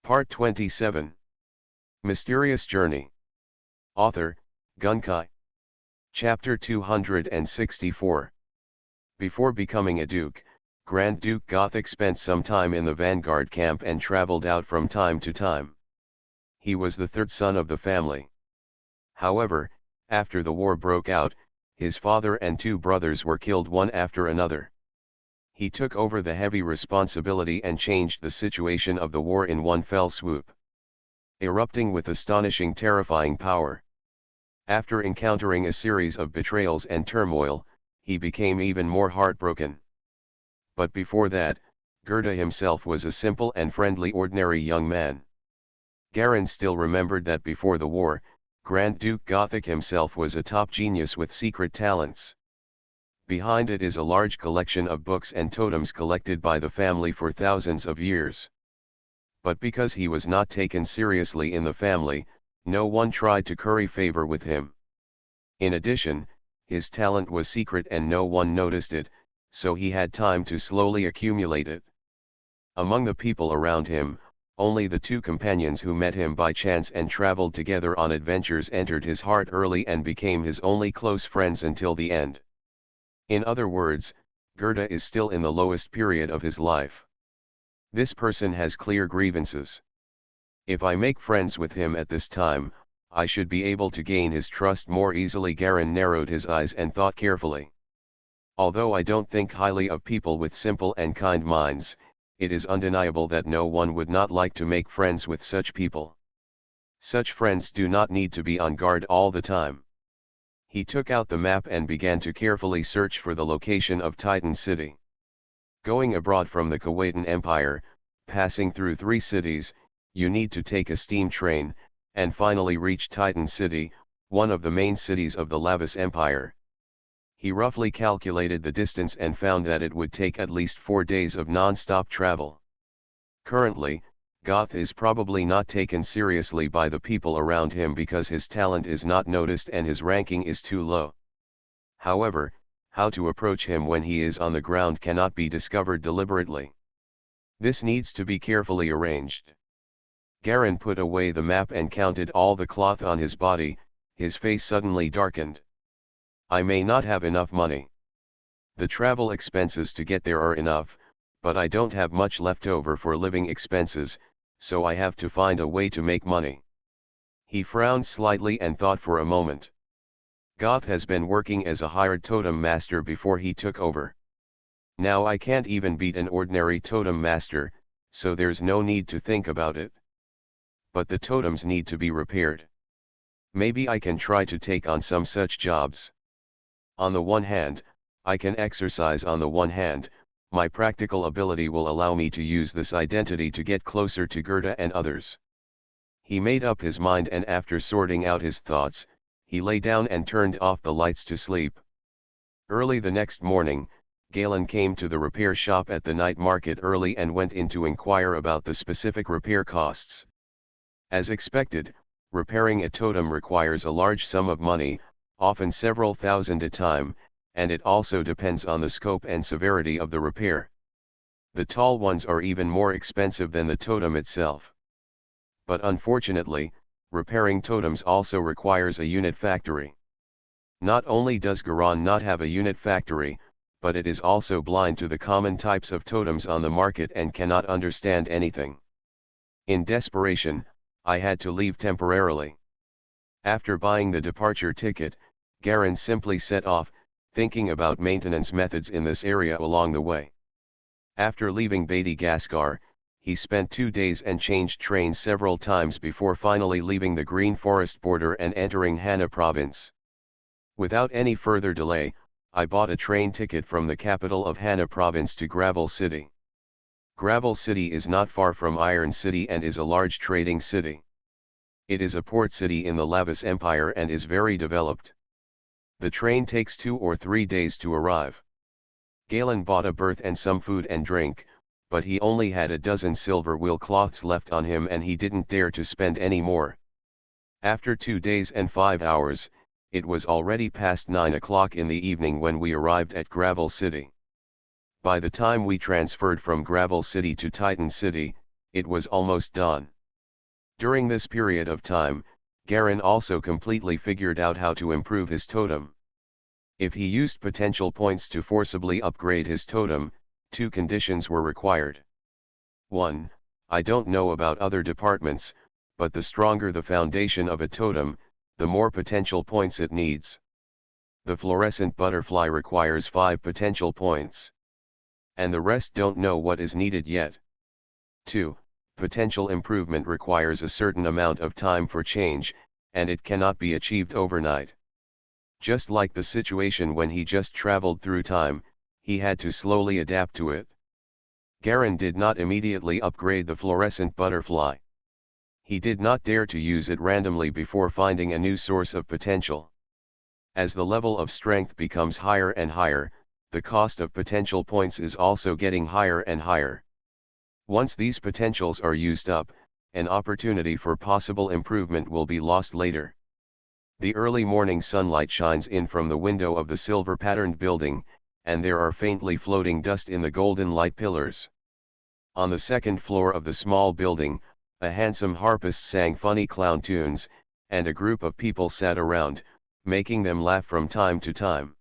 Part 27. Mysterious Journey. Author, Gunkai. Chapter 264. Before becoming a duke, Grand Duke Gothic spent some time in the vanguard camp and traveled out from time to time. He was the third son of the family. However, after the war broke out, his father and two brothers were killed one after another. He took over the heavy responsibility and changed the situation of the war in one fell swoop, erupting with astonishing, terrifying power. After encountering a series of betrayals and turmoil, he became even more heartbroken. But before that, Gerda himself was a simple and friendly ordinary young man. Garin still remembered that before the war, Grand Duke Gothic himself was a top genius with secret talents. Behind it is a large collection of books and totems collected by the family for thousands of years. But because he was not taken seriously in the family, no one tried to curry favor with him. In addition, his talent was secret and no one noticed it, so he had time to slowly accumulate it. Among the people around him, only the two companions who met him by chance and traveled together on adventures entered his heart early and became his only close friends until the end. In other words, Gerda is still in the lowest period of his life. This person has clear grievances. If I make friends with him at this time, I should be able to gain his trust more easily. Garin narrowed his eyes and thought carefully. Although I don't think highly of people with simple and kind minds, it is undeniable that no one would not like to make friends with such people. Such friends do not need to be on guard all the time. He took out the map and began to carefully search for the location of Titan City. Going abroad from the Kuwaitan Empire, passing through 3 cities, you need to take a steam train, and finally reach Titan City, one of the main cities of the Lavis Empire. He roughly calculated the distance and found that it would take at least 4 days of non-stop travel. Currently, Goth is probably not taken seriously by the people around him because his talent is not noticed and his ranking is too low. However, how to approach him when he is on the ground cannot be discovered deliberately. This needs to be carefully arranged. Garin put away the map and counted all the cloth on his body. His face suddenly darkened. I may not have enough money. The travel expenses to get there are enough, but I don't have much left over for living expenses, so I have to find a way to make money. He frowned slightly and thought for a moment. Goth has been working as a hired totem master before he took over. Now I can't even beat an ordinary totem master, so there's no need to think about it. But the totems need to be repaired. Maybe I can try to take on some such jobs. On the one hand, I can exercise. On the one hand, my practical ability will allow me to use this identity to get closer to Gerda and others. He made up his mind, and after sorting out his thoughts, he lay down and turned off the lights to sleep. Early the next morning, Galen came to the repair shop at the night market early and went in to inquire about the specific repair costs. As expected, repairing a totem requires a large sum of money, often several thousand a time, and it also depends on the scope and severity of the repair. The tall ones are even more expensive than the totem itself. But unfortunately, repairing totems also requires a unit factory. Not only does Garan not have a unit factory, but it is also blind to the common types of totems on the market and cannot understand anything. In desperation, I had to leave temporarily. After buying the departure ticket, Garin simply set off, thinking about maintenance methods in this area along the way. After leaving Badi Gaskar, he spent 2 days and changed trains several times before finally leaving the Green Forest border and entering Hana province. Without any further delay, I bought a train ticket from the capital of Hana province to Gravel City. Gravel City is not far from Iron City and is a large trading city. It is a port city in the Lavis Empire and is very developed. The train takes 2 or 3 days to arrive. Galen bought a berth and some food and drink, but he only had a dozen silver wheel cloths left on him and he didn't dare to spend any more. After 2 days and 5 hours, it was already past 9 o'clock in the evening when we arrived at Gravel City. By the time we transferred from Gravel City to Titan City, it was almost dawn. During this period of time, Garen also completely figured out how to improve his totem. If he used potential points to forcibly upgrade his totem, two conditions were required. 1. I don't know about other departments, but the stronger the foundation of a totem, the more potential points it needs. The fluorescent butterfly requires 5 potential points. And the rest don't know what is needed yet. 2. Potential improvement requires a certain amount of time for change, and it cannot be achieved overnight. Just like the situation when he just traveled through time, he had to slowly adapt to it. Garen did not immediately upgrade the fluorescent butterfly. He did not dare to use it randomly before finding a new source of potential. As the level of strength becomes higher and higher, the cost of potential points is also getting higher and higher. Once these potentials are used up, an opportunity for possible improvement will be lost later. The early morning sunlight shines in from the window of the silver-patterned building, and there are faintly floating dust in the golden light pillars. On the second floor of the small building, a handsome harpist sang funny clown tunes, and a group of people sat around, making them laugh from time to time.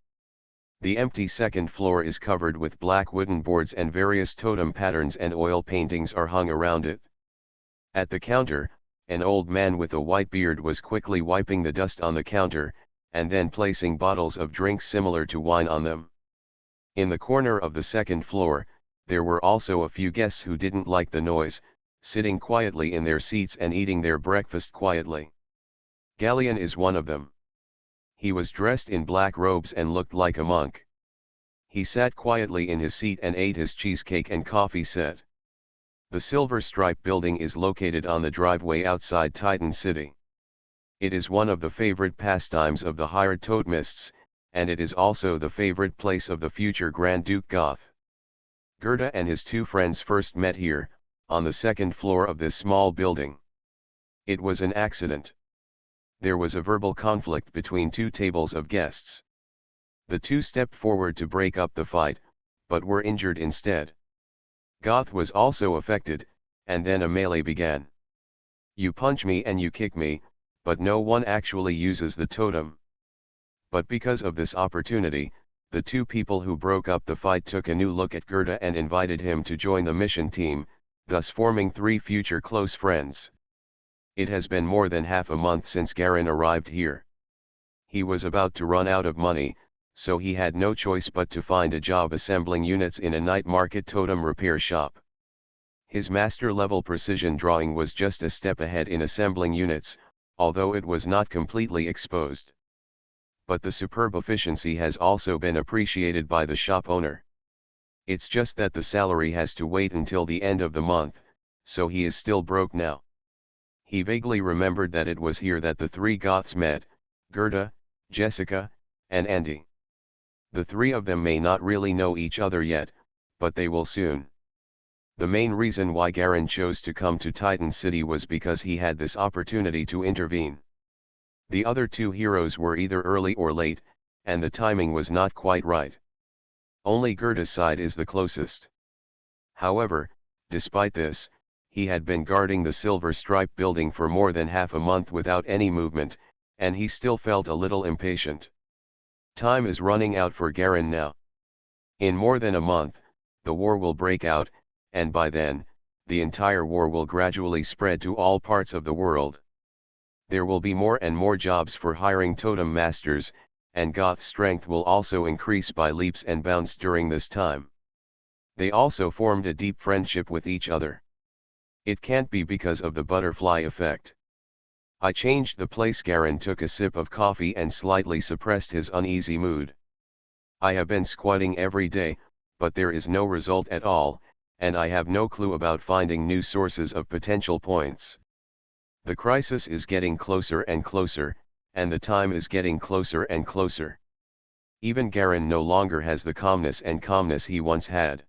The empty second floor is covered with black wooden boards, and various totem patterns and oil paintings are hung around it. At the counter, an old man with a white beard was quickly wiping the dust on the counter, and then placing bottles of drinks similar to wine on them. In the corner of the second floor, there were also a few guests who didn't like the noise, sitting quietly in their seats and eating their breakfast quietly. Galleon is one of them. He was dressed in black robes and looked like a monk. He sat quietly in his seat and ate his cheesecake and coffee set. The Silver Stripe building is located on the driveway outside Titan City. It is one of the favorite pastimes of the hired totemists, and it is also the favorite place of the future Grand Duke Goth. Gerda and his two friends first met here, on the second floor of this small building. It was an accident. There was a verbal conflict between two tables of guests. The two stepped forward to break up the fight, but were injured instead. Goth was also affected, and then a melee began. You punch me and you kick me, but no one actually uses the totem. But because of this opportunity, the two people who broke up the fight took a new look at Gerda and invited him to join the mission team, thus forming 3 future close friends. It has been more than half a month since Garen arrived here. He was about to run out of money, so he had no choice but to find a job assembling units in a night market totem repair shop. His master-level precision drawing was just a step ahead in assembling units, although it was not completely exposed. But the superb efficiency has also been appreciated by the shop owner. It's just that the salary has to wait until the end of the month, so he is still broke now. He vaguely remembered that it was here that the 3 Goths met, Gerda, Jessica, and Andy. The 3 of them may not really know each other yet, but they will soon. The main reason why Garen chose to come to Titan City was because he had this opportunity to intervene. The other 2 heroes were either early or late, and the timing was not quite right. Only Gerda's side is the closest. However, despite this, he had been guarding the Silver Stripe building for more than half a month without any movement, and he still felt a little impatient. Time is running out for Garen now. In more than a month, the war will break out, and by then, the entire war will gradually spread to all parts of the world. There will be more and more jobs for hiring totem masters, and Goth's strength will also increase by leaps and bounds during this time. They also formed a deep friendship with each other. It can't be because of the butterfly effect. I changed the place. Garen took a sip of coffee and slightly suppressed his uneasy mood. I have been squatting every day, but there is no result at all, and I have no clue about finding new sources of potential points. The crisis is getting closer and closer, and the time is getting closer and closer. Even Garen no longer has the calmness he once had.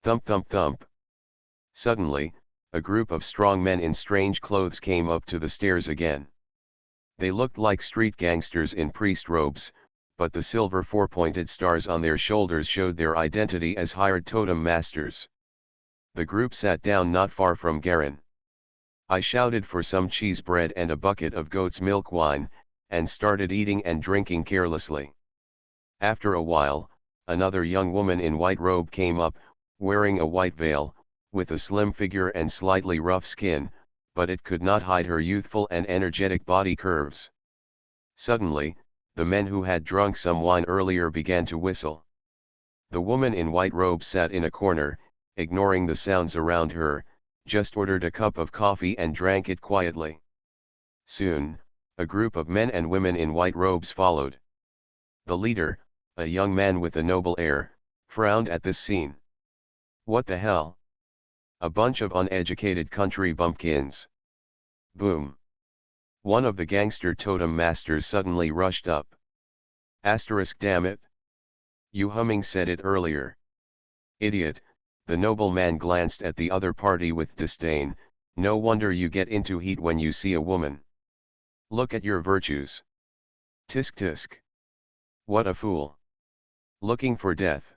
Thump thump thump. Suddenly, a group of strong men in strange clothes came up to the stairs again. They looked like street gangsters in priest robes, but the silver 4-pointed stars on their shoulders showed their identity as hired totem masters. The group sat down not far from Garen. I shouted for some cheese bread and a bucket of goat's milk wine, and started eating and drinking carelessly. After a while, another young woman in white robe came up, wearing a white veil, with a slim figure and slightly rough skin, but it could not hide her youthful and energetic body curves. Suddenly, the men who had drunk some wine earlier began to whistle. The woman in white robe sat in a corner, ignoring the sounds around her, just ordered a cup of coffee and drank it quietly. Soon, a group of men and women in white robes followed. The leader, a young man with a noble air, frowned at this scene. What the hell? A bunch of uneducated country bumpkins. Boom. One of the gangster totem masters suddenly rushed up. Asterisk damn it. You humming said it earlier. Idiot, the nobleman glanced at the other party with disdain. No wonder you get into heat when you see a woman. Look at your virtues. Tisk tisk. What a fool. Looking for death.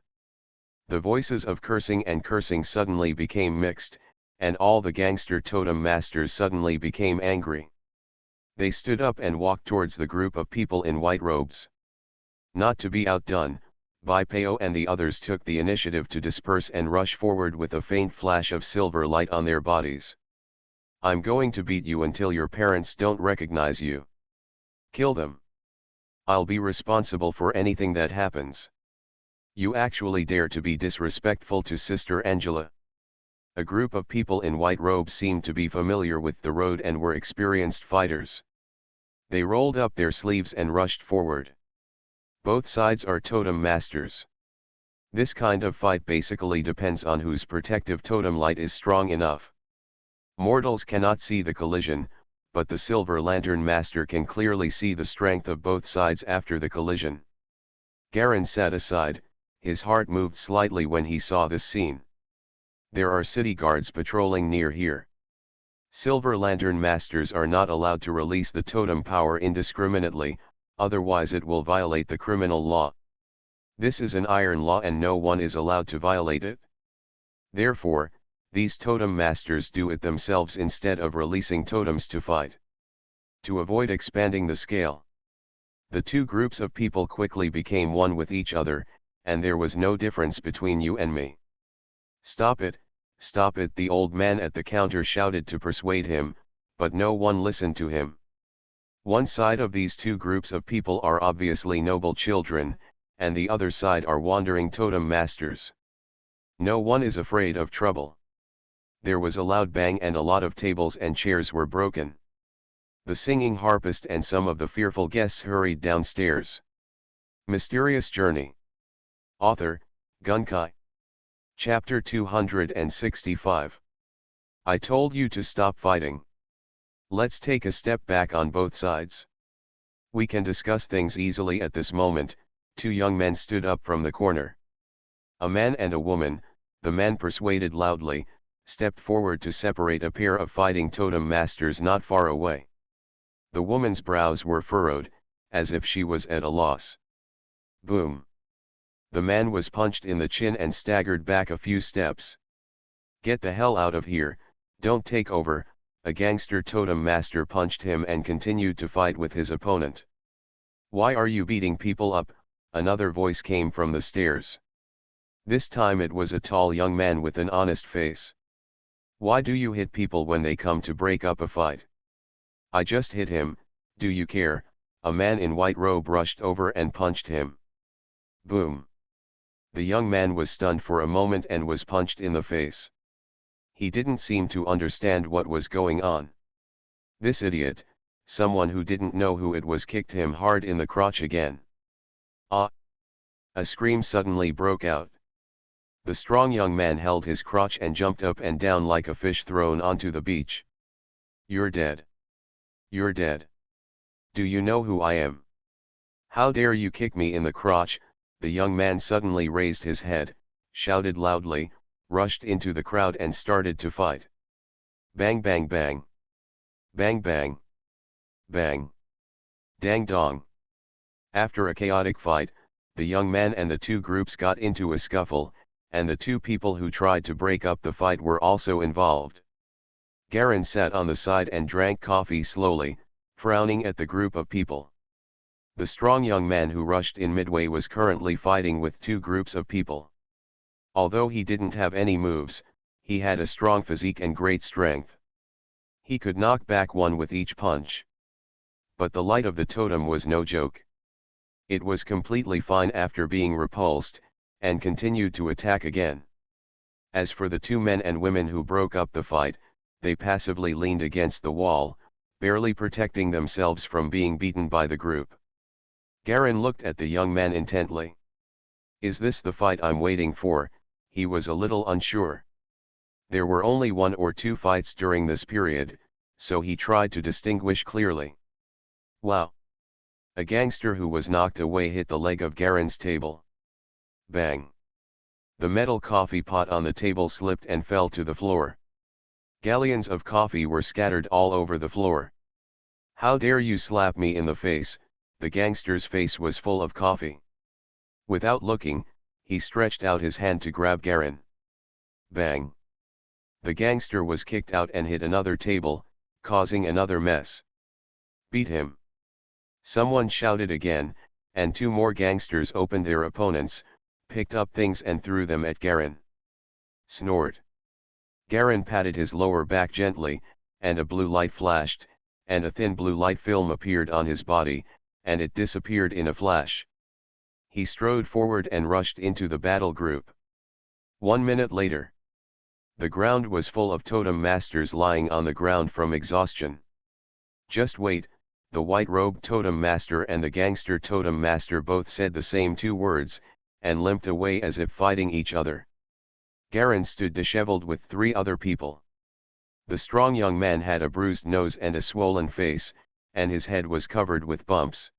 The voices of cursing and cursing suddenly became mixed, and all the gangster totem masters suddenly became angry. They stood up and walked towards the group of people in white robes. Not to be outdone, Baipeo and the others took the initiative to disperse and rush forward with a faint flash of silver light on their bodies. I'm going to beat you until your parents don't recognize you. Kill them. I'll be responsible for anything that happens. You actually dare to be disrespectful to Sister Angela. A group of people in white robes seemed to be familiar with the road and were experienced fighters. They rolled up their sleeves and rushed forward. Both sides are totem masters. This kind of fight basically depends on whose protective totem light is strong enough. Mortals cannot see the collision, but the Silver Lantern Master can clearly see the strength of both sides after the collision. Garen sat aside, his heart moved slightly when he saw this scene. There are city guards patrolling near here. Silver Lantern Masters are not allowed to release the totem power indiscriminately, otherwise it will violate the criminal law. This is an iron law and no one is allowed to violate it. Therefore, these totem masters do it themselves instead of releasing totems to fight. To avoid expanding the scale, the two groups of people quickly became one with each other, and there was no difference between you and me. Stop it, the old man at the counter shouted to persuade him, but no one listened to him. One side of these two groups of people are obviously noble children, and the other side are wandering totem masters. No one is afraid of trouble. There was a loud bang and a lot of tables and chairs were broken. The singing harpist and some of the fearful guests hurried downstairs. Mysterious Journey. Author, Gunkai. Chapter 265. I told you to stop fighting. Let's take a step back on both sides. We can discuss things easily at this moment. Two young men stood up from the corner. A man and a woman, the man persuaded loudly, stepped forward to separate a pair of fighting totem masters not far away. The woman's brows were furrowed, as if she was at a loss. Boom. The man was punched in the chin and staggered back a few steps. Get the hell out of here, don't take over. A gangster totem master punched him and continued to fight with his opponent. Why are you beating people up? Another voice came from the stairs. This time it was a tall young man with an honest face. Why do you hit people when they come to break up a fight? I just hit him, do you care? A man in white robe rushed over and punched him. Boom. The young man was stunned for a moment and was punched in the face. He didn't seem to understand what was going on. This idiot, someone who didn't know who it was, kicked him hard in the crotch again. Ah! A scream suddenly broke out. The strong young man held his crotch and jumped up and down like a fish thrown onto the beach. You're dead. You're dead. Do you know who I am? How dare you kick me in the crotch? The young man suddenly raised his head, shouted loudly, rushed into the crowd and started to fight. Bang bang bang. Bang bang. Bang. Dang dong. After a chaotic fight, the young man and the two groups got into a scuffle, and the two people who tried to break up the fight were also involved. Garin sat on the side and drank coffee slowly, frowning at the group of people. The strong young man who rushed in midway was currently fighting with two groups of people. Although he didn't have any moves, he had a strong physique and great strength. He could knock back one with each punch. But the light of the totem was no joke. It was completely fine after being repulsed, and continued to attack again. As for the two men and women who broke up the fight, they passively leaned against the wall, barely protecting themselves from being beaten by the group. Garin looked at the young man intently. Is this the fight I'm waiting for? He was a little unsure. There were only one or two fights during this period, so he tried to distinguish clearly. Wow! A gangster who was knocked away hit the leg of Garin's table. Bang! The metal coffee pot on the table slipped and fell to the floor. Galleons of coffee were scattered all over the floor. How dare you slap me in the face? The gangster's face was full of coffee. Without looking, he stretched out his hand to grab Garin. Bang! The gangster was kicked out and hit another table, causing another mess. Beat him! Someone shouted again, and two more gangsters opened their opponents, picked up things and threw them at Garin. Snort! Garin patted his lower back gently, and a blue light flashed, and a thin blue light film appeared on his body, and it disappeared in a flash. He strode forward and rushed into the battle group. 1 minute later, the ground was full of totem masters lying on the ground from exhaustion. Just wait, the white-robed totem master and the gangster totem master both said the same two words, and limped away as if fighting each other. Garin stood disheveled with three other people. The strong young man had a bruised nose and a swollen face, and his head was covered with bumps.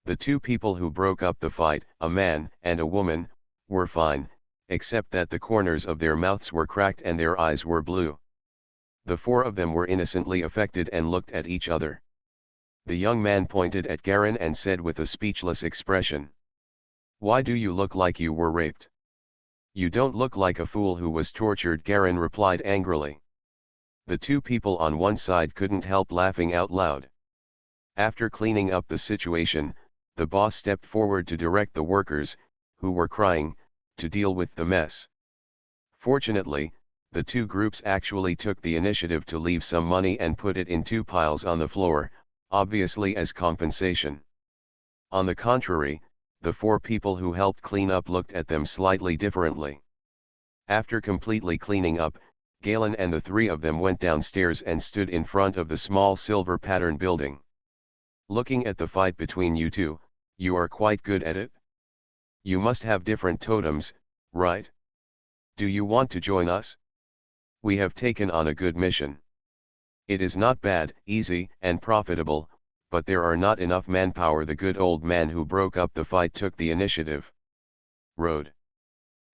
The two people who broke up the fight, a man and a woman, were fine, except that the corners of their mouths were cracked and their eyes were blue. The four of them were innocently affected and looked at each other. The young man pointed at Garin and said with a speechless expression, "Why do you look like you were raped?" "You don't look like a fool who was tortured," Garin replied angrily. The two people on one side couldn't help laughing out loud. After cleaning up the situation, the boss stepped forward to direct the workers, who were crying, to deal with the mess. Fortunately, the two groups actually took the initiative to leave some money and put it in two piles on the floor, obviously as compensation. On the contrary, the four people who helped clean up looked at them slightly differently. After completely cleaning up, Galen and the three of them went downstairs and stood in front of the small silver pattern building. "Looking at the fight between you two, you are quite good at it? You must have different totems, right? Do you want to join us? We have taken on a good mission. It is not bad, easy, and profitable, but there are not enough manpower." The good old man who broke up the fight took the initiative. Road.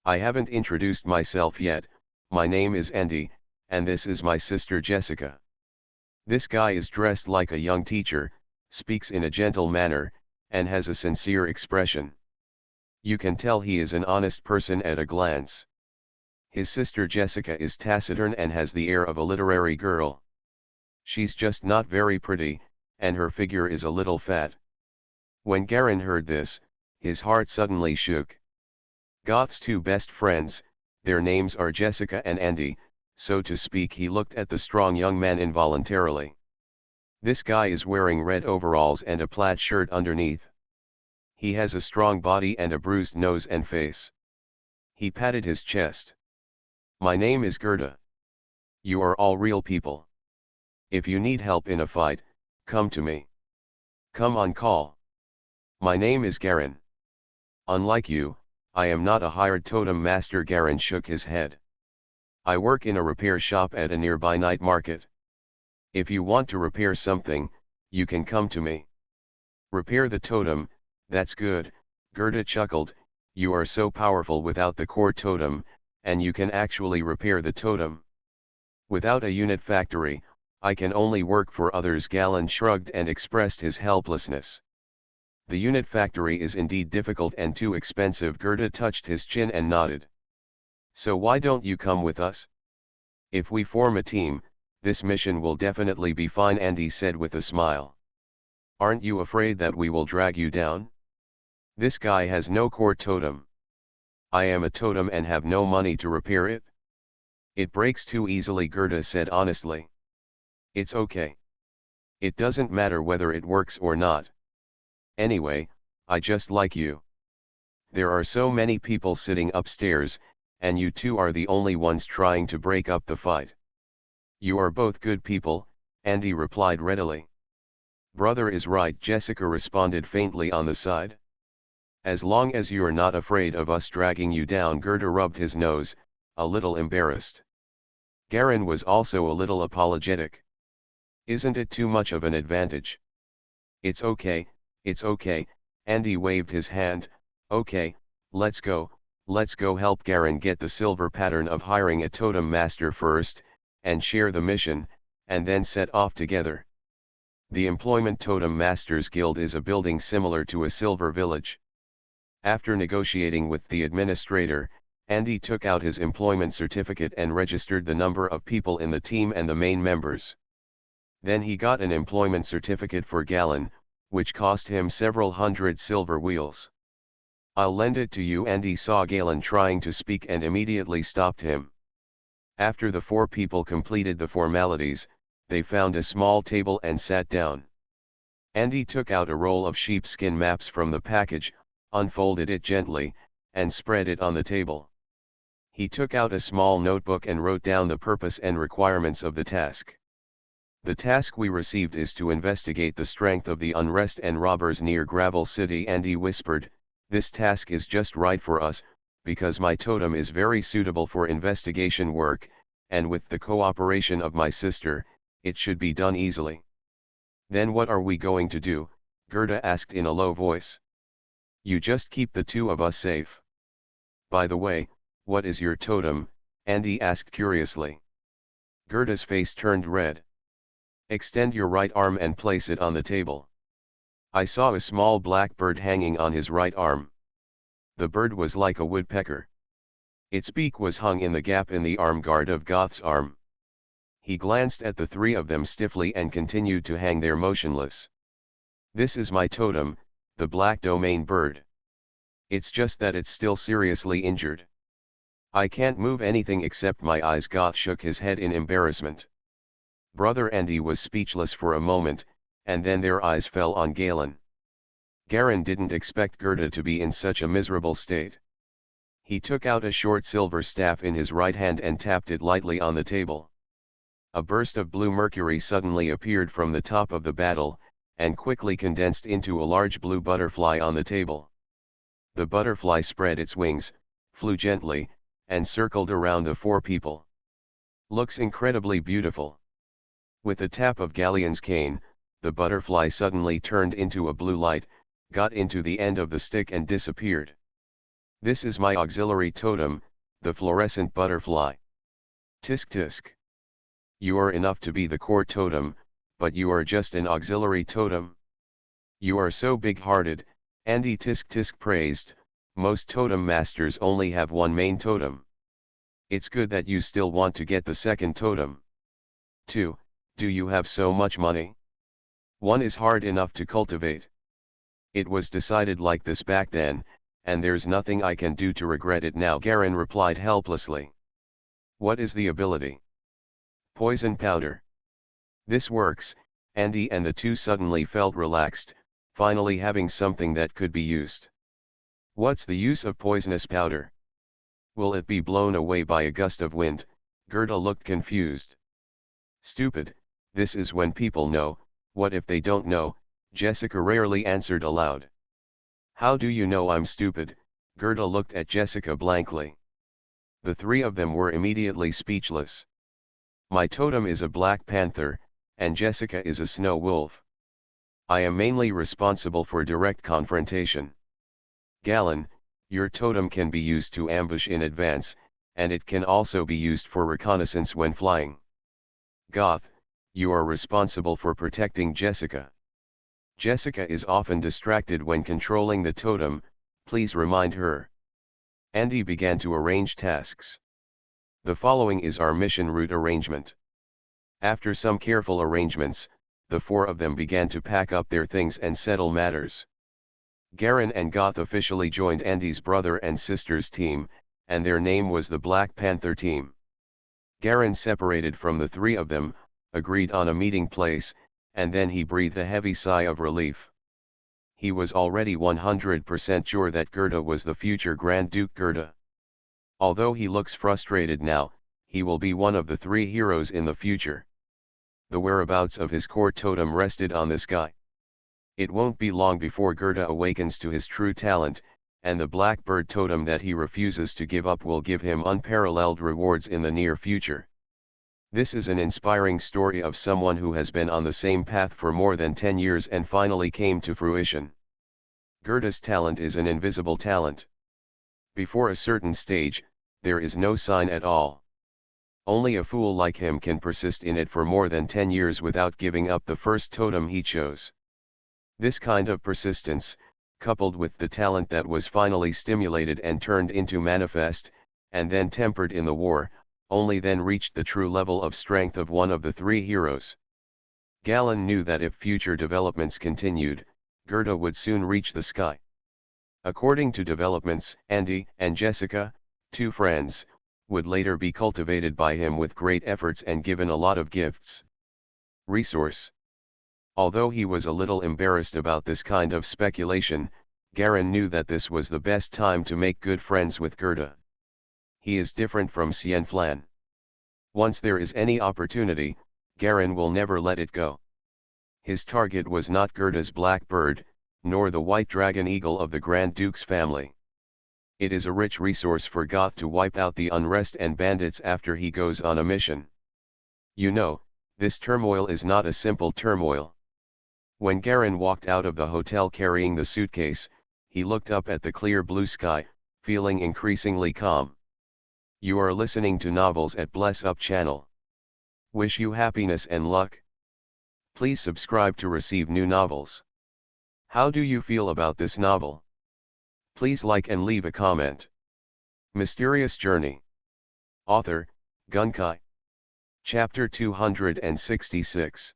"I haven't introduced myself yet. My name is Andy, and this is my sister Jessica. This guy is dressed like a young teacher, speaks in a gentle manner, and has a sincere expression. You can tell he is an honest person at a glance. His sister Jessica is taciturn and has the air of a literary girl. She's just not very pretty, and her figure is a little fat." When Garin heard this, his heart suddenly shook. Goth's two best friends, their names are Jessica and Andy, so to speak. He looked at the strong young man involuntarily. This guy is wearing red overalls and a plaid shirt underneath. He has a strong body and a bruised nose and face. He patted his chest. "My name is Gerda. You are all real people. If you need help in a fight, come to me. Come on call. My name is Garin. Unlike you, I am not a hired totem master." Garin shook his head. "I work in a repair shop at a nearby night market. If you want to repair something, you can come to me." "Repair the totem, that's good," Gerda chuckled. "You are so powerful without the core totem, and you can actually repair the totem. Without a unit factory, I can only work for others." Galen shrugged and expressed his helplessness. "The unit factory is indeed difficult and too expensive." Gerda touched his chin and nodded. "So why don't you come with us? If we form a team, This mission will definitely be fine, Andy said with a smile. Aren't you afraid that we will drag you down? This guy has no core totem. I am a totem and have no money to repair it. It breaks too easily, Gerda said honestly. It's okay. It doesn't matter whether it works or not. Anyway, I just like you. There are so many people sitting upstairs, and you two are the only ones trying to break up the fight. You are both good people, Andy replied readily. Brother is right, Jessica responded faintly on the side. As long as you're not afraid of us dragging you down, Gerda rubbed his nose, a little embarrassed. Garen was also a little apologetic. Isn't it too much of an advantage? It's okay, Andy waved his hand. Okay, let's go help Garen get the silver pattern of hiring a totem master first, and share the mission, and then set off together. The Employment Totem Masters Guild is a building similar to a silver village. After negotiating with the administrator, Andy took out his employment certificate and registered the number of people in the team and the main members. Then he got an employment certificate for Galen, which cost him several hundred silver wheels. I'll lend it to you. Andy saw Galen trying to speak and immediately stopped him. After the four people completed the formalities, they found a small table and sat down. Andy took out a roll of sheepskin maps from the package, unfolded it gently, and spread it on the table. He took out a small notebook and wrote down the purpose and requirements of the task. The task we received is to investigate the strength of the unrest and robbers near Gravel City. Andy whispered, this task is just right for us, because my totem is very suitable for investigation work, and with the cooperation of my sister, it should be done easily. Then what are we going to do? Gerda asked in a low voice. You just keep the two of us safe. By the way, what is your totem? Andy asked curiously. Gerda's face turned red. Extend your right arm and place it on the table. I saw a small black bird hanging on his right arm. The bird was like a woodpecker. Its beak was hung in the gap in the arm guard of Goth's arm. He glanced at the three of them stiffly and continued to hang there motionless. This is my totem, the black domain bird. It's just that it's still seriously injured. I can't move anything except my eyes. Goth shook his head in embarrassment. Brother Andy was speechless for a moment, and then their eyes fell on Galen. Garen didn't expect Gerda to be in such a miserable state. He took out a short silver staff in his right hand and tapped it lightly on the table. A burst of blue mercury suddenly appeared from the top of the battle, and quickly condensed into a large blue butterfly on the table. The butterfly spread its wings, flew gently, and circled around the four people. Looks incredibly beautiful. With a tap of Galleon's cane, the butterfly suddenly turned into a blue light, got into the end of the stick and disappeared. This is my auxiliary totem, the fluorescent butterfly. Tisk tisk. You are enough to be the core totem, but you are just an auxiliary totem. You are so big-hearted, Andy tisk tisk praised. Most totem masters only have one main totem. It's good that you still want to get the second totem. 2. Do you have so much money? 1 is hard enough to cultivate. It was decided like this back then, and there's nothing I can do to regret it now, Garen replied helplessly. What is the ability? Poison powder. This works. Andy and the two suddenly felt relaxed, finally having something that could be used. What's the use of poisonous powder? Will it be blown away by a gust of wind? Gerda looked confused. Stupid, this is when people know. What if they don't know? Jessica rarely answered aloud. How do you know I'm stupid? Gerda looked at Jessica blankly. The three of them were immediately speechless. My totem is a black panther, and Jessica is a snow wolf. I am mainly responsible for direct confrontation. Galen, your totem can be used to ambush in advance, and it can also be used for reconnaissance when flying. Goth, you are responsible for protecting Jessica. Jessica is often distracted when controlling the totem, please remind her. Andy began to arrange tasks. The following is our mission route arrangement. After some careful arrangements, the four of them began to pack up their things and settle matters. Garen and Goth officially joined Andy's brother and sister's team, and their name was the Black Panther team. Garen separated from the three of them, agreed on a meeting place, and then he breathed a heavy sigh of relief. He was already 100% sure that Gerda was the future Grand Duke Gerda. Although he looks frustrated now, he will be one of the three heroes in the future. The whereabouts of his core totem rested on this guy. It won't be long before Gerda awakens to his true talent, and the Blackbird totem that he refuses to give up will give him unparalleled rewards in the near future. This is an inspiring story of someone who has been on the same path for more than 10 years and finally came to fruition. Gerda's talent is an invisible talent. Before a certain stage, there is no sign at all. Only a fool like him can persist in it for more than 10 years without giving up the first totem he chose. This kind of persistence, coupled with the talent that was finally stimulated and turned into manifest, and then tempered in the war, only then reached the true level of strength of one of the three heroes. Galen knew that if future developments continued, Gerda would soon reach the sky. According to developments, Andy and Jessica, two friends, would later be cultivated by him with great efforts and given a lot of gifts. Resource. Although he was a little embarrassed about this kind of speculation, Garen knew that this was the best time to make good friends with Gerda. He is different from Xianflan. Once there is any opportunity, Garen will never let it go. His target was not Gerda's Blackbird, nor the white dragon eagle of the Grand Duke's family. It is a rich resource for Goth to wipe out the unrest and bandits after he goes on a mission. You know, this turmoil is not a simple turmoil. When Garen walked out of the hotel carrying the suitcase, he looked up at the clear blue sky, feeling increasingly calm. You are listening to Novels at Bless Up channel. Wish you happiness and luck. Please subscribe to receive new novels. How do you feel about this novel? Please like and leave a comment. Mysterious Journey. Author, Gunkai. Chapter 266.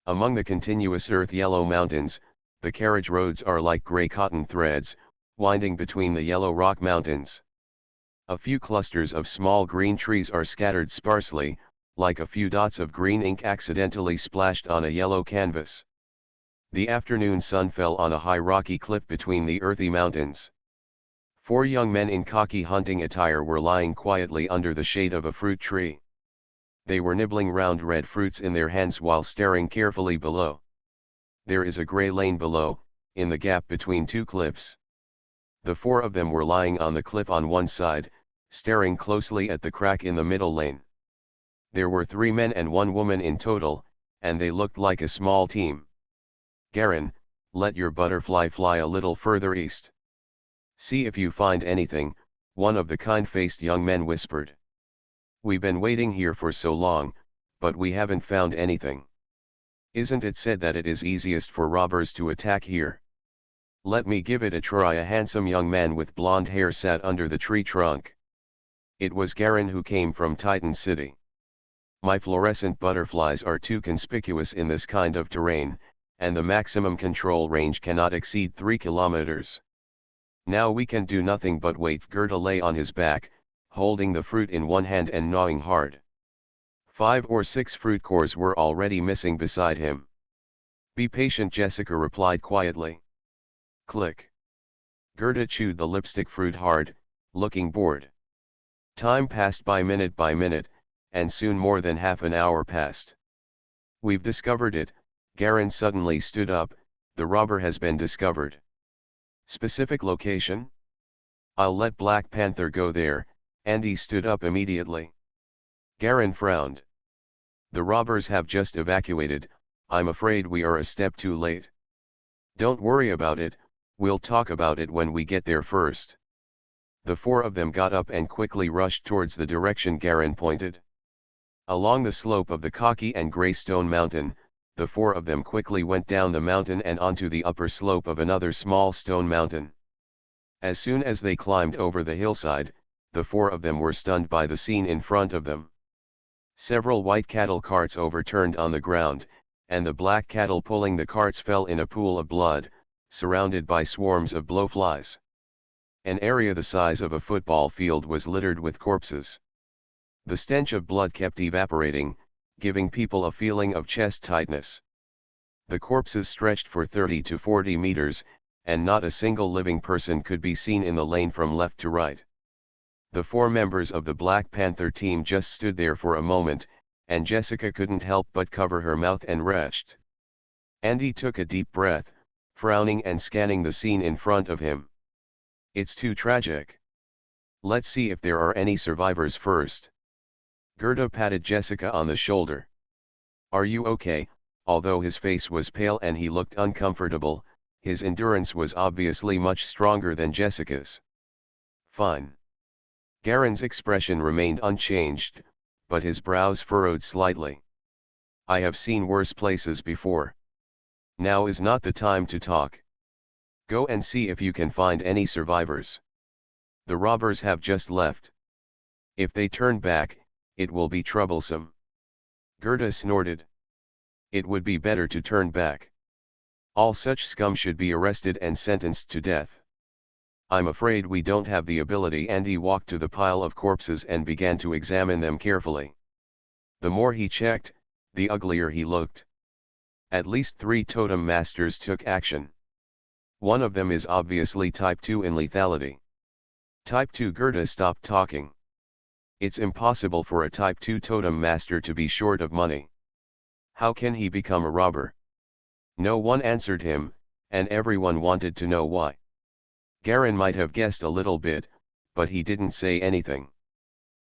Among the continuous earth-yellow mountains, the carriage roads are like gray cotton threads, winding between the yellow rock mountains. A few clusters of small green trees are scattered sparsely, like a few dots of green ink accidentally splashed on a yellow canvas. The afternoon sun fell on a high rocky cliff between the earthy mountains. Four young men in khaki hunting attire were lying quietly under the shade of a fruit tree. They were nibbling round red fruits in their hands while staring carefully below. There is a gray lane below, in the gap between two cliffs. The four of them were lying on the cliff on one side, staring closely at the crack in the middle lane. There were 3 men and 1 woman in total, and they looked like a small team. Garen, let your butterfly fly a little further east. See if you find anything, one of the kind-faced young men whispered. We've been waiting here for so long, but we haven't found anything. Isn't it said that it is easiest for robbers to attack here? Let me give it a try. A handsome young man with blonde hair sat under the tree trunk. It was Garen, who came from Titan City. My fluorescent butterflies are too conspicuous in this kind of terrain, and the maximum control range cannot exceed 3 kilometers. Now we can do nothing but wait. Gerda lay on his back, holding the fruit in one hand and gnawing hard. 5 or 6 fruit cores were already missing beside him. Be patient, Jessica replied quietly. Click. Gerda chewed the lipstick fruit hard, looking bored. Time passed by minute, and soon more than half an hour passed. We've discovered it. Garen suddenly stood up. The robber has been discovered. Specific location? I'll let Black Panther go there. Andy stood up immediately. Garen frowned. The robbers have just evacuated. I'm afraid we are a step too late. Don't worry about it, we'll talk about it when we get there first. The 4 of them got up and quickly rushed towards the direction Garen pointed. Along the slope of the khaki and grey stone mountain, the 4 of them quickly went down the mountain and onto the upper slope of another small stone mountain. As soon as they climbed over the hillside, the 4 of them were stunned by the scene in front of them. Several white cattle carts overturned on the ground, and the black cattle pulling the carts fell in a pool of blood, surrounded by swarms of blowflies. An area the size of a football field was littered with corpses. The stench of blood kept evaporating, giving people a feeling of chest tightness. The corpses stretched for 30 to 40 meters, and not a single living person could be seen in the lane from left to right. The 4 members of the Black Panther team just stood there for a moment, and Jessica couldn't help but cover her mouth and retched. Andy took a deep breath, frowning and scanning the scene in front of him. It's too tragic. Let's see if there are any survivors first. Gerda patted Jessica on the shoulder. Are you okay? Although his face was pale and he looked uncomfortable, his endurance was obviously much stronger than Jessica's. Fine. Garen's expression remained unchanged, but his brows furrowed slightly. I have seen worse places before. Now is not the time to talk. Go and see if you can find any survivors. The robbers have just left. If they turn back, it will be troublesome. Gerda snorted. It would be better to turn back. All such scum should be arrested and sentenced to death. I'm afraid we don't have the ability. Andy walked to the pile of corpses and began to examine them carefully. The more he checked, the uglier he looked. At least 3 totem masters took action. One of them is obviously type 2 in lethality. Type 2. Gerda stopped talking. It's impossible for a type 2 totem master to be short of money. How can he become a robber? No one answered him, and everyone wanted to know why. Garen might have guessed a little bit, but he didn't say anything.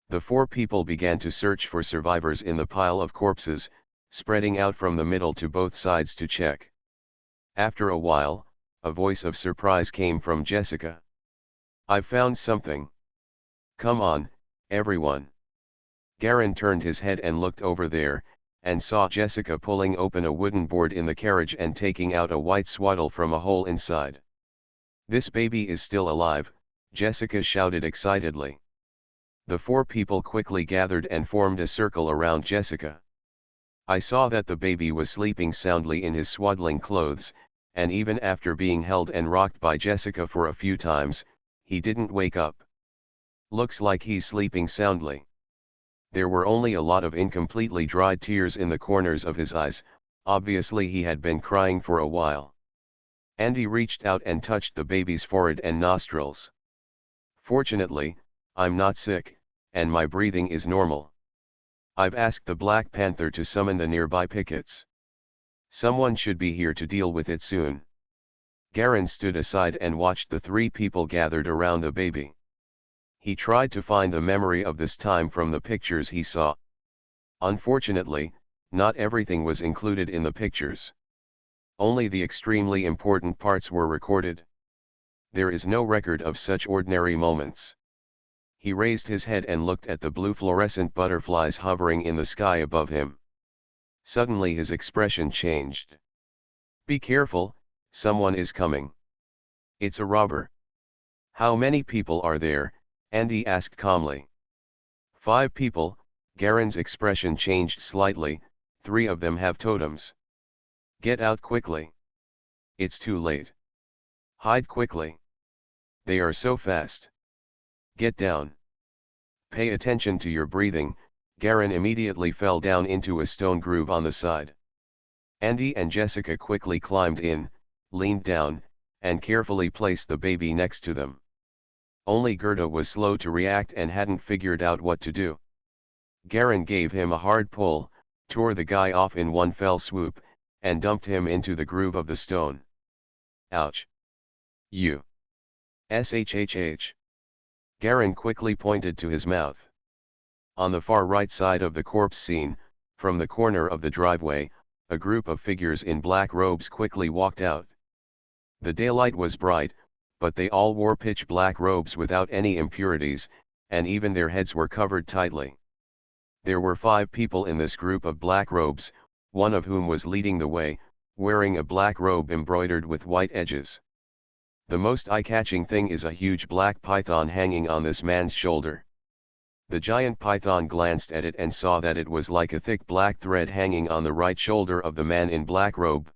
The 4 people began to search for survivors in the pile of corpses, spreading out from the middle to both sides to check. After a while, a voice of surprise came from Jessica. I've found something. Come on, everyone. Garen turned his head and looked over there, and saw Jessica pulling open a wooden board in the carriage and taking out a white swaddle from a hole inside. This baby is still alive, Jessica shouted excitedly. The 4 people quickly gathered and formed a circle around Jessica. I saw that the baby was sleeping soundly in his swaddling clothes, and even after being held and rocked by Jessica for a few times, he didn't wake up. Looks like he's sleeping soundly. There were only a lot of incompletely dried tears in the corners of his eyes, obviously he had been crying for a while. Andy reached out and touched the baby's forehead and nostrils. Fortunately, I'm not sick, and my breathing is normal. I've asked the Black Panther to summon the nearby pickets. Someone should be here to deal with it soon. Garen stood aside and watched the 3 people gathered around the baby. He tried to find the memory of this time from the pictures he saw. Unfortunately, not everything was included in the pictures. Only the extremely important parts were recorded. There is no record of such ordinary moments. He raised his head and looked at the blue fluorescent butterflies hovering in the sky above him. Suddenly his expression changed. Be careful, someone is coming. It's a robber. How many people are there? Andy asked calmly. 5 people, Garen's expression changed slightly, 3 of them have totems. Get out quickly. It's too late. Hide quickly. They are so fast. Get down. Pay attention to your breathing. Garen immediately fell down into a stone groove on the side. Andy and Jessica quickly climbed in, leaned down, and carefully placed the baby next to them. Only Gerda was slow to react and hadn't figured out what to do. Garen gave him a hard pull, tore the guy off in one fell swoop, and dumped him into the groove of the stone. Ouch. You. Shhh. Garen quickly pointed to his mouth. On the far right side of the corpse scene, from the corner of the driveway, a group of figures in black robes quickly walked out. The daylight was bright, but they all wore pitch black robes without any impurities, and even their heads were covered tightly. There were 5 people in this group of black robes, one of whom was leading the way, wearing a black robe embroidered with white edges. The most eye-catching thing is a huge black python hanging on this man's shoulder. The giant python glanced at it and saw that it was like a thick black thread hanging on the right shoulder of the man in black robe.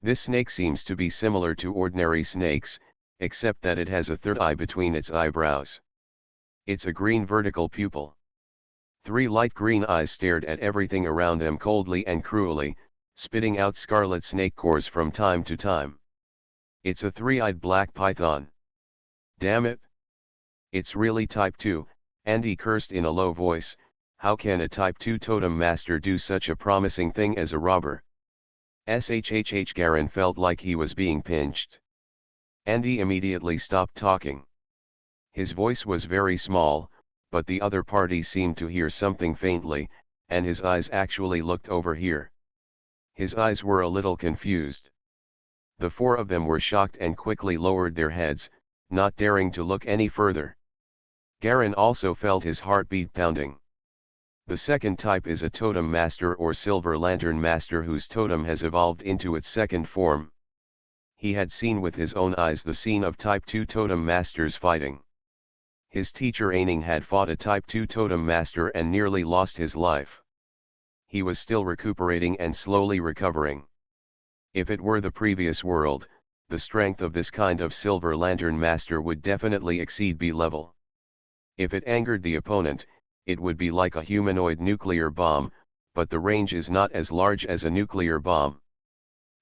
This snake seems to be similar to ordinary snakes, except that it has a third eye between its eyebrows. It's a green vertical pupil. 3 light green eyes stared at everything around them coldly and cruelly, spitting out scarlet snake cores from time to time. It's a 3-eyed black python. Damn it! It's really type 2, Andy cursed in a low voice. How can a type 2 totem master do such a promising thing as a robber? Shhh. Garen felt like he was being pinched. Andy immediately stopped talking. His voice was very small, but the other party seemed to hear something faintly, and his eyes actually looked over here. His eyes were a little confused. The 4 of them were shocked and quickly lowered their heads, not daring to look any further. Garen also felt his heartbeat pounding. The second type is a totem master or silver lantern master whose totem has evolved into its second form. He had seen with his own eyes the scene of type 2 totem masters fighting. His teacher Aining had fought a type 2 totem master and nearly lost his life. He was still recuperating and slowly recovering. If it were the previous world, the strength of this kind of silver lantern master would definitely exceed B level. If it angered the opponent, it would be like a humanoid nuclear bomb, but the range is not as large as a nuclear bomb.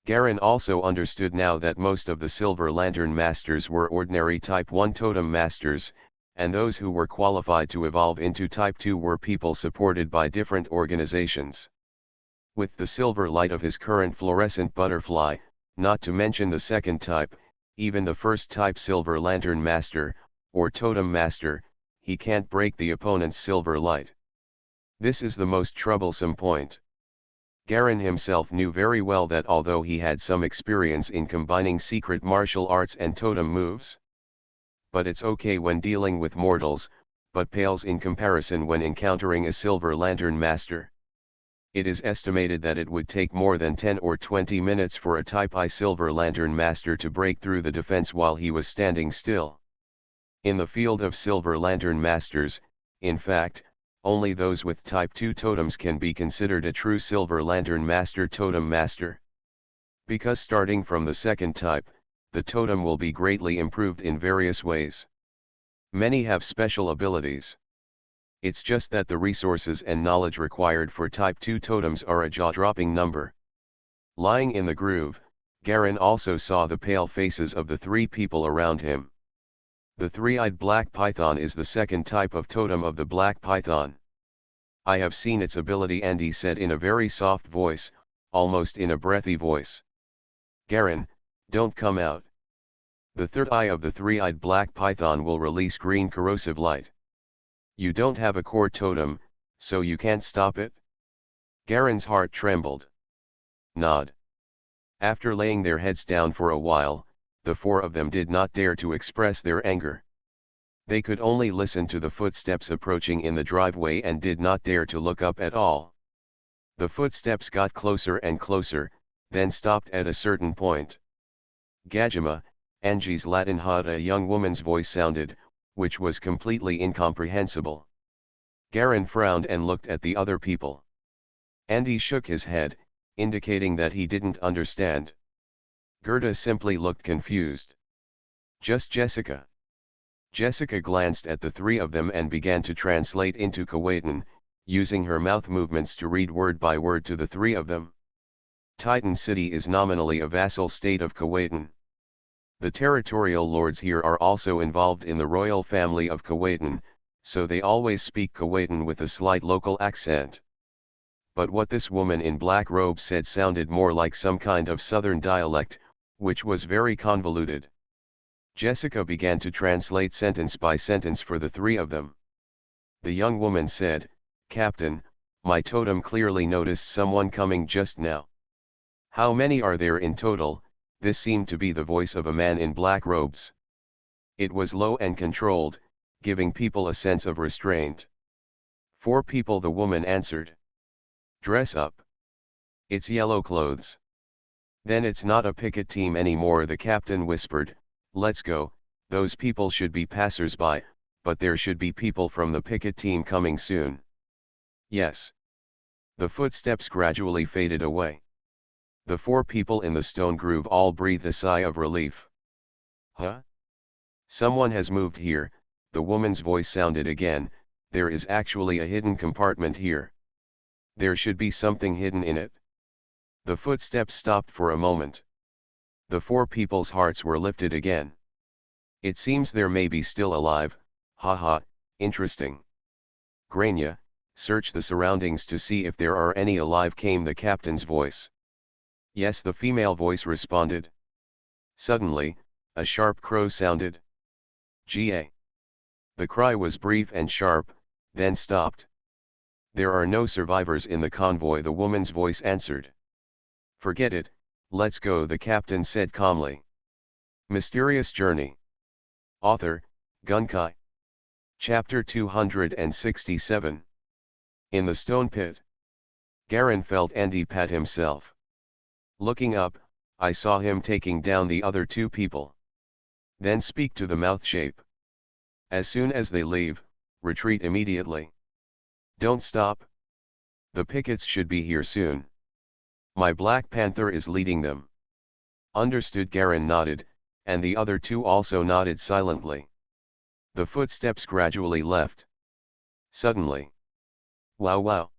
Garen also understood now that most of the silver lantern masters were ordinary type 1 totem masters, and those who were qualified to evolve into type 2 were people supported by different organizations. With the silver light of his current fluorescent butterfly, not to mention the second type, even the first type silver lantern master, or totem master, he can't break the opponent's silver light. This is the most troublesome point. Garen himself knew very well that although he had some experience in combining secret martial arts and totem moves, but it's okay when dealing with mortals, but pales in comparison when encountering a silver lantern master. It is estimated that it would take more than 10 or 20 minutes for a Type I silver lantern master to break through the defense while he was standing still. In the field of silver lantern masters, in fact, only those with Type 2 totems can be considered a true silver lantern master totem master. Because starting from the second type, the totem will be greatly improved in various ways. Many have special abilities. It's just that the resources and knowledge required for Type 2 totems are a jaw-dropping number. Lying in the groove, Garen also saw the pale faces of the 3 people around him. The 3-eyed black python is the second type of totem of the black python. I have seen its ability, Andy said in a very soft voice, almost in a breathy voice. Garen, don't come out. The third eye of the 3-eyed black python will release green corrosive light. You don't have a core totem, so you can't stop it? Garen's heart trembled. Nod. After laying their heads down for a while, the 4 of them did not dare to express their anger. They could only listen to the footsteps approaching in the driveway and did not dare to look up at all. The footsteps got closer and closer, then stopped at a certain point. Gajima, Angie's Latin hut, a young woman's voice sounded, which was completely incomprehensible. Garen frowned and looked at the other people. Andy shook his head, indicating that he didn't understand. Gerda simply looked confused. Just Jessica. Jessica glanced at the 3 of them and began to translate into Kuwaitan, using her mouth movements to read word by word to the 3 of them. Titan City is nominally a vassal state of Kuwaitan. The territorial lords here are also involved in the royal family of Kuwaitan, so they always speak Kuwaitan with a slight local accent. But what this woman in black robe said sounded more like some kind of southern dialect, which was very convoluted. Jessica began to translate sentence by sentence for the 3 of them. The young woman said, "Captain, my totem clearly noticed someone coming just now." "How many are there in total?" This seemed to be the voice of a man in black robes. It was low and controlled, giving people a sense of restraint. 4 people, the woman answered. "Dress up. It's yellow clothes." "Then it's not a picket team anymore," the captain whispered. "Let's go. Those people should be passers-by, but there should be people from the picket team coming soon. Yes. The footsteps gradually faded away. The 4 people in the stone groove all breathed a sigh of relief. Huh? Someone has moved here, the woman's voice sounded again. There is actually a hidden compartment here. There should be something hidden in it. The footsteps stopped for a moment. The 4 people's hearts were lifted again. It seems there may be still alive, haha, interesting. Grania, search the surroundings to see if there are any alive, came the captain's voice. Yes, the female voice responded. Suddenly, a sharp crow sounded. Ga. The cry was brief and sharp, then stopped. There are no survivors in the convoy, the woman's voice answered. Forget it, let's go, the captain said calmly. Mysterious Journey. Author, Gunkai. Chapter 267. In the stone pit. Garen felt Andy pat himself. Looking up, I saw him taking down the other 2 people. Then speak to the mouth shape. As soon as they leave, retreat immediately. Don't stop. The pickets should be here soon. My Black Panther is leading them. Understood, Garen nodded, and the other 2 also nodded silently. The footsteps gradually left. Suddenly. Wow wow.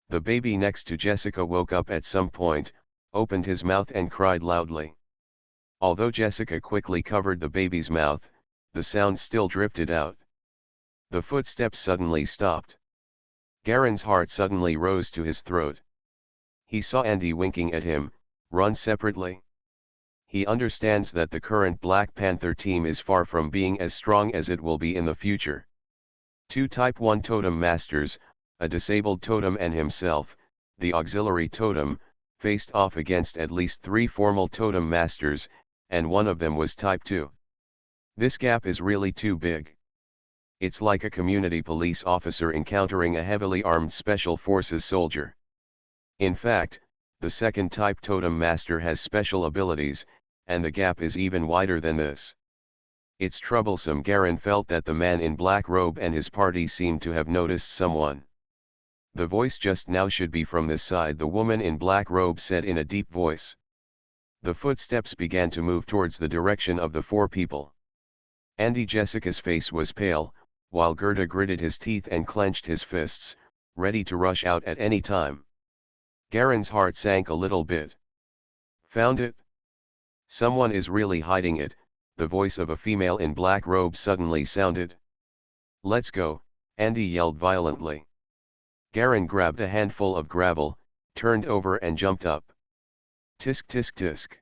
The baby next to Jessica woke up at some point, opened his mouth and cried loudly. Although Jessica quickly covered the baby's mouth, the sound still drifted out. The footsteps suddenly stopped. Garen's heart suddenly rose to his throat. He saw Andy winking at him, run separately. He understands that the current Black Panther team is far from being as strong as it will be in the future. 2 Type 1 Totem Masters, a disabled totem and himself, the auxiliary totem, faced off against at least 3 formal Totem Masters, and one of them was Type 2. This gap is really too big. It's like a community police officer encountering a heavily armed Special Forces soldier. In fact, the second Type Totem Master has special abilities, and the gap is even wider than this. It's troublesome. Garen felt that the man in black robe and his party seemed to have noticed someone. The voice just now should be from this side, the woman in black robe said in a deep voice. The footsteps began to move towards the direction of the 4 people. Andy Jessica's face was pale, while Gerda gritted his teeth and clenched his fists, ready to rush out at any time. Garen's heart sank a little bit. Found it? Someone is really hiding it, the voice of a female in black robe suddenly sounded. Let's go, Andy yelled violently. Garen grabbed a handful of gravel, turned over and jumped up. Tisk tisk tisk.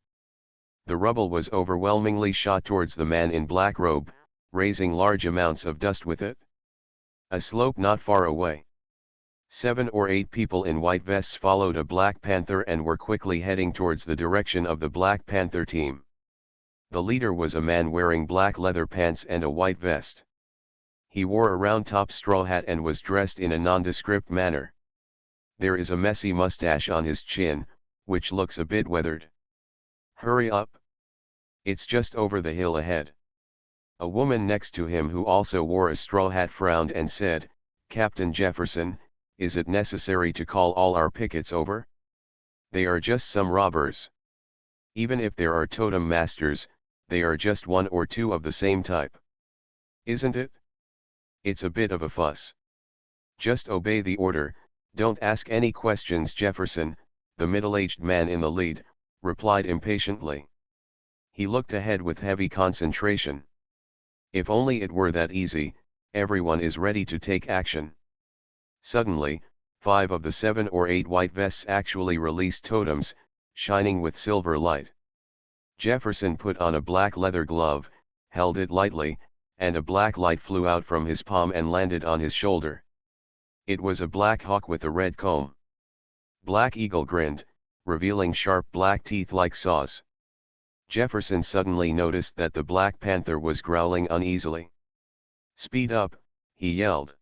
The rubble was overwhelmingly shot towards the man in black robe, raising large amounts of dust with it. A slope not far away. 7 or 8 people in white vests followed a Black Panther and were quickly heading towards the direction of the Black Panther team. The leader was a man wearing black leather pants and a white vest. He wore a round-top straw hat and was dressed in a nondescript manner. There is a messy mustache on his chin, which looks a bit weathered. Hurry up. It's just over the hill ahead. A woman next to him who also wore a straw hat frowned and said, Captain Jefferson, is it necessary to call all our pickets over? They are just some robbers. Even if there are totem masters, they are just 1 or 2 of the same type. Isn't it? It's a bit of a fuss. Just obey the order, don't ask any questions. Jefferson, the middle-aged man in the lead, replied impatiently. He looked ahead with heavy concentration. If only it were that easy, everyone is ready to take action. Suddenly, 5 of the 7 or 8 white vests actually released totems, shining with silver light. Jefferson put on a black leather glove, held it lightly, and a black light flew out from his palm and landed on his shoulder. It was a black hawk with a red comb. Black Eagle grinned, revealing sharp black teeth like saws. Jefferson suddenly noticed that the Black Panther was growling uneasily. Speed up, he yelled.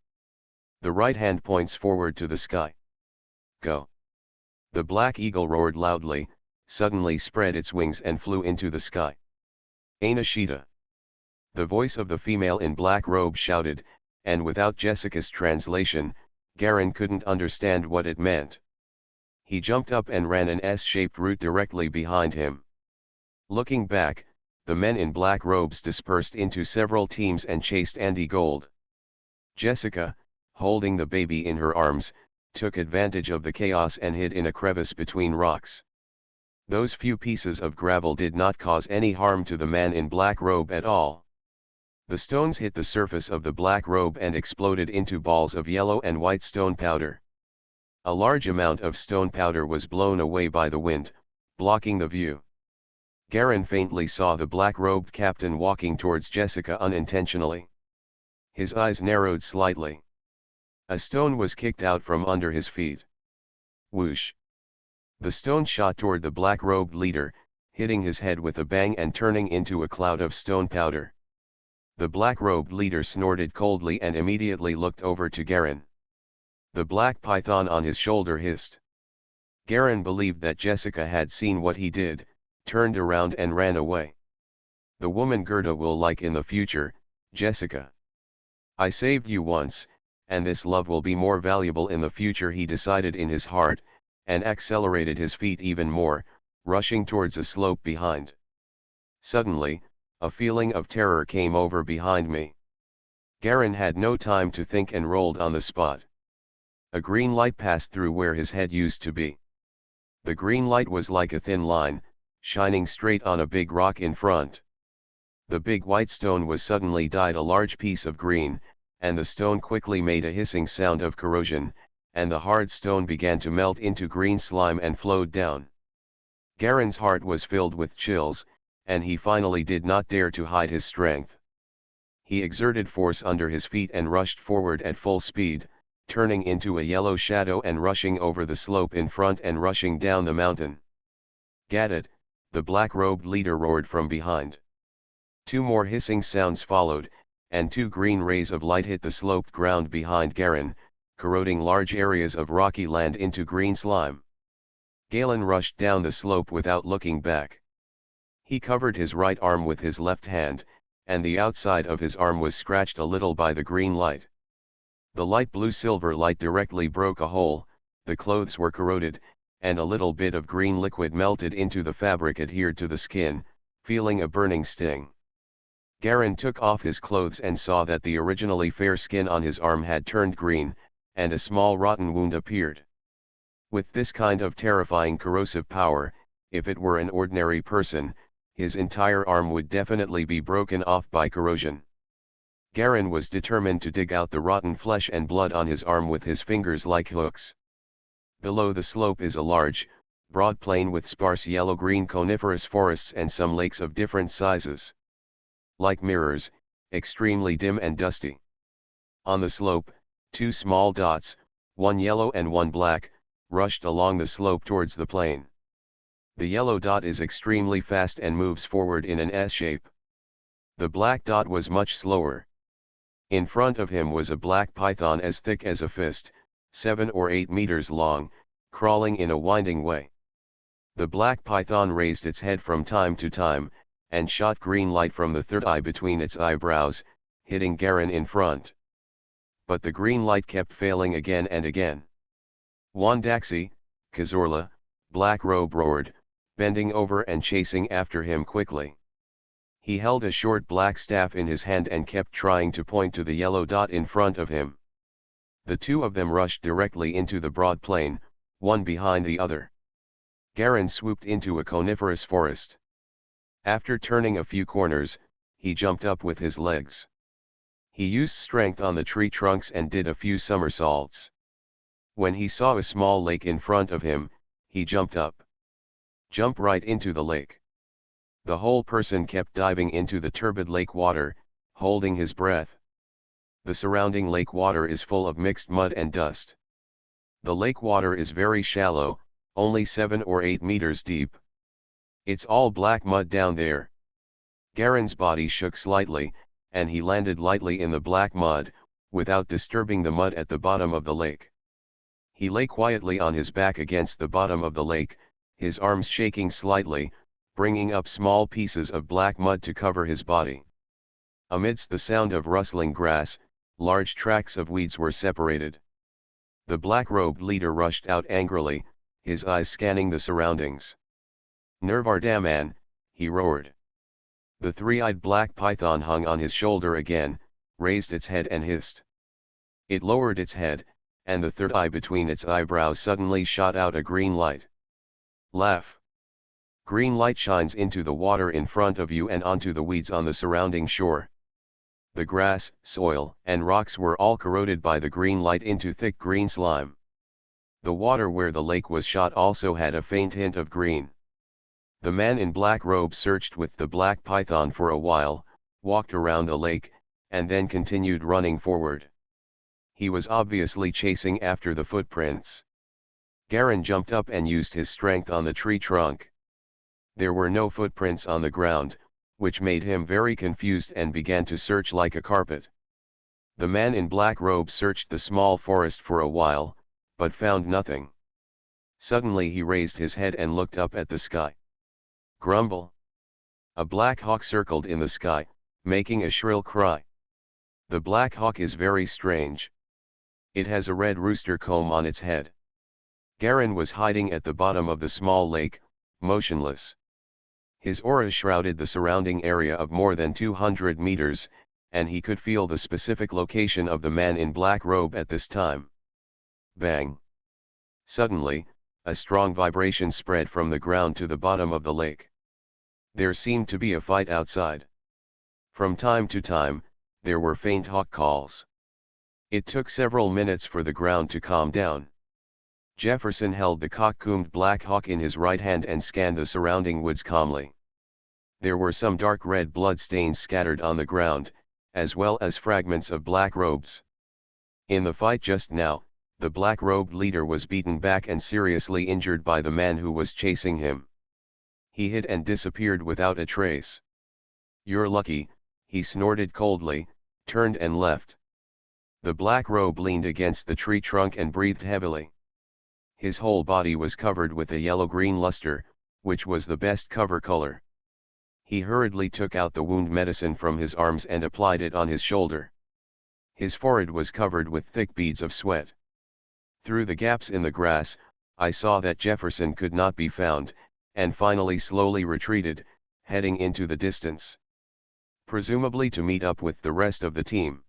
The right hand points forward to the sky. Go. The Black Eagle roared loudly, suddenly spread its wings and flew into the sky. Ainashita. The voice of the female in black robe shouted, and without Jessica's translation, Garen couldn't understand what it meant. He jumped up and ran an S-shaped route directly behind him. Looking back, the men in black robes dispersed into several teams and chased Andy Gold. Jessica, holding the baby in her arms, took advantage of the chaos and hid in a crevice between rocks. Those few pieces of gravel did not cause any harm to the man in black robe at all. The stones hit the surface of the black robe and exploded into balls of yellow and white stone powder. A large amount of stone powder was blown away by the wind, blocking the view. Garen faintly saw the black-robed captain walking towards Jessica unintentionally. His eyes narrowed slightly. A stone was kicked out from under his feet. Whoosh! The stone shot toward the black-robed leader, hitting his head with a bang and turning into a cloud of stone powder. The black-robed leader snorted coldly and immediately looked over to Garen. The black python on his shoulder hissed. Garen believed that Jessica had seen what he did, turned around and ran away. The woman Gerda will like in the future, Jessica. I saved you once, and this love will be more valuable in the future, he decided in his heart, and accelerated his feet even more, rushing towards a slope behind. Suddenly, a feeling of terror came over behind me. Garen had no time to think and rolled on the spot. A green light passed through where his head used to be. The green light was like a thin line, shining straight on a big rock in front. The big white stone was suddenly dyed a large piece of green, and the stone quickly made a hissing sound of corrosion, and the hard stone began to melt into green slime and flowed down. Garen's heart was filled with chills, and he finally did not dare to hide his strength. He exerted force under his feet and rushed forward at full speed, turning into a yellow shadow and rushing over the slope in front and rushing down the mountain. "Get it!" the black-robed leader roared from behind. Two more hissing sounds followed, and two green rays of light hit the sloped ground behind Garen, corroding large areas of rocky land into green slime. Galen rushed down the slope without looking back. He covered his right arm with his left hand, and the outside of his arm was scratched a little by the green light. The light blue-silver light directly broke a hole, the clothes were corroded, and a little bit of green liquid melted into the fabric adhered to the skin, feeling a burning sting. Garen took off his clothes and saw that the originally fair skin on his arm had turned green, and a small rotten wound appeared. With this kind of terrifying corrosive power, if it were an ordinary person, his entire arm would definitely be broken off by corrosion. Garen was determined to dig out the rotten flesh and blood on his arm with his fingers like hooks. Below the slope is a large, broad plain with sparse yellow-green coniferous forests and some lakes of different sizes. Like mirrors, extremely dim and dusty. On the slope, two small dots, one yellow and one black, rushed along the slope towards the plain. The yellow dot is extremely fast and moves forward in an S shape. The black dot was much slower. In front of him was a black python as thick as a fist, 7 or 8 meters long, crawling in a winding way. The black python raised its head from time to time, and shot green light from the third eye between its eyebrows, hitting Garen in front. But the green light kept failing again and again. Wandaxi, Kazorla, Black Robe roared, bending over and chasing after him quickly. He held a short black staff in his hand and kept trying to point to the yellow dot in front of him. The two of them rushed directly into the broad plain, one behind the other. Garen swooped into a coniferous forest. After turning a few corners, he jumped up with his legs. He used strength on the tree trunks and did a few somersaults. When he saw a small lake in front of him, he jumped up. Jump right into the lake. The whole person kept diving into the turbid lake water, holding his breath. The surrounding lake water is full of mixed mud and dust. The lake water is very shallow, only 7 or 8 meters deep. It's all black mud down there. Garen's body shook slightly, and he landed lightly in the black mud, without disturbing the mud at the bottom of the lake. He lay quietly on his back against the bottom of the lake, his arms shaking slightly, bringing up small pieces of black mud to cover his body. Amidst the sound of rustling grass, large tracts of weeds were separated. The black-robed leader rushed out angrily, his eyes scanning the surroundings. "Nervardaman," he roared. The three-eyed black python hung on his shoulder again, raised its head and hissed. It lowered its head, and the third eye between its eyebrows suddenly shot out a green light. Laugh. Green light shines into the water in front of you and onto the weeds on the surrounding shore. The grass, soil, and rocks were all corroded by the green light into thick green slime. The water where the lake was shot also had a faint hint of green. The man in black robe searched with the black python for a while, walked around the lake, and then continued running forward. He was obviously chasing after the footprints. Garin jumped up and used his strength on the tree trunk. There were no footprints on the ground, which made him very confused and began to search like a carpet. The man in black robe searched the small forest for a while, but found nothing. Suddenly he raised his head and looked up at the sky. Grumble! A black hawk circled in the sky, making a shrill cry. The black hawk is very strange. It has a red rooster comb on its head. Garin was hiding at the bottom of the small lake, motionless. His aura shrouded the surrounding area of more than 200 meters, and he could feel the specific location of the man in black robe at this time. Bang! Suddenly, a strong vibration spread from the ground to the bottom of the lake. There seemed to be a fight outside. From time to time, there were faint hawk calls. It took several minutes for the ground to calm down. Jefferson held the cocked black hawk in his right hand and scanned the surrounding woods calmly. There were some dark red blood stains scattered on the ground, as well as fragments of black robes. In the fight just now, the black-robed leader was beaten back and seriously injured by the man who was chasing him. He hid and disappeared without a trace. "You're lucky," he snorted coldly, turned and left. The black robe leaned against the tree trunk and breathed heavily. His whole body was covered with a yellow-green luster, which was the best cover color. He hurriedly took out the wound medicine from his arms and applied it on his shoulder. His forehead was covered with thick beads of sweat. Through the gaps in the grass, I saw that Jefferson could not be found, and finally slowly retreated, heading into the distance. Presumably to meet up with the rest of the team.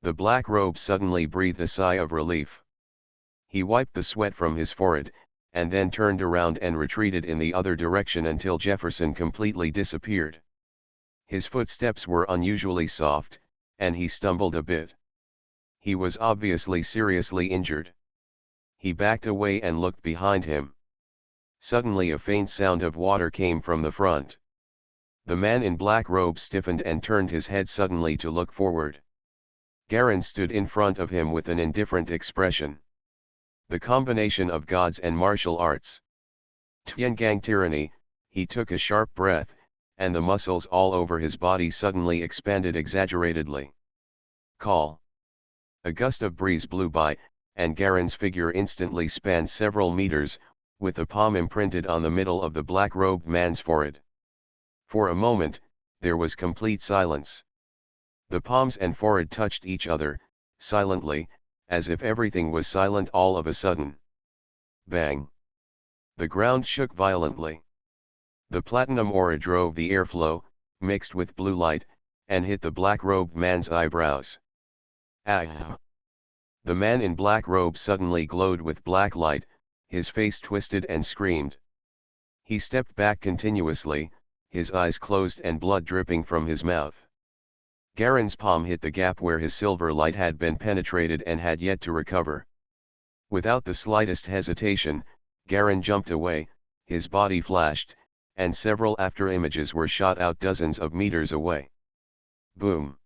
The black robe suddenly breathed a sigh of relief. He wiped the sweat from his forehead, and then turned around and retreated in the other direction until Jefferson completely disappeared. His footsteps were unusually soft, and he stumbled a bit. He was obviously seriously injured. He backed away and looked behind him. Suddenly a faint sound of water came from the front. The man in black robe stiffened and turned his head suddenly to look forward. Garin stood in front of him with an indifferent expression. The combination of gods and martial arts. Tiangang tyranny, he took a sharp breath, and the muscles all over his body suddenly expanded exaggeratedly. Call. A gust of breeze blew by, and Garin's figure instantly spanned several meters, with a palm imprinted on the middle of the black-robed man's forehead. For a moment, there was complete silence. The palms and forehead touched each other, silently, as if everything was silent all of a sudden. Bang! The ground shook violently. The platinum aura drove the airflow, mixed with blue light, and hit the black-robed man's eyebrows. Ah! The man in black robe suddenly glowed with black light, his face twisted and screamed. He stepped back continuously, his eyes closed and blood dripping from his mouth. Garin's palm hit the gap where his silver light had been penetrated and had yet to recover. Without the slightest hesitation, Garin jumped away, his body flashed, and several after-images were shot out dozens of meters away. Boom!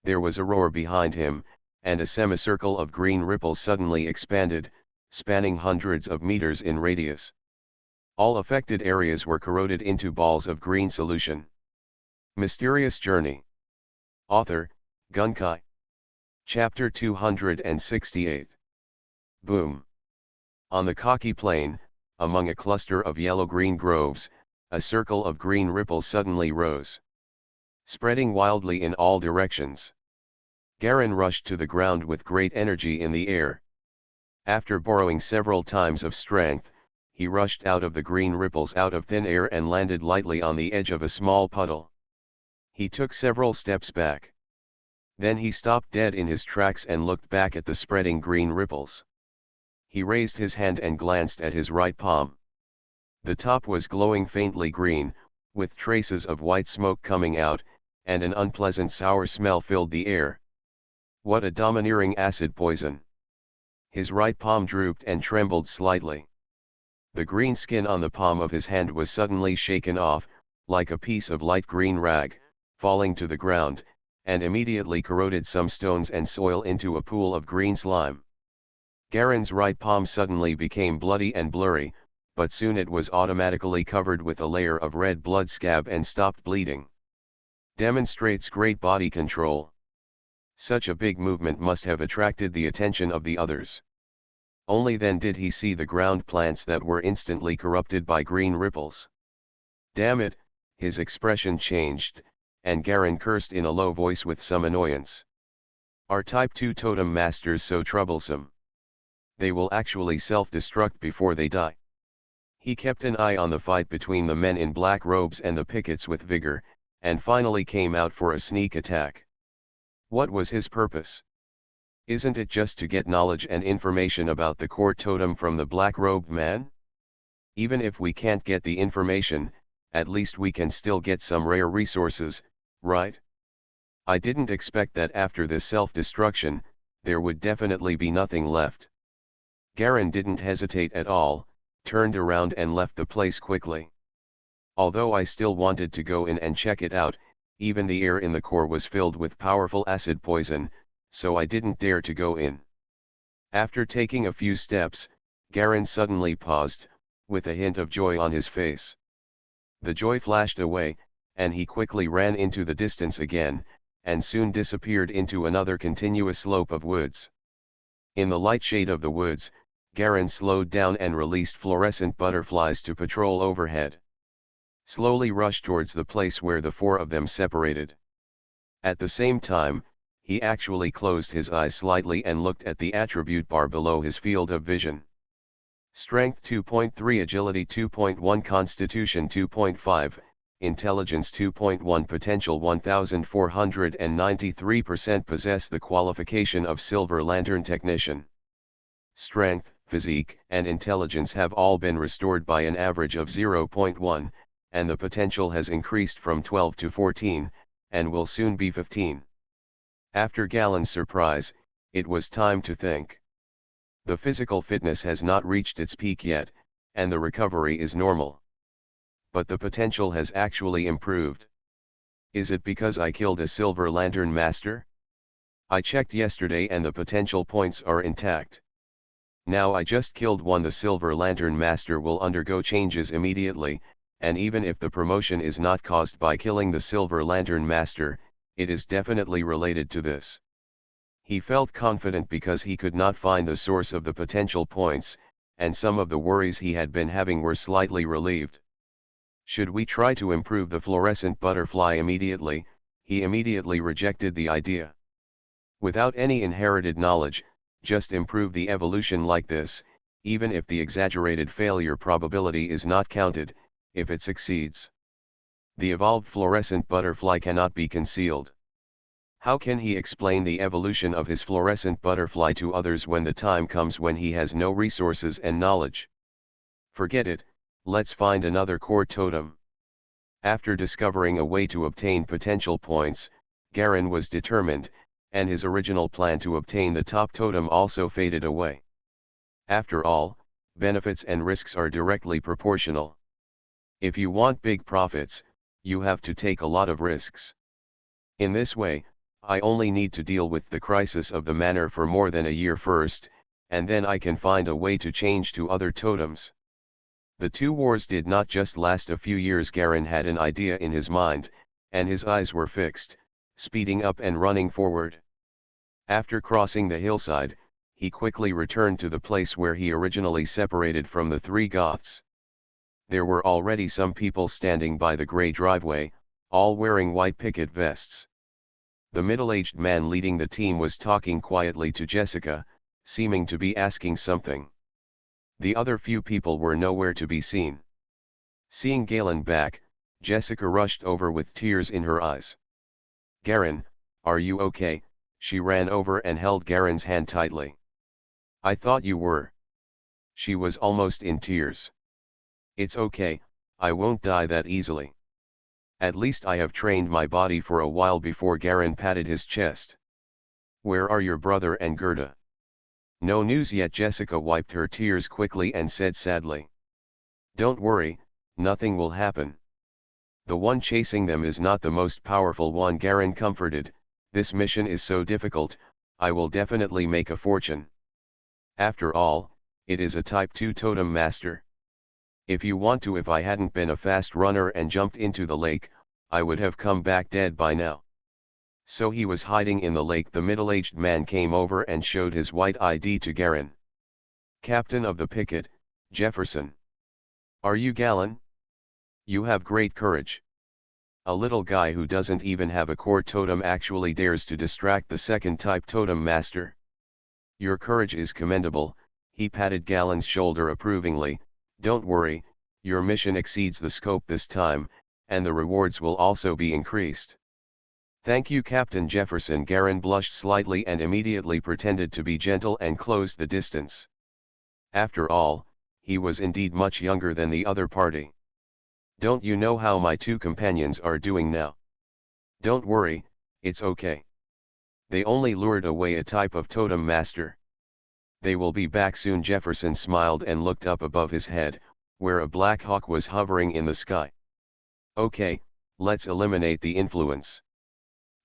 There was a roar behind him, and a semicircle of green ripples suddenly expanded, spanning hundreds of meters in radius. All affected areas were corroded into balls of green solution. Mysterious Journey. Author, Gunkai. Chapter 268. Boom. On the Kaki plain, among a cluster of yellow-green groves, a circle of green ripples suddenly rose. spreading wildly in all directions. Garin rushed to the ground with great energy in the air. After borrowing several times of strength, he rushed out of the green ripples out of thin air and landed lightly on the edge of a small puddle. He took several steps back. Then he stopped dead in his tracks and looked back at the spreading green ripples. He raised his hand and glanced at his right palm. The top was glowing faintly green, with traces of white smoke coming out, and an unpleasant sour smell filled the air. What a domineering acid poison! His right palm drooped and trembled slightly. The green skin on the palm of his hand was suddenly shaken off, like a piece of light green rag, falling to the ground, and immediately corroded some stones and soil into a pool of green slime. Garin's right palm suddenly became bloody and blurry, but soon it was automatically covered with a layer of red blood scab and stopped bleeding. Demonstrates great body control. Such a big movement must have attracted the attention of the others. Only then did he see the ground plants that were instantly corrupted by green ripples. Damn it, his expression changed, and Garin cursed in a low voice with some annoyance. Are Type 2 totem masters so troublesome? They will actually self-destruct before they die. He kept an eye on the fight between the men in black robes and the pickets with vigor, and finally came out for a sneak attack. What was his purpose? Isn't it just to get knowledge and information about the core totem from the black-robed man? Even if we can't get the information, at least we can still get some rare resources, right? I didn't expect that after this self-destruction, there would definitely be nothing left. Garin didn't hesitate at all, turned around and left the place quickly. Although I still wanted to go in and check it out, even the air in the core was filled with powerful acid poison, so I didn't dare to go in. After taking a few steps, Garin suddenly paused, with a hint of joy on his face. The joy flashed away, and he quickly ran into the distance again, and soon disappeared into another continuous slope of woods. In the light shade of the woods, Garin slowed down and released fluorescent butterflies to patrol overhead. Slowly rushed towards the place where the four of them separated. At the same time, he actually closed his eyes slightly and looked at the attribute bar below his field of vision. Strength 2.3, Agility 2.1, Constitution 2.5, Intelligence 2.1, Potential 1493%. Possess the qualification of Silver Lantern Technician. Strength, physique, and intelligence have all been restored by an average of 0.1, and the potential has increased from 12 to 14, and will soon be 15. After Galen's surprise, it was time to think. The physical fitness has not reached its peak yet, and the recovery is normal. But the potential has actually improved. Is it because I killed a Silver Lantern Master? I checked yesterday and the potential points are intact. Now I just killed one. The Silver Lantern Master will undergo changes immediately, and even if the promotion is not caused by killing the Silver Lantern Master, it is definitely related to this. He felt confident because he could not find the source of the potential points, and some of the worries he had been having were slightly relieved. Should we try to improve the fluorescent butterfly immediately? He immediately rejected the idea. Without any inherited knowledge, just improve the evolution like this, even if the exaggerated failure probability is not counted, if it succeeds. The evolved fluorescent butterfly cannot be concealed. How can he explain the evolution of his fluorescent butterfly to others when the time comes when he has no resources and knowledge? Forget it, let's find another core totem. After discovering a way to obtain potential points, Garin was determined, and his original plan to obtain the top totem also faded away. After all, benefits and risks are directly proportional. If you want big profits, you have to take a lot of risks. In this way, I only need to deal with the crisis of the manor for more than a year first, and then I can find a way to change to other totems. The two wars did not just last a few years. Garin had an idea in his mind, and his eyes were fixed, speeding up and running forward. After crossing the hillside, he quickly returned to the place where he originally separated from the three Goths. There were already some people standing by the grey driveway, all wearing white picket vests. The middle-aged man leading the team was talking quietly to Jessica, seeming to be asking something. The other few people were nowhere to be seen. Seeing Galen back, Jessica rushed over with tears in her eyes. "Garen, are you okay?" She ran over and held Garen's hand tightly. "I thought you were." She was almost in tears. "It's okay, I won't die that easily. At least I have trained my body for a while." Before Garen patted his chest. "Where are your brother and Gerda?" "No news yet." Jessica wiped her tears quickly and said sadly. "Don't worry, nothing will happen. The one chasing them is not the most powerful one." Garen comforted. "This mission is so difficult, I will definitely make a fortune. After all, it is a Type 2 totem master. If you want to, if I hadn't been a fast runner and jumped into the lake, I would have come back dead by now." "So he was hiding in the lake." The middle-aged man came over and showed his white ID to Garen. "Captain of the picket, Jefferson. Are you Galen? You have great courage. A little guy who doesn't even have a core totem actually dares to distract the second type totem master. Your courage is commendable." He patted Galen's shoulder approvingly. "Don't worry, your mission exceeds the scope this time, and the rewards will also be increased." "Thank you, Captain Jefferson." Garen blushed slightly and immediately pretended to be gentle and closed the distance. After all, he was indeed much younger than the other party. "Don't you know how my two companions are doing now?" "Don't worry, it's okay. They only lured away a type of totem master. They will be back soon." Jefferson smiled and looked up above his head, where a black hawk was hovering in the sky. "Okay, let's eliminate the influence.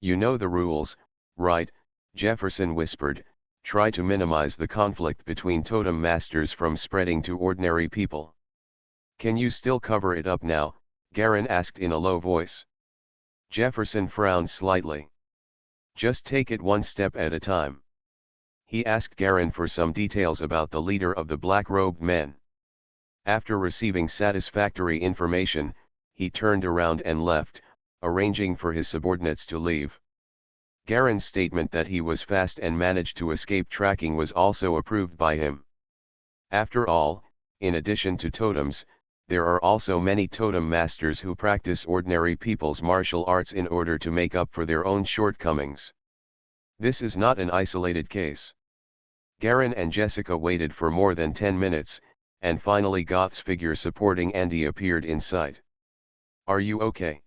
You know the rules, right?" Jefferson whispered. "Try to minimize the conflict between totem masters from spreading to ordinary people." "Can you still cover it up now?" Garen asked in a low voice. Jefferson frowned slightly. "Just take it one step at a time." He asked Garen for some details about the leader of the black-robed men. After receiving satisfactory information, he turned around and left, arranging for his subordinates to leave. Garen's statement that he was fast and managed to escape tracking was also approved by him. After all, in addition to totems, there are also many totem masters who practice ordinary people's martial arts in order to make up for their own shortcomings. This is not an isolated case. Garen and Jessica waited for more than 10 minutes, and finally Goth's figure supporting Andy appeared in sight. "Are you okay?"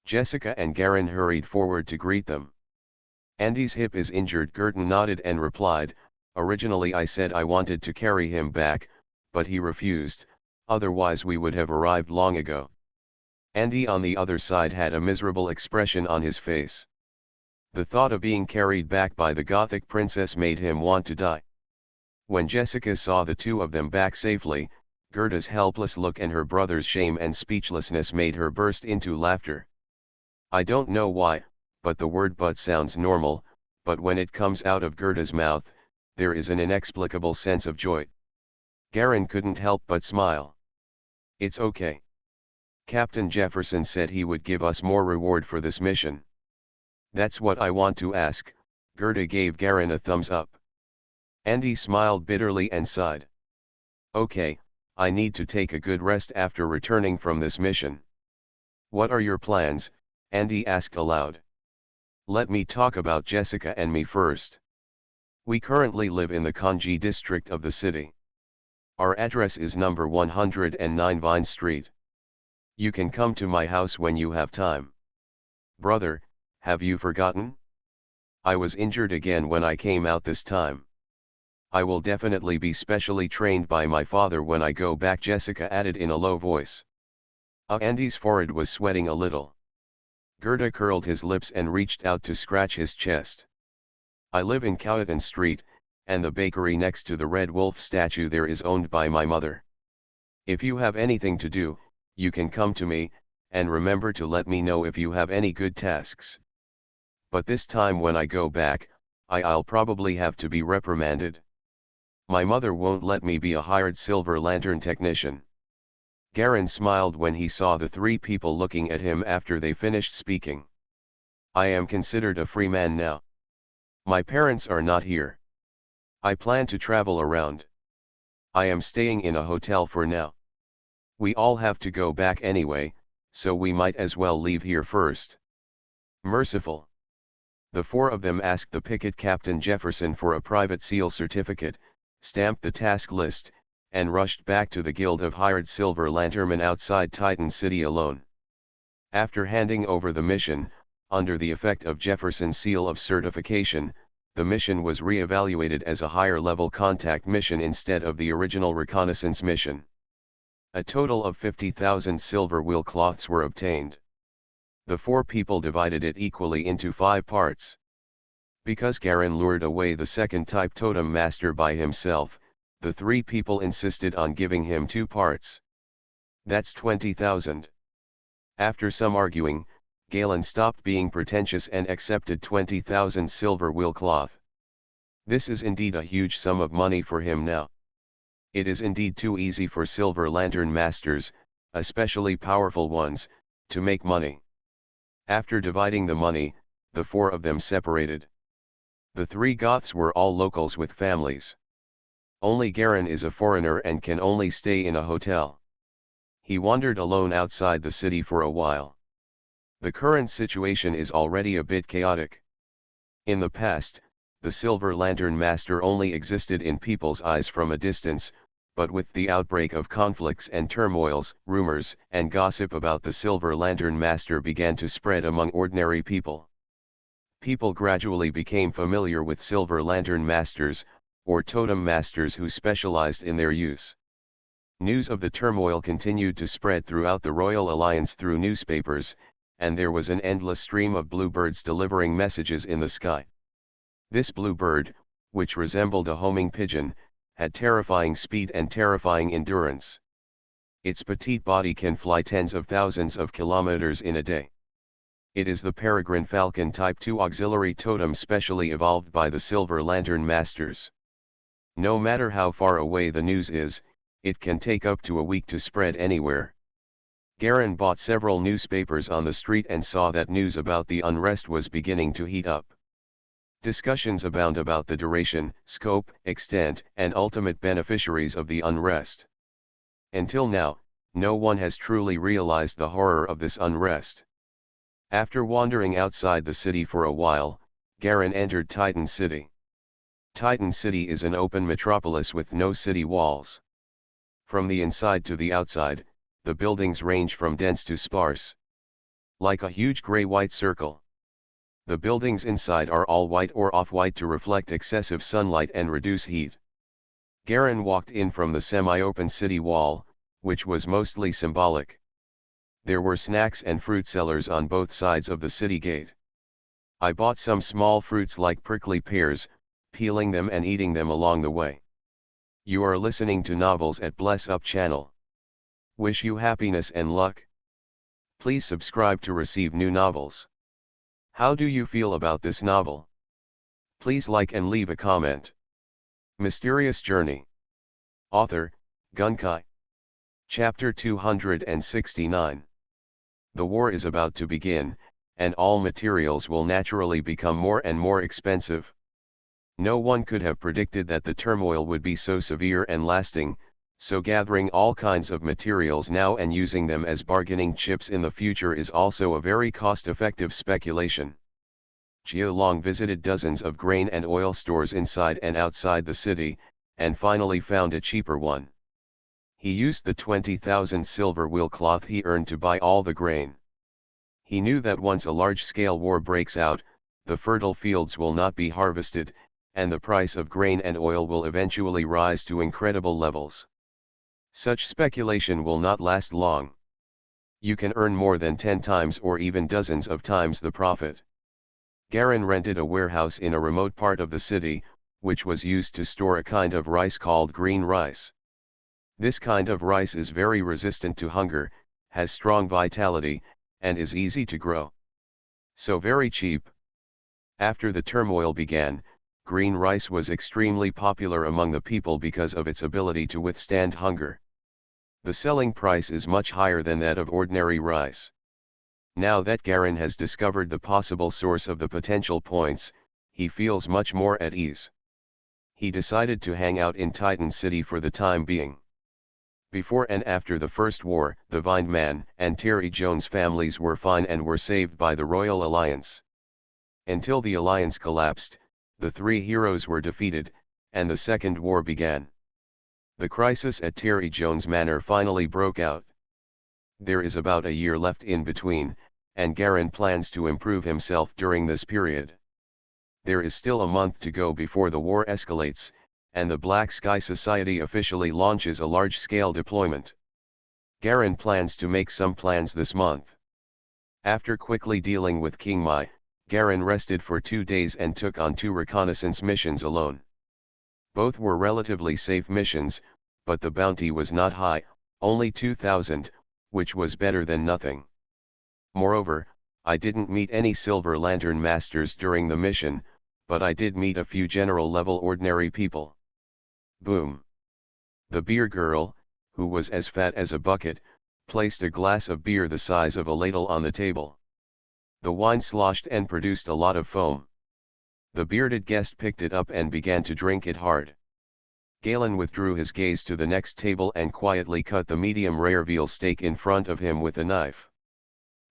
Jessica and Garen hurried forward to greet them. "Andy's hip is injured." Gurton nodded and replied, "Originally I said I wanted to carry him back, but he refused, otherwise we would have arrived long ago." Andy on the other side had a miserable expression on his face. The thought of being carried back by the Gothic princess made him want to die. When Jessica saw the two of them back safely, Gerda's helpless look and her brother's shame and speechlessness made her burst into laughter. I don't know why, but the word "but" sounds normal, but when it comes out of Gerda's mouth, there is an inexplicable sense of joy. Garen couldn't help but smile. "It's okay. Captain Jefferson said he would give us more reward for this mission." "That's what I want to ask." Gerda gave Garen a thumbs up. Andy smiled bitterly and sighed. "Okay, I need to take a good rest after returning from this mission." "What are your plans?" Andy asked aloud. "Let me talk about Jessica and me first. We currently live in the Kanji district of the city. Our address is number 109 Vine Street. You can come to my house when you have time." "Brother, have you forgotten? I was injured again when I came out this time. I will definitely be specially trained by my father when I go back," Jessica added in a low voice. Andy's forehead was sweating a little. Gerda curled his lips and reached out to scratch his chest. "I live in Cowton Street, and the bakery next to the Red Wolf statue there is owned by my mother. If you have anything to do, you can come to me, and remember to let me know if you have any good tasks. But this time when I go back, I'll probably have to be reprimanded. My mother won't let me be a hired silver lantern technician." Garin smiled when he saw the three people looking at him after they finished speaking. I am considered a free man now. My parents are not here. I plan to travel around. I am staying in a hotel for now. We all have to go back anyway, so we might as well leave here first. Merciful. The four of them asked the picket captain Jefferson for a private seal certificate, stamped the task list, and rushed back to the guild of hired silver lanternmen outside Titan City alone. After handing over the mission, under the effect of Jefferson's seal of certification, the mission was re-evaluated as a higher-level contact mission instead of the original reconnaissance mission. A total of 50,000 silver wheel cloths were obtained. The four people divided it equally into 5 parts. Because Garin lured away the second type totem master by himself, the 3 people insisted on giving him 2 parts. That's 20,000. After some arguing, Galen stopped being pretentious and accepted 20,000 silver wheel cloth. This is indeed a huge sum of money for him now. It is indeed too easy for silver lantern masters, especially powerful ones, to make money. After dividing the money, the 4 of them separated. The 3 Goths were all locals with families. Only Garin is a foreigner and can only stay in a hotel. He wandered alone outside the city for a while. The current situation is already a bit chaotic. In the past, the Silver Lantern Master only existed in people's eyes from a distance, but with the outbreak of conflicts and turmoils, rumors and gossip about the Silver Lantern Master began to spread among ordinary people. People gradually became familiar with Silver Lantern Masters, or Totem Masters who specialized in their use. News of the turmoil continued to spread throughout the Royal Alliance through newspapers, and there was an endless stream of bluebirds delivering messages in the sky. This bluebird, which resembled a homing pigeon, had terrifying speed and terrifying endurance. Its petite body can fly tens of thousands of kilometers in a day. It is the peregrine falcon Type 2 auxiliary totem specially evolved by the Silver Lantern Masters. No matter how far away the news is, it can take up to a week to spread anywhere. Garin bought several newspapers on the street and saw that news about the unrest was beginning to heat up. Discussions abound about the duration, scope, extent, and ultimate beneficiaries of the unrest. Until now, no one has truly realized the horror of this unrest. After wandering outside the city for a while, Garin entered Titan City. Titan City is an open metropolis with no city walls. From the inside to the outside, the buildings range from dense to sparse. Like a huge gray-white circle. The buildings inside are all white or off-white to reflect excessive sunlight and reduce heat. Garin walked in from the semi-open city wall, which was mostly symbolic. There were snacks and fruit sellers on both sides of the city gate. I bought some small fruits like prickly pears, peeling them and eating them along the way. You are listening to Novels at Bless Up channel. Wish you happiness and luck. Please subscribe to receive new novels. How do you feel about this novel? Please like and leave a comment. Mysterious Journey. Author, Gunkai. Chapter 269. The war is about to begin, and all materials will naturally become more and more expensive. No one could have predicted that the turmoil would be so severe and lasting, so gathering all kinds of materials now and using them as bargaining chips in the future is also a very cost-effective speculation. Jia Long visited dozens of grain and oil stores inside and outside the city, and finally found a cheaper one. He used the 20,000 silver wheel cloth he earned to buy all the grain. He knew that once a large-scale war breaks out, the fertile fields will not be harvested, and the price of grain and oil will eventually rise to incredible levels. Such speculation will not last long. You can earn more than 10 times or even dozens of times the profit. Garin rented a warehouse in a remote part of the city, which was used to store a kind of rice called green rice. This kind of rice is very resistant to hunger, has strong vitality, and is easy to grow. So very cheap. After the turmoil began, green rice was extremely popular among the people because of its ability to withstand hunger. The selling price is much higher than that of ordinary rice. Now that Garen has discovered the possible source of the potential points, he feels much more at ease. He decided to hang out in Titan City for the time being. Before and after the First War, the Vine Man and Terry Jones families were fine and were saved by the Royal Alliance. Until the Alliance collapsed, the three heroes were defeated, and the Second War began. The crisis at Terry Jones Manor finally broke out. There is about a year left in between, and Garen plans to improve himself during this period. There is still a month to go before the war escalates, and the Black Sky Society officially launches a large-scale deployment. Garen plans to make some plans this month. After quickly dealing with King Mai, Garen rested for 2 days and took on 2 reconnaissance missions alone. Both were relatively safe missions, but the bounty was not high, only 2,000, which was better than nothing. Moreover, I didn't meet any Silver Lantern Masters during the mission, but I did meet a few general-level ordinary people. Boom. The beer girl, who was as fat as a bucket, placed a glass of beer the size of a ladle on the table. The wine sloshed and produced a lot of foam. The bearded guest picked it up and began to drink it hard. Galen withdrew his gaze to the next table and quietly cut the medium-rare veal steak in front of him with a knife.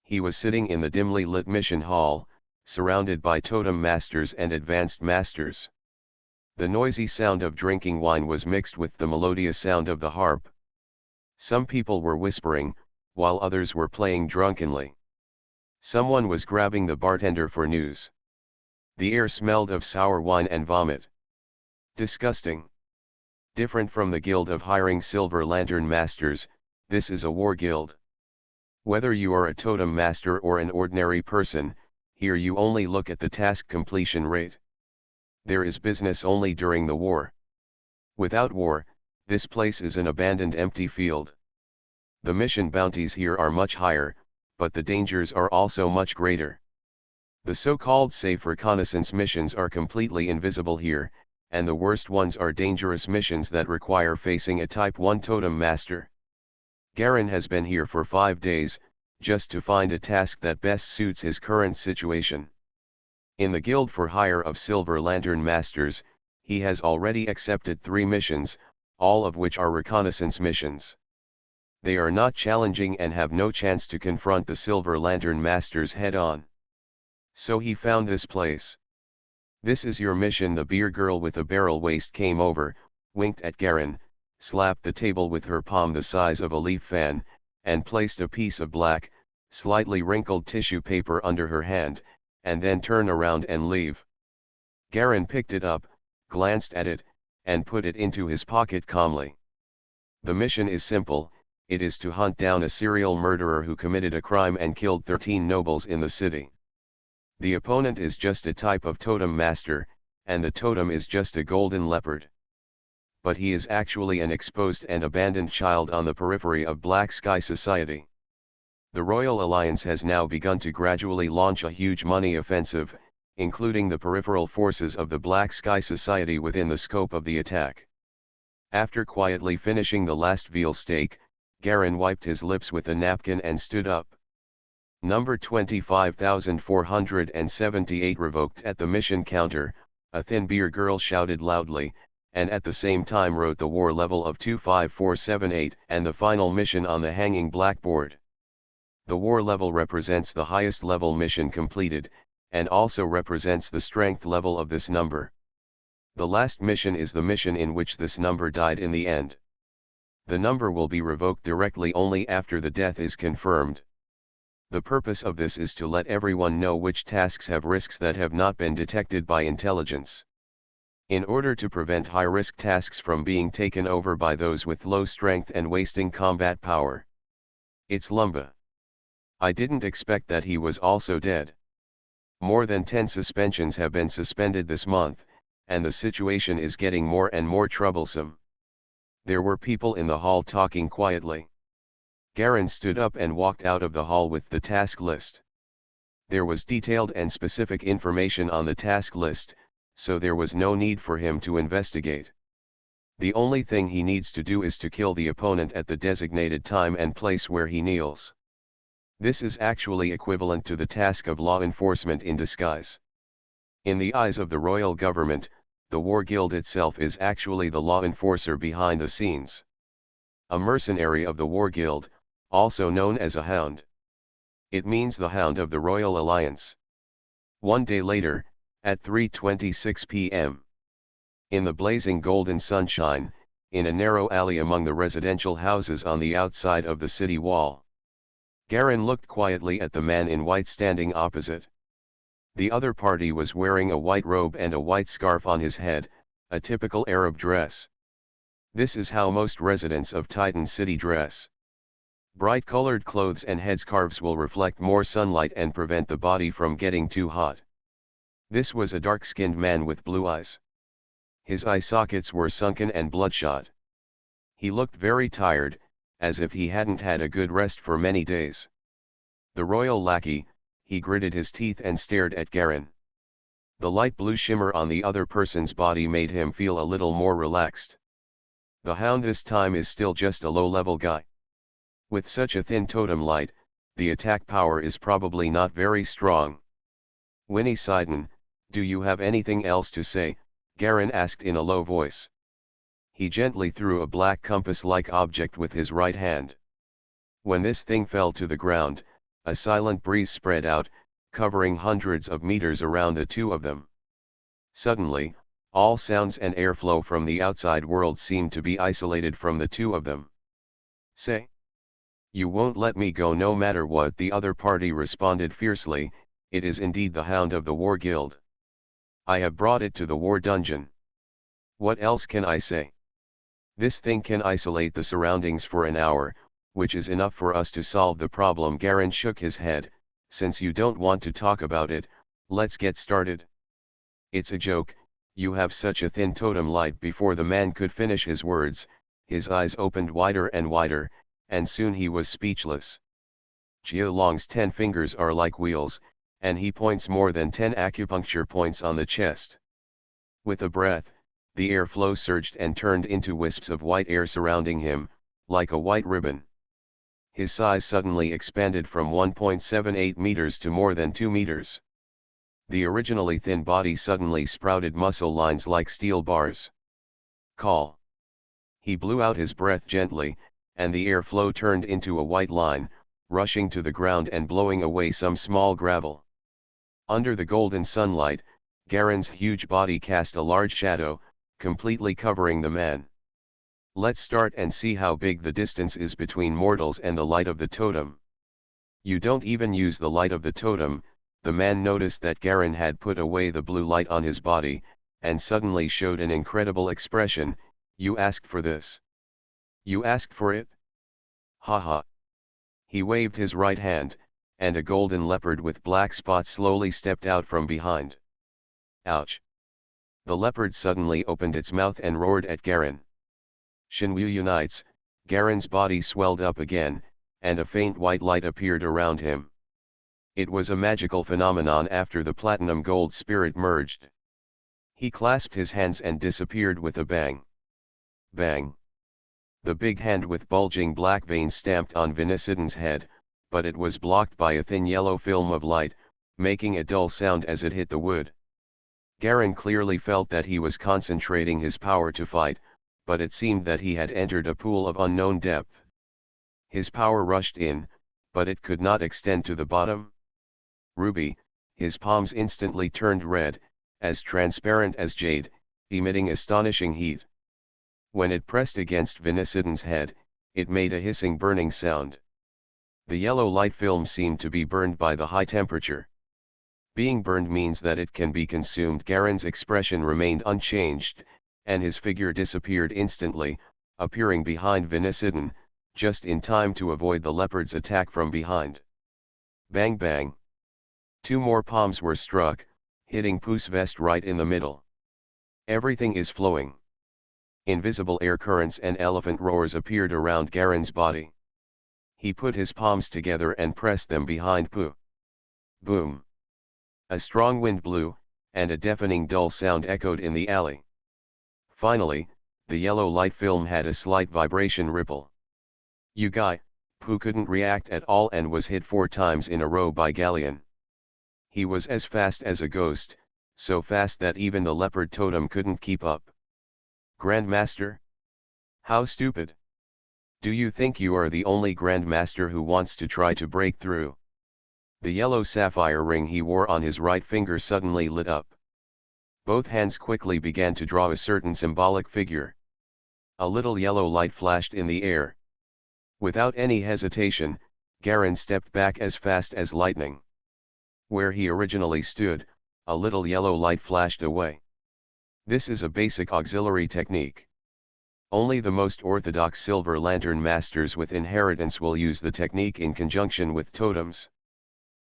He was sitting in the dimly lit mission hall, surrounded by totem masters and advanced masters. The noisy sound of drinking wine was mixed with the melodious sound of the harp. Some people were whispering, while others were playing drunkenly. Someone was grabbing the bartender for news. The air smelled of sour wine and vomit. Disgusting. Different from the guild of hiring Silver Lantern Masters, this is a war guild. Whether you are a totem master or an ordinary person, here you only look at the task completion rate. There is business only during the war. Without war, this place is an abandoned empty field. The mission bounties here are much higher, but the dangers are also much greater. The so-called safe reconnaissance missions are completely invisible here, and the worst ones are dangerous missions that require facing a Type 1 totem master. Garen has been here for 5 days, just to find a task that best suits his current situation. In the Guild for Hire of Silver Lantern Masters, he has already accepted 3 missions, all of which are reconnaissance missions. They are not challenging and have no chance to confront the Silver Lantern Masters head-on. So he found this place. "This is your mission." The beer girl with a barrel waist came over, winked at Garen, slapped the table with her palm the size of a leaf fan, and placed a piece of black, slightly wrinkled tissue paper under her hand, and then turn around and leave. Garen picked it up, glanced at it, and put it into his pocket calmly. The mission is simple. It is to hunt down a serial murderer who committed a crime and killed 13 nobles in the city. The opponent is just a type of totem master, and the totem is just a golden leopard. But he is actually an exposed and abandoned child on the periphery of Black Sky Society. The Royal Alliance has now begun to gradually launch a huge money offensive, including the peripheral forces of the Black Sky Society within the scope of the attack. After quietly finishing the last veal steak, Garen wiped his lips with a napkin and stood up. Number 25,478 revoked at the mission counter, a thin beer girl shouted loudly, and at the same time wrote the war level of 25478 and the final mission on the hanging blackboard. The war level represents the highest level mission completed, and also represents the strength level of this number. The last mission is the mission in which this number died in the end. The number will be revoked directly only after the death is confirmed. The purpose of this is to let everyone know which tasks have risks that have not been detected by intelligence. In order to prevent high-risk tasks from being taken over by those with low strength and wasting combat power. It's Lumba. I didn't expect that he was also dead. More than 10 suspensions have been suspended this month, and the situation is getting more and more troublesome. There were people in the hall talking quietly. Garen stood up and walked out of the hall with the task list. There was detailed and specific information on the task list, so there was no need for him to investigate. The only thing he needs to do is to kill the opponent at the designated time and place where he kneels. This is actually equivalent to the task of law enforcement in disguise. In the eyes of the royal government, the war guild itself is actually the law enforcer behind the scenes. A mercenary of the war guild, also known as a hound. It means the hound of the Royal Alliance. One day later, at 3:26 p.m. in the blazing golden sunshine, in a narrow alley among the residential houses on the outside of the city wall, Garin looked quietly at the man in white standing opposite. The other party was wearing a white robe and a white scarf on his head, a typical Arab dress. This is how most residents of Titan City dress. Bright colored clothes and headscarves will reflect more sunlight and prevent the body from getting too hot. This was a dark-skinned man with blue eyes. His eye sockets were sunken and bloodshot. He looked very tired, as if he hadn't had a good rest for many days. The royal lackey, he gritted his teeth and stared at Garin. The light blue shimmer on the other person's body made him feel a little more relaxed. The hound this time is still just a low-level guy. With such a thin totem light, the attack power is probably not very strong. Winnie Sidon, do you have anything else to say? Garin asked in a low voice. He gently threw a black compass-like object with his right hand. When this thing fell to the ground, a silent breeze spread out, covering hundreds of meters around the two of them. Suddenly, all sounds and airflow from the outside world seemed to be isolated from the two of them. Say, you won't let me go no matter what, the other party responded fiercely. It is indeed the hound of the war guild. I have brought it to the war dungeon. What else can I say? This thing can isolate the surroundings for an hour, which is enough for us to solve the problem. Garin shook his head. Since you don't want to talk about it, let's get started. It's a joke, you have such a thin totem light. Before the man could finish his words, his eyes opened wider and wider, and soon he was speechless. Jia Long's 10 fingers are like wheels, and he points more than 10 acupuncture points on the chest. With a breath, the airflow surged and turned into wisps of white air surrounding him, like a white ribbon. His size suddenly expanded from 1.78 meters to more than 2 meters. The originally thin body suddenly sprouted muscle lines like steel bars. Call. He blew out his breath gently, and the airflow turned into a white line, rushing to the ground and blowing away some small gravel. Under the golden sunlight, Garin's huge body cast a large shadow, completely covering the man. Let's start and see how big the distance is between mortals and the light of the totem. You don't even use the light of the totem. The man noticed that Garin had put away the blue light on his body, and suddenly showed an incredible expression. You asked for this. You asked for it? Ha ha. He waved his right hand, and a golden leopard with black spots slowly stepped out from behind. Ouch. The leopard suddenly opened its mouth and roared at Garin. Shinwu unites, Garin's body swelled up again, and a faint white light appeared around him. It was a magical phenomenon after the platinum gold spirit merged. He clasped his hands and disappeared with a bang. Bang. The big hand with bulging black veins stamped on Viniciden's head, but it was blocked by a thin yellow film of light, making a dull sound as it hit the wood. Garin clearly felt that he was concentrating his power to fight, but it seemed that he had entered a pool of unknown depth. His power rushed in, but it could not extend to the bottom. Ruby, his palms instantly turned red, as transparent as jade, emitting astonishing heat. When it pressed against Viniciden's head, it made a hissing burning sound. The yellow light film seemed to be burned by the high temperature. Being burned means that it can be consumed. Garin's expression remained unchanged, and his figure disappeared instantly, appearing behind Viniciden, just in time to avoid the leopard's attack from behind. Bang bang. 2 more palms were struck, hitting Pu's vest right in the middle. Everything is flowing. Invisible air currents and elephant roars appeared around Garin's body. He put his palms together and pressed them behind Pu. Boom. A strong wind blew, and a deafening dull sound echoed in the alley. Finally, the yellow light film had a slight vibration ripple. Guy, Pooh couldn't react at all and was hit 4 times in a row by Galleon. He was as fast as a ghost, so fast that even the leopard totem couldn't keep up. Grandmaster? How stupid! Do you think you are the only Grandmaster who wants to try to break through? The yellow sapphire ring he wore on his right finger suddenly lit up. Both hands quickly began to draw a certain symbolic figure. A little yellow light flashed in the air. Without any hesitation, Garen stepped back as fast as lightning. Where he originally stood, a little yellow light flashed away. This is a basic auxiliary technique. Only the most orthodox Silver Lantern masters with inheritance will use the technique in conjunction with totems.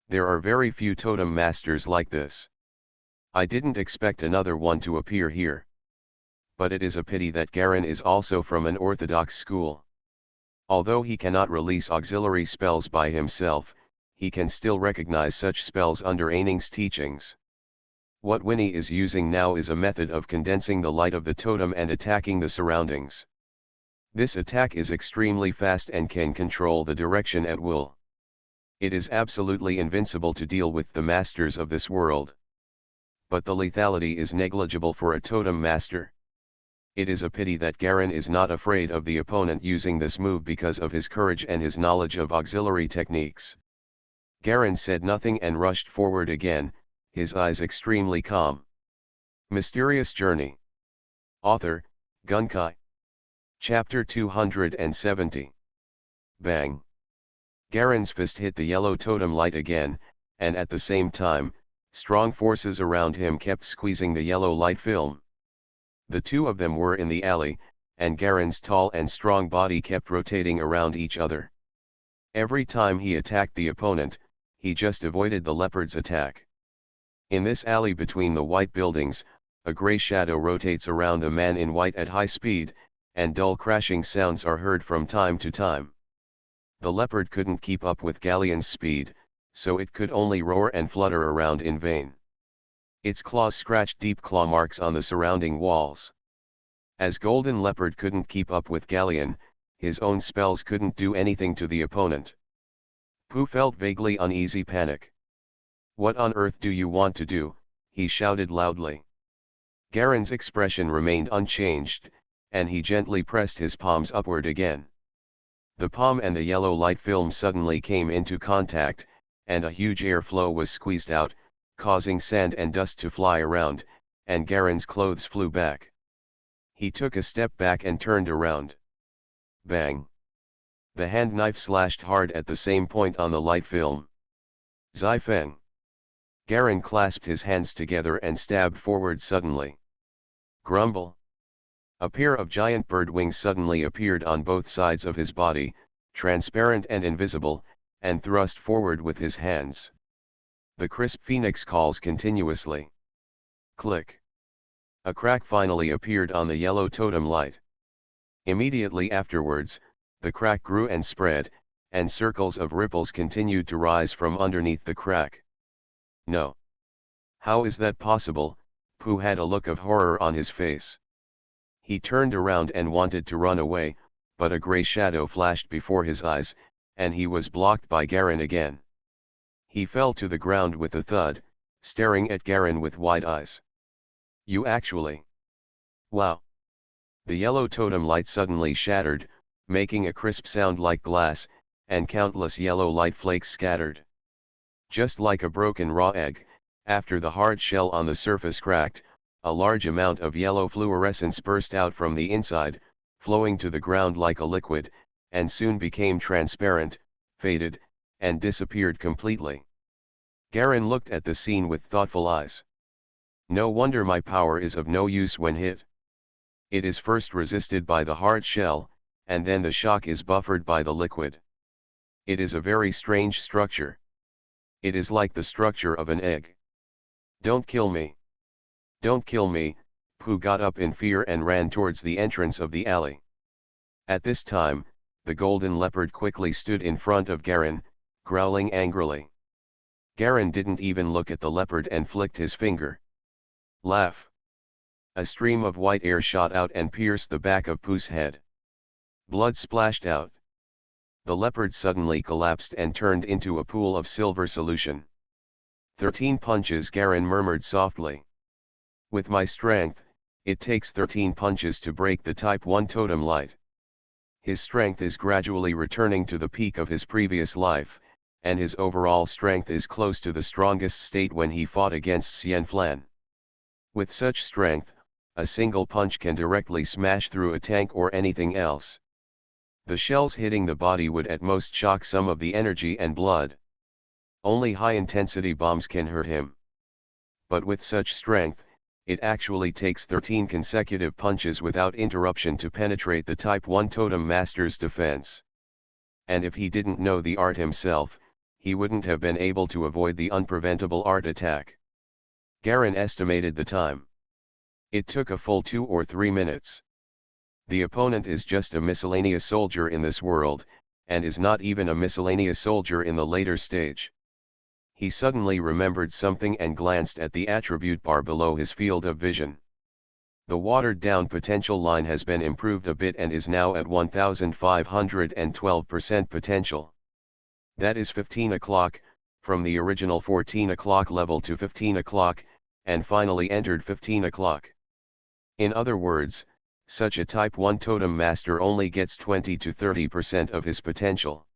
There are very few totem masters like this. I didn't expect another one to appear here. But it is a pity that Garen is also from an orthodox school. Although he cannot release auxiliary spells by himself, he can still recognize such spells under Aining's teachings. What Winnie is using now is a method of condensing the light of the totem and attacking the surroundings. This attack is extremely fast and can control the direction at will. It is absolutely invincible to deal with the masters of this world. But the lethality is negligible for a totem master. It is a pity that Garen is not afraid of the opponent using this move because of his courage and his knowledge of auxiliary techniques. Garen said nothing and rushed forward again, his eyes extremely calm. Mysterious Journey. Author, Gunkai. Chapter 270. Bang. Garen's fist hit the yellow totem light again, and at the same time, strong forces around him kept squeezing the yellow light film. The two of them were in the alley, and Garen's tall and strong body kept rotating around each other. Every time he attacked the opponent, he just avoided the leopard's attack. In this alley between the white buildings, a gray shadow rotates around the man in white at high speed, and dull crashing sounds are heard from time to time. The leopard couldn't keep up with Galleon's speed, so it could only roar and flutter around in vain. Its claws scratched deep claw marks on the surrounding walls. As Golden Leopard couldn't keep up with Galleon, his own spells couldn't do anything to the opponent. Pooh felt vaguely uneasy panic. "What on earth do you want to do?" he shouted loudly. Garen's expression remained unchanged, and he gently pressed his palms upward again. The palm and the yellow light film suddenly came into contact, and a huge airflow was squeezed out, causing sand and dust to fly around, and Garen's clothes flew back. He took a step back and turned around. Bang! The hand knife slashed hard at the same point on the light film. Zai Feng! Garen clasped his hands together and stabbed forward suddenly. Grumble! A pair of giant bird wings suddenly appeared on both sides of his body, transparent and invisible, and thrust forward with his hands. The crisp phoenix calls continuously. Click. A crack finally appeared on the yellow totem light. Immediately afterwards, the crack grew and spread, and circles of ripples continued to rise from underneath the crack. No. How is that possible? Pooh had a look of horror on his face. He turned around and wanted to run away, but a gray shadow flashed before his eyes, and he was blocked by Garen again. He fell to the ground with a thud, staring at Garen with wide eyes. You actually... Wow! The yellow totem light suddenly shattered, making a crisp sound like glass, and countless yellow light flakes scattered. Just like a broken raw egg, after the hard shell on the surface cracked, a large amount of yellow fluorescence burst out from the inside, flowing to the ground like a liquid, and soon became transparent, faded, and disappeared completely. Garen looked at the scene with thoughtful eyes. No wonder my power is of no use when hit. It is first resisted by the hard shell, and then the shock is buffered by the liquid. It is a very strange structure. It is like the structure of an egg. Don't kill me. Don't kill me, Pooh got up in fear and ran towards the entrance of the alley. At this time, the golden leopard quickly stood in front of Garen, growling angrily. Garen didn't even look at the leopard and flicked his finger. Laugh. A stream of white air shot out and pierced the back of Pooh's head. Blood splashed out. The leopard suddenly collapsed and turned into a pool of silver solution. 13 punches, Garen murmured softly. With my strength, it takes 13 punches to break the Type 1 totem light. His strength is gradually returning to the peak of his previous life, and his overall strength is close to the strongest state when he fought against Xianflan. With such strength, a single punch can directly smash through a tank or anything else. The shells hitting the body would at most shock some of the energy and blood. Only high-intensity bombs can hurt him. But with such strength, it actually takes 13 consecutive punches without interruption to penetrate the Type 1 Totem Master's defense. And if he didn't know the art himself, he wouldn't have been able to avoid the unpreventable art attack. Garen estimated the time. It took a full 2 or 3 minutes. The opponent is just a miscellaneous soldier in this world, and is not even a miscellaneous soldier in the later stage. He suddenly remembered something and glanced at the attribute bar below his field of vision. The watered-down potential line has been improved a bit and is now at 1512% potential. That is 15 o'clock, from the original 14 o'clock level to 15 o'clock, and finally entered 15 o'clock. In other words, such a Type 1 Totem Master only gets 20 to 30% of his potential.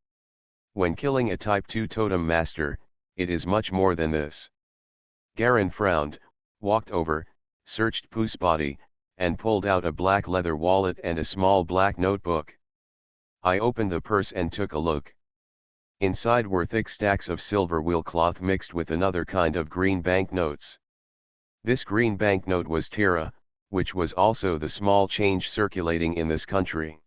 When killing a Type 2 Totem Master, it is much more than this. Garen frowned, walked over, searched Pooh's body, and pulled out a black leather wallet and a small black notebook. I opened the purse and took a look. Inside were thick stacks of silver wheel cloth mixed with another kind of green banknotes. This green banknote was Tira, which was also the small change circulating in this country.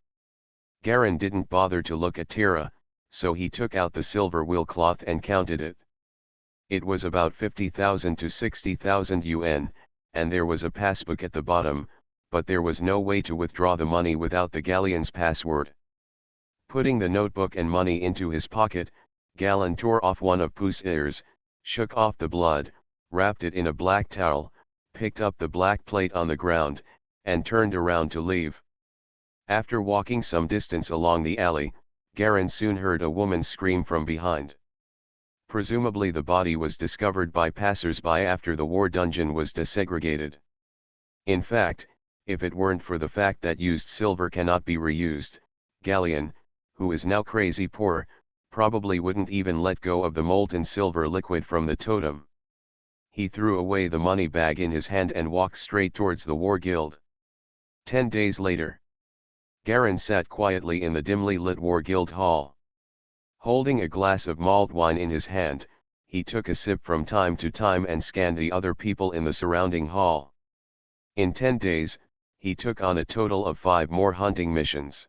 Garen didn't bother to look at Tira, so he took out the silver wheel cloth and counted it. It was about 50,000 to 60,000 yuan, and there was a passbook at the bottom, but there was no way to withdraw the money without the galleon's password. Putting the notebook and money into his pocket, Galen tore off one of Pooh's ears, shook off the blood, wrapped it in a black towel, picked up the black plate on the ground, and turned around to leave. After walking some distance along the alley, Garen soon heard a woman scream from behind. Presumably the body was discovered by passers-by after the war dungeon was desegregated. In fact, if it weren't for the fact that used silver cannot be reused, Galleon, who is now crazy poor, probably wouldn't even let go of the molten silver liquid from the totem. He threw away the money bag in his hand and walked straight towards the war guild. 10 days later. Garen sat quietly in the dimly lit war guild hall. Holding a glass of mulled wine in his hand, he took a sip from time to time and scanned the other people in the surrounding hall. In 10 days, he took on a total of 5 more hunting missions.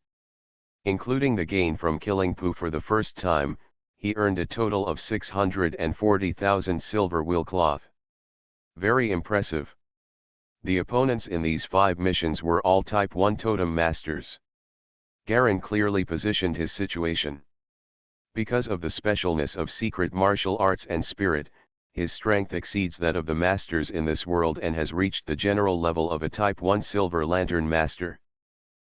Including the gain from killing Pooh for the first time, he earned a total of 640,000 silver wheel cloth. Very impressive. The opponents in these 5 missions were all Type 1 Totem Masters. Garen clearly positioned his situation. Because of the specialness of secret martial arts and spirit, his strength exceeds that of the masters in this world and has reached the general level of a Type 1 Silver Lantern Master.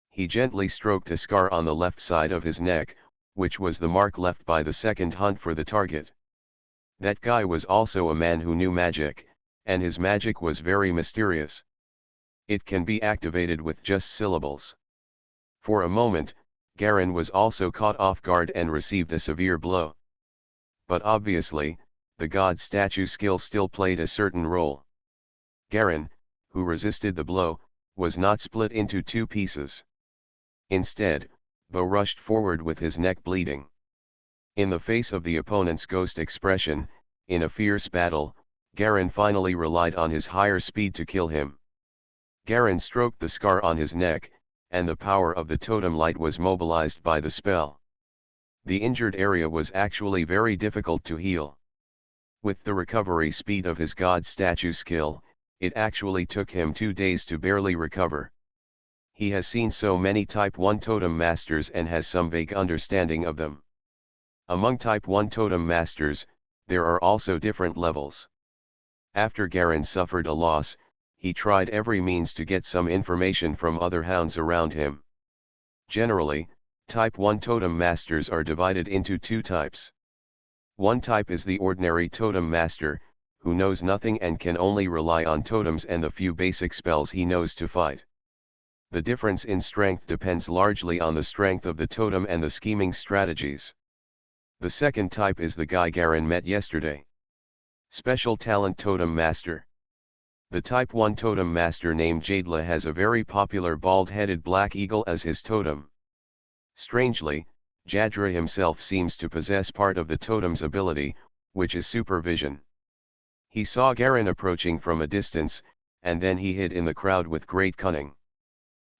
He gently stroked a scar on the left side of his neck, which was the mark left by the second hunt for the target. That guy was also a man who knew magic, and his magic was very mysterious. It can be activated with just syllables. For a moment, Garen was also caught off guard and received a severe blow. But obviously, the god statue skill still played a certain role. Garen, who resisted the blow, was not split into 2 pieces. Instead, Bo rushed forward with his neck bleeding. In the face of the opponent's ghost expression, in a fierce battle, Garen finally relied on his higher speed to kill him. Garen stroked the scar on his neck, and the power of the totem light was mobilized by the spell. The injured area was actually very difficult to heal. With the recovery speed of his god statue skill, it actually took him 2 days to barely recover. He has seen so many Type 1 Totem Masters and has some vague understanding of them. Among Type 1 Totem Masters, there are also different levels. After Garen suffered a loss, he tried every means to get some information from other hounds around him. Generally, Type 1 totem masters are divided into two types. One type is the ordinary totem master, who knows nothing and can only rely on totems and the few basic spells he knows to fight. The difference in strength depends largely on the strength of the totem and the scheming strategies. The second type is the guy Garen met yesterday. Special Talent Totem Master. The Type 1 Totem Master named Jadla has a very popular bald-headed black eagle as his totem. Strangely, Jadra himself seems to possess part of the totem's ability, which is supervision. He saw Garen approaching from a distance, and then he hid in the crowd with great cunning.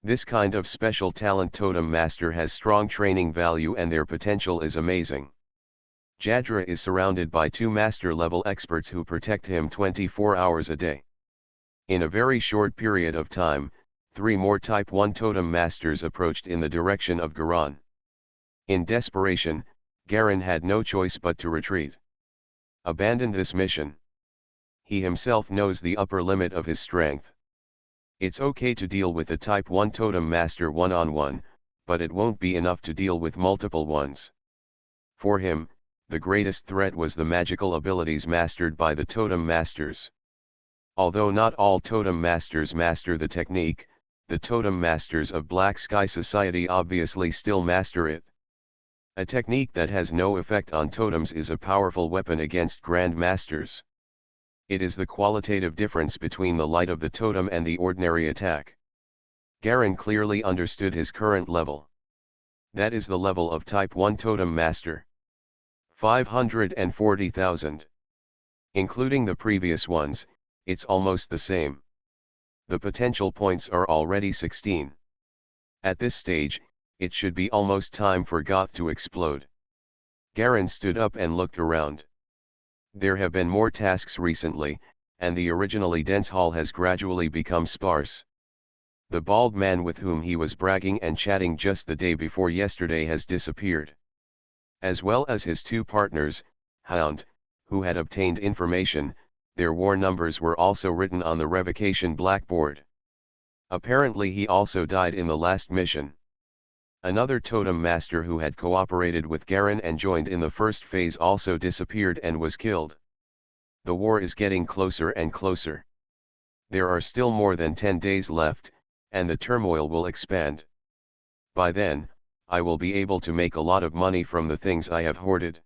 This kind of special talent totem master has strong training value and their potential is amazing. Jadra is surrounded by two master-level experts who protect him 24 hours a day. In a very short period of time, 3 more Type 1 totem masters approached in the direction of Garan. In desperation, Garen had no choice but to retreat. Abandon this mission. He himself knows the upper limit of his strength. It's okay to deal with a Type 1 totem master one-on-one, but it won't be enough to deal with multiple ones. For him, the greatest threat was the magical abilities mastered by the totem masters. Although not all totem masters master the technique, the totem masters of Black Sky Society obviously still master it. A technique that has no effect on totems is a powerful weapon against Grand Masters. It is the qualitative difference between the light of the totem and the ordinary attack. Garen clearly understood his current level. That is the level of Type 1 Totem Master. 540,000. Including the previous ones, it's almost the same. The potential points are already 16. At this stage, it should be almost time for Goth to explode. Garen stood up and looked around. There have been more tasks recently, and the originally dense hall has gradually become sparse. The bald man with whom he was bragging and chatting just the day before yesterday has disappeared. As well as his 2 partners, Hound, who had obtained information, their war numbers were also written on the revocation blackboard. Apparently he also died in the last mission. Another totem master who had cooperated with Garen and joined in the first phase also disappeared and was killed. The war is getting closer and closer. There are still more than 10 days left, and the turmoil will expand. By then, I will be able to make a lot of money from the things I have hoarded.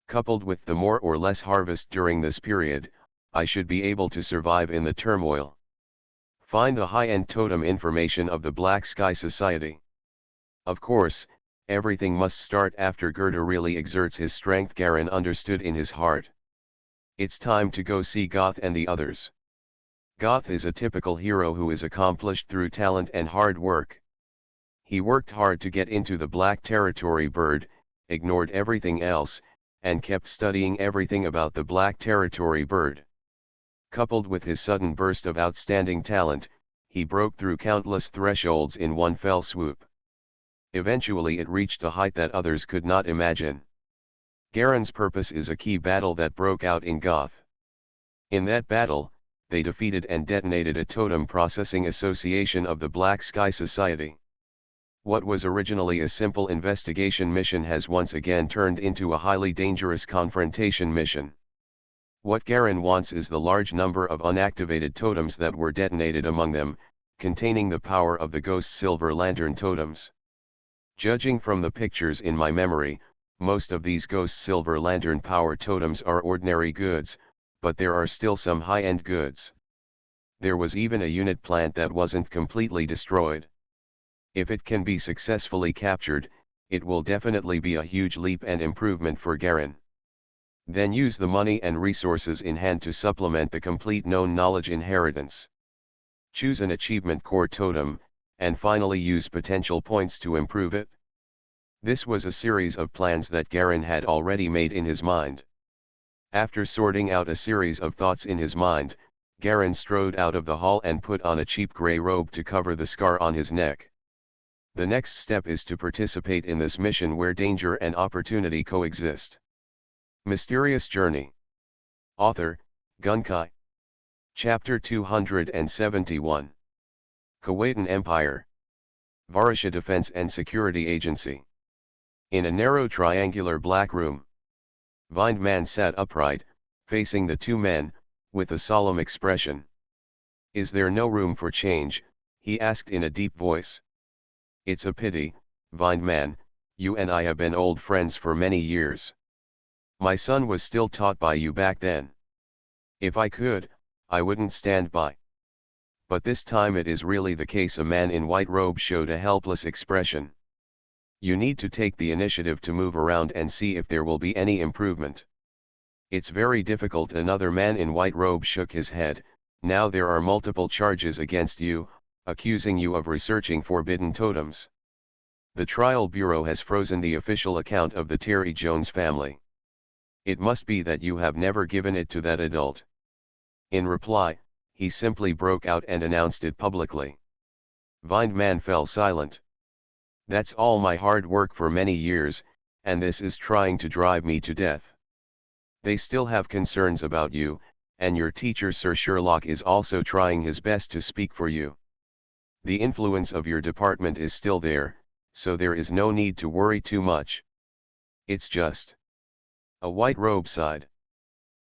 Coupled with the more or less harvest during this period, I should be able to survive in the turmoil. Find the high-end totem information of the Black Sky Society. Of course, everything must start after Gerda really exerts his strength. Garen understood in his heart. It's time to go see Goth and the others. Goth is a typical hero who is accomplished through talent and hard work. He worked hard to get into the Black Territory bird, ignored everything else, and kept studying everything about the Black Territory bird. Coupled with his sudden burst of outstanding talent, he broke through countless thresholds in one fell swoop. Eventually it reached a height that others could not imagine. Garen's purpose is a key battle that broke out in Goth. In that battle, they defeated and detonated a totem processing association of the Black Sky Society. What was originally a simple investigation mission has once again turned into a highly dangerous confrontation mission. What Garen wants is the large number of unactivated totems that were detonated among them, containing the power of the Ghost Silver Lantern totems. Judging from the pictures in my memory, most of these Ghost Silver Lantern power totems are ordinary goods, but there are still some high-end goods. There was even a unit plant that wasn't completely destroyed. If it can be successfully captured, it will definitely be a huge leap and improvement for Garen. Then use the money and resources in hand to supplement the complete known knowledge inheritance. Choose an achievement core totem, and finally use potential points to improve it. This was a series of plans that Garen had already made in his mind. After sorting out a series of thoughts in his mind, Garen strode out of the hall and put on a cheap grey robe to cover the scar on his neck. The next step is to participate in this mission where danger and opportunity coexist. Mysterious Journey. Author, Gunkai. Chapter 271. Kuwaitan Empire. Varusha Defense and Security Agency. In a narrow triangular black room, Vined Man sat upright, facing the two men, with a solemn expression. "Is there no room for change?" he asked in a deep voice. "It's a pity, Vined Man, you and I have been old friends for many years. My son was still taught by you back then. If I could, I wouldn't stand by. But this time it is really the case." A man in white robe showed a helpless expression. "You need to take the initiative to move around and see if there will be any improvement." "It's very difficult." Another man in white robe shook his head. "Now there are multiple charges against you, accusing you of researching forbidden totems. The trial bureau has frozen the official account of the Terry Jones family. It must be that you have never given it to that adult." In reply, he simply broke out and announced it publicly. Vined Man fell silent. "That's all my hard work for many years, and this is trying to drive me to death. They still have concerns about you, and your teacher Sir Sherlock is also trying his best to speak for you. The influence of your department is still there, so there is no need to worry too much. It's just..." A white robe sighed.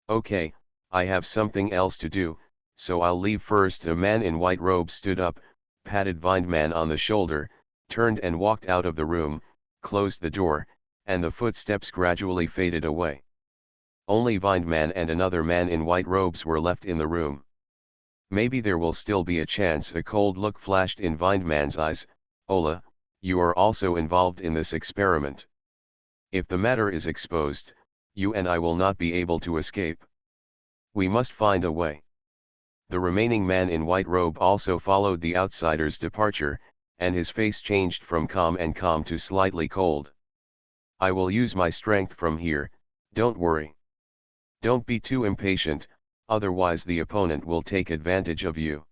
"Okay, I have something else to do, so I'll leave first." A man in white robe stood up, patted Vined Man on the shoulder, turned and walked out of the room, closed the door, and the footsteps gradually faded away. Only Vined Man and another man in white robes were left in the room. "Maybe there will still be a chance." A cold look flashed in Vined Man's eyes. "Ola, you are also involved in this experiment. If the matter is exposed, you and I will not be able to escape. We must find a way." The remaining man in white robe also followed the outsider's departure, and his face changed from calm to slightly cold. "I will use my strength from here, don't worry. Don't be too impatient, otherwise the opponent will take advantage of you."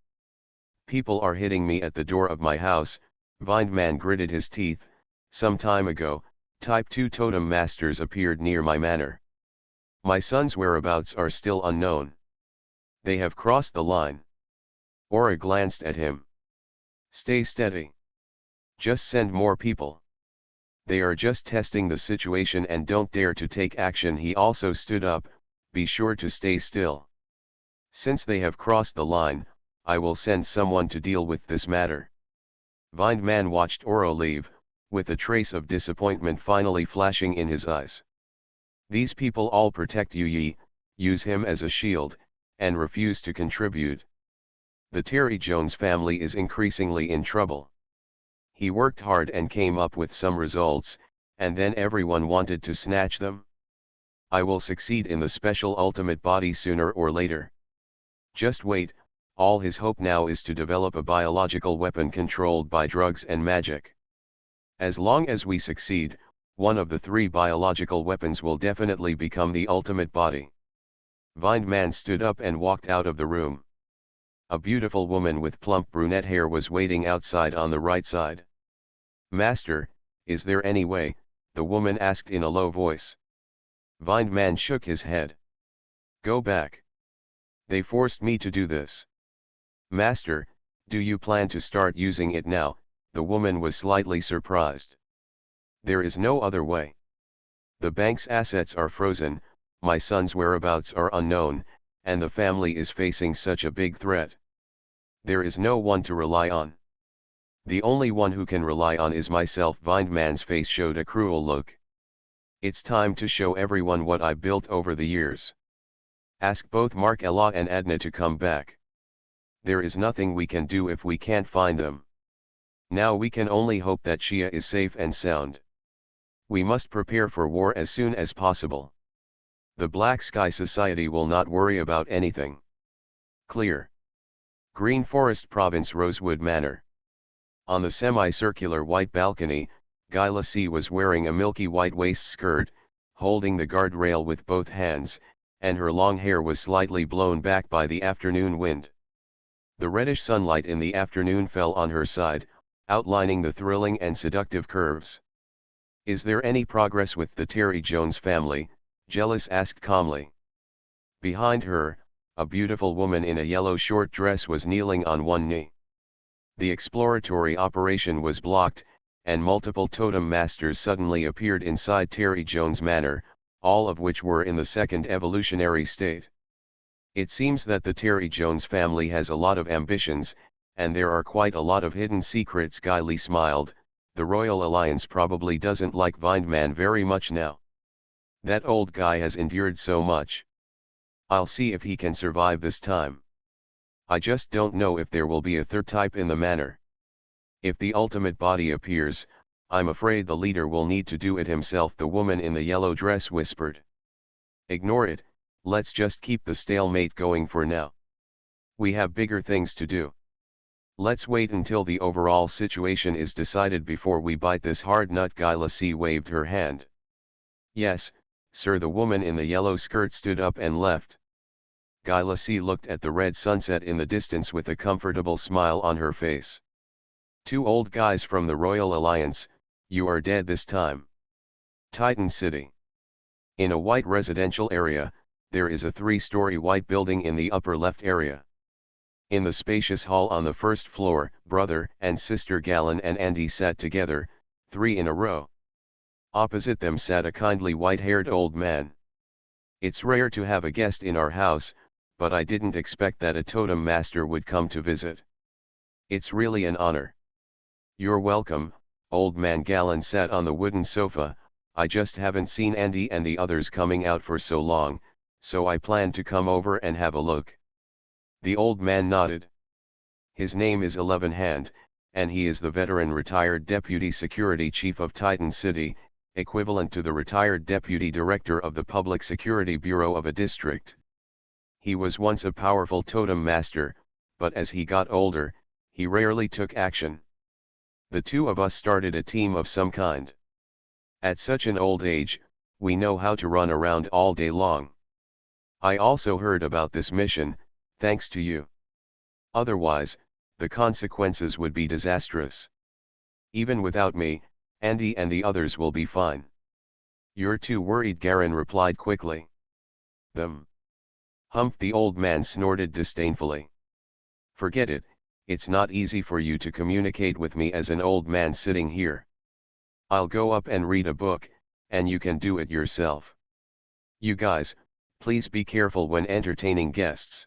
"People are hitting me at the door of my house." Vined Man gritted his teeth. "Some time ago, Type 2 totem masters appeared near my manor. My son's whereabouts are still unknown. They have crossed the line." Aura glanced at him. "Stay steady. Just send more people. They are just testing the situation and don't dare to take action." He also stood up. "Be sure to stay still. Since they have crossed the line, I will send someone to deal with this matter." Vined Man watched Aura leave, with a trace of disappointment finally flashing in his eyes. "These people all protect Yi, use him as a shield, and refuse to contribute. The Terry Jones family is increasingly in trouble. He worked hard and came up with some results, and then everyone wanted to snatch them. I will succeed in the special ultimate body sooner or later. Just wait." All his hope now is to develop a biological weapon controlled by drugs and magic. "As long as we succeed, one of the three biological weapons will definitely become the ultimate body." Vined Man stood up and walked out of the room. A beautiful woman with plump brunette hair was waiting outside on the right side. "Master, is there any way?" the woman asked in a low voice. Vined Man shook his head. "Go back. They forced me to do this." "Master, do you plan to start using it now?" The woman was slightly surprised. "There is no other way. The bank's assets are frozen, my son's whereabouts are unknown, and the family is facing such a big threat. There is no one to rely on. The only one who can rely on is myself." Vined Man's face showed a cruel look. "It's time to show everyone what I built over the years. Ask both Mark Ella and Adna to come back. There is nothing we can do if we can't find them. Now we can only hope that Shia is safe and sound. We must prepare for war as soon as possible. The Black Sky Society will not worry about anything. Clear." Green Forest Province, Rosewood Manor. On the semicircular white balcony, Gyla C. was wearing a milky white waist skirt, holding the guardrail with both hands, and her long hair was slightly blown back by the afternoon wind. The reddish sunlight in the afternoon fell on her side, outlining the thrilling and seductive curves. "Is there any progress with the Terry Jones family?" Jealous asked calmly. Behind her, a beautiful woman in a yellow short dress was kneeling on one knee. The exploratory operation was blocked, and multiple totem masters suddenly appeared inside Terry Jones Manor, all of which were in the second evolutionary state. It seems that the Terry Jones family has a lot of ambitions, and there are quite a lot of hidden secrets. Guy Lee smiled. The Royal Alliance probably doesn't like Vindman very much now. That old guy has endured so much. I'll see if he can survive this time. I just don't know if there will be a third type in the manor. If the ultimate body appears, I'm afraid the leader will need to do it himself, the woman in the yellow dress whispered. Ignore it, let's just keep the stalemate going for now. We have bigger things to do. Let's wait until the overall situation is decided before we bite this hard nut. Guy Lassie waved her hand. Yes, sir. The woman in the yellow skirt stood up and left. Guy Lassie looked at the red sunset in the distance with a comfortable smile on her face. Two old guys from the Royal Alliance, you are dead this time. Titan City. In a white residential area, there is a 3-story white building in the upper left area. In the spacious hall on the first floor, brother and sister Galen and Andy sat together, 3 in a row. Opposite them sat a kindly white-haired old man. It's rare to have a guest in our house, but I didn't expect that a totem master would come to visit. It's really an honor. You're welcome, old man. Galen sat on the wooden sofa. I just haven't seen Andy and the others coming out for so long, so I planned to come over and have a look. The old man nodded. His name is 11 Hand, and he is the veteran retired Deputy Security Chief of Titan City, equivalent to the retired Deputy Director of the Public Security Bureau of a district. He was once a powerful totem master, but as he got older, he rarely took action. The two of us started a team of some kind. At such an old age, we know how to run around all day long. I also heard about this mission, thanks to you. Otherwise, the consequences would be disastrous. Even without me, Andy and the others will be fine. You're too worried, Garen replied quickly. Them. Humph, the old man snorted disdainfully. Forget it, it's not easy for you to communicate with me as an old man sitting here. I'll go up and read a book, and you can do it yourself. You guys, please be careful when entertaining guests.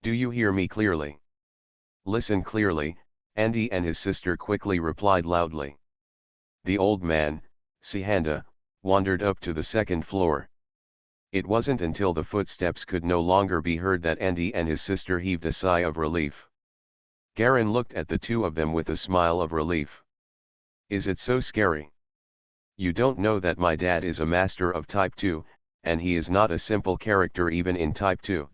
Do you hear me clearly? Listen clearly, Andy and his sister quickly replied loudly. The old man, Sihanda, wandered up to the second floor. It wasn't until the footsteps could no longer be heard that Andy and his sister heaved a sigh of relief. Garen looked at the two of them with a smile of relief. Is it so scary? You don't know that my dad is a master of Type 2, and he is not a simple character even in Type 2.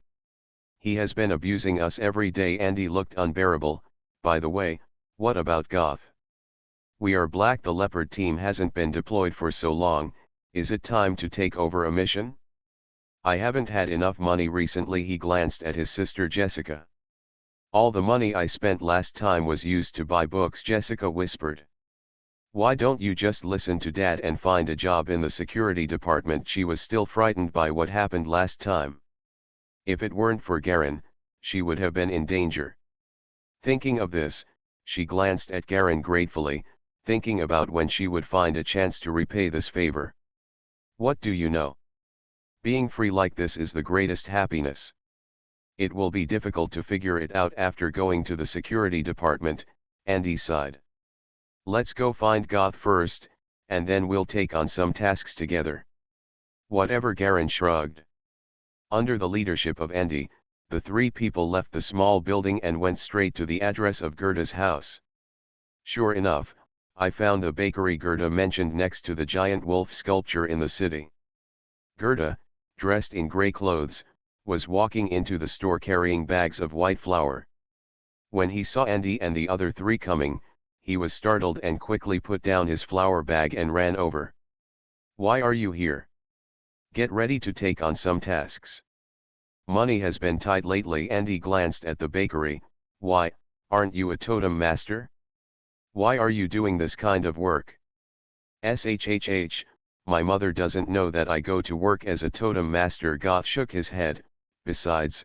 He has been abusing us every day. Andy looked unbearable. By the way, what about Goth? We are Black. The Leopard team hasn't been deployed for so long, is it time to take over a mission? I haven't had enough money recently. He glanced at his sister Jessica. All the money I spent last time was used to buy books, Jessica whispered. Why don't you just listen to Dad and find a job in the security department? She was still frightened by what happened last time. If it weren't for Garen, she would have been in danger. Thinking of this, she glanced at Garen gratefully, thinking about when she would find a chance to repay this favor. What do you know? Being free like this is the greatest happiness. It will be difficult to figure it out after going to the security department, Andy sighed. Let's go find Goth first, and then we'll take on some tasks together. Whatever. Garen shrugged. Under the leadership of Andy, the 3 people left the small building and went straight to the address of Gerda's house. Sure enough, I found the bakery Gerda mentioned next to the giant wolf sculpture in the city. Gerda, dressed in grey clothes, was walking into the store carrying bags of white flour. When he saw Andy and the other 3 coming, he was startled and quickly put down his flour bag and ran over. Why are you here? Get ready to take on some tasks. Money has been tight lately. Andy glanced at the bakery. Why, aren't you a totem master? Why are you doing this kind of work? Shhh, my mother doesn't know that I go to work as a totem master. Goth shook his head. Besides,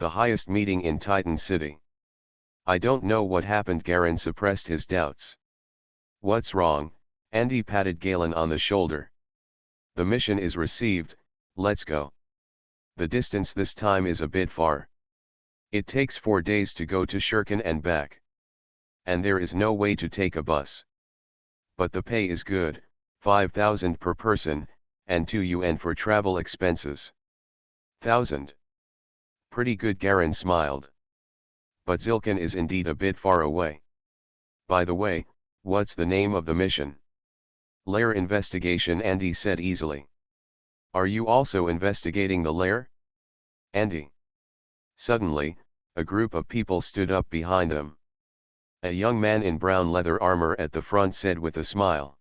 The highest meeting in Titan City. I don't know what happened. Garen suppressed his doubts. What's wrong? Andy patted Galen on the shoulder. The mission is received, let's go. The distance this time is a bit far. It takes 4 days to go to Shurkin and back. And there is no way to take a bus. But the pay is good, 5,000 per person, and 2 UN for travel expenses. 1,000. Pretty good. Garen smiled. But Zilkin is indeed a bit far away. By the way, what's the name of the mission? Lair investigation, Andy said easily. Are you also investigating the lair? Andy. Suddenly, a group of people stood up behind them. A young man in brown leather armor at the front said with a smile.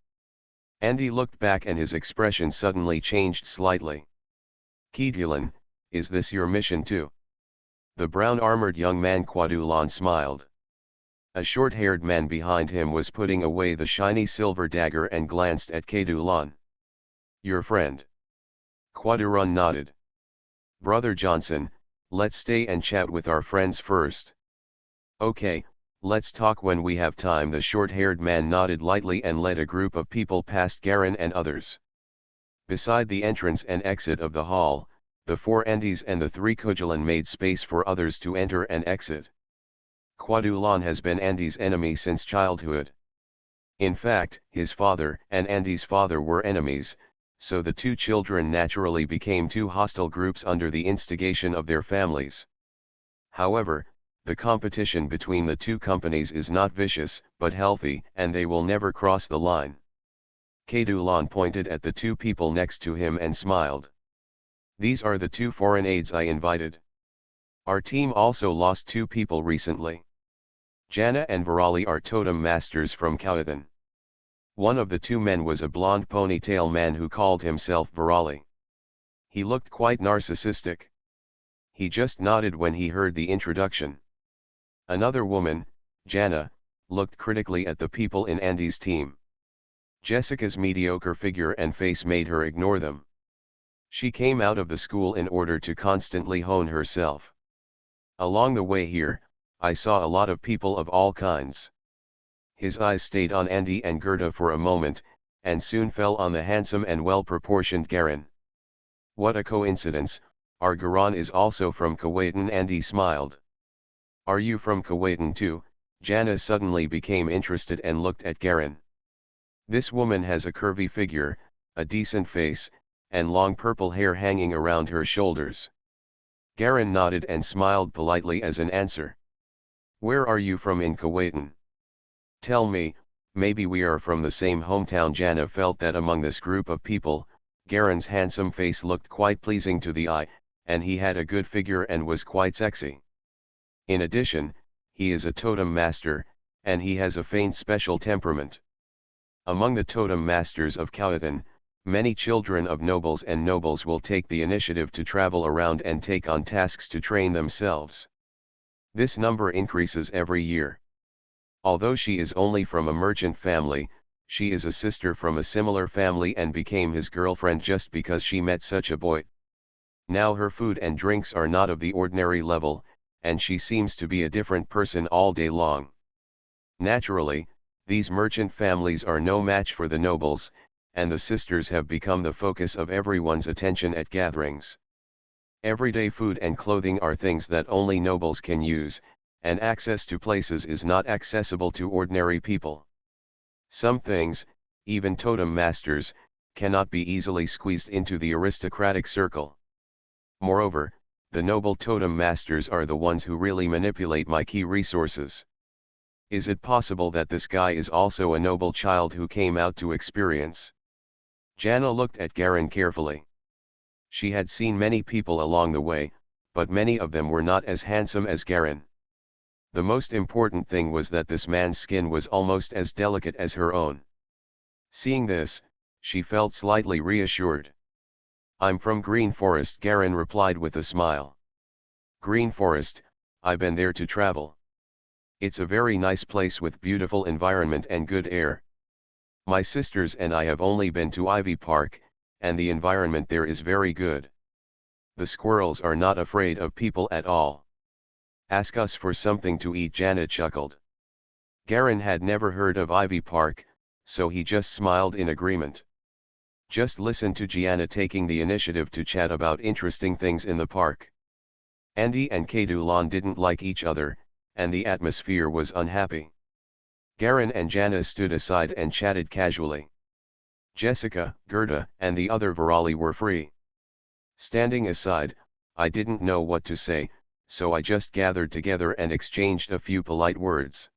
Andy looked back and his expression suddenly changed slightly. Kedulan, is this your mission too? The brown-armored young man Quadulan smiled. A short-haired man behind him was putting away the shiny silver dagger and glanced at Kedulan. Your friend. Quadulan nodded. Brother Johnson, let's stay and chat with our friends first. Okay, let's talk when we have time. The short-haired man nodded lightly and led a group of people past Garen and others. Beside the entrance and exit of the hall, the 4 Andis and the 3 Kujulan made space for others to enter and exit. Quadulan has been Andy's enemy since childhood. In fact, his father and Andy's father were enemies, so the 2 children naturally became 2 hostile groups under the instigation of their families. However, the competition between the 2 companies is not vicious, but healthy, and they will never cross the line. Kedulan pointed at the 2 people next to him and smiled. These are the 2 foreign aides I invited. Our team also lost 2 people recently. Jana and Virali are totem masters from Kauatan. One of the 2 men was a blonde ponytail man who called himself Virali. He looked quite narcissistic. He just nodded when he heard the introduction. Another woman, Jana, looked critically at the people in Andy's team. Jessica's mediocre figure and face made her ignore them. She came out of the school in order to constantly hone herself. Along the way here, I saw a lot of people of all kinds. His eyes stayed on Andy and Gerda for a moment, and soon fell on the handsome and well-proportioned Garen. What a coincidence, our Garan is also from Kuwaitan. Andy smiled. Are you from Kuwaitan too? Jana suddenly became interested and looked at Garen. This woman has a curvy figure, a decent face, and long purple hair hanging around her shoulders. Garen nodded and smiled politely as an answer. Where are you from in Kuwaitan? Tell me, maybe we are from the same hometown. Jana felt that among this group of people, Garen's handsome face looked quite pleasing to the eye, and he had a good figure and was quite sexy. In addition, he is a totem master, and he has a faint special temperament. Among the totem masters of Kauatan, many children of nobles and nobles will take the initiative to travel around and take on tasks to train themselves. This number increases every year. Although she is only from a merchant family, she is a sister from a similar family and became his girlfriend just because she met such a boy. Now her food and drinks are not of the ordinary level, and she seems to be a different person all day long. Naturally, these merchant families are no match for the nobles, and the sisters have become the focus of everyone's attention at gatherings. Everyday food and clothing are things that only nobles can use, and access to places is not accessible to ordinary people. Some things, even totem masters, cannot be easily squeezed into the aristocratic circle. Moreover, the noble totem masters are the ones who really manipulate my key resources. Is it possible that this guy is also a noble child who came out to experience? Jana looked at Garen carefully. She had seen many people along the way, but many of them were not as handsome as Garen. The most important thing was that this man's skin was almost as delicate as her own. Seeing this, she felt slightly reassured. I'm from Green Forest, Garen replied with a smile. Green Forest, I've been there to travel. It's a very nice place with beautiful environment and good air. My sisters and I have only been to Ivy Park, and the environment there is very good. The squirrels are not afraid of people at all. Ask us for something to eat, Jana chuckled. Garin had never heard of Ivy Park, so he just smiled in agreement. Just listen to Gianna taking the initiative to chat about interesting things in the park. Andy and Kedulan didn't like each other, and the atmosphere was unhappy. Garin and Jana stood aside and chatted casually. Jessica, Gerda, and the other Virali were free. Standing aside, I didn't know what to say, so I just gathered together and exchanged a few polite words.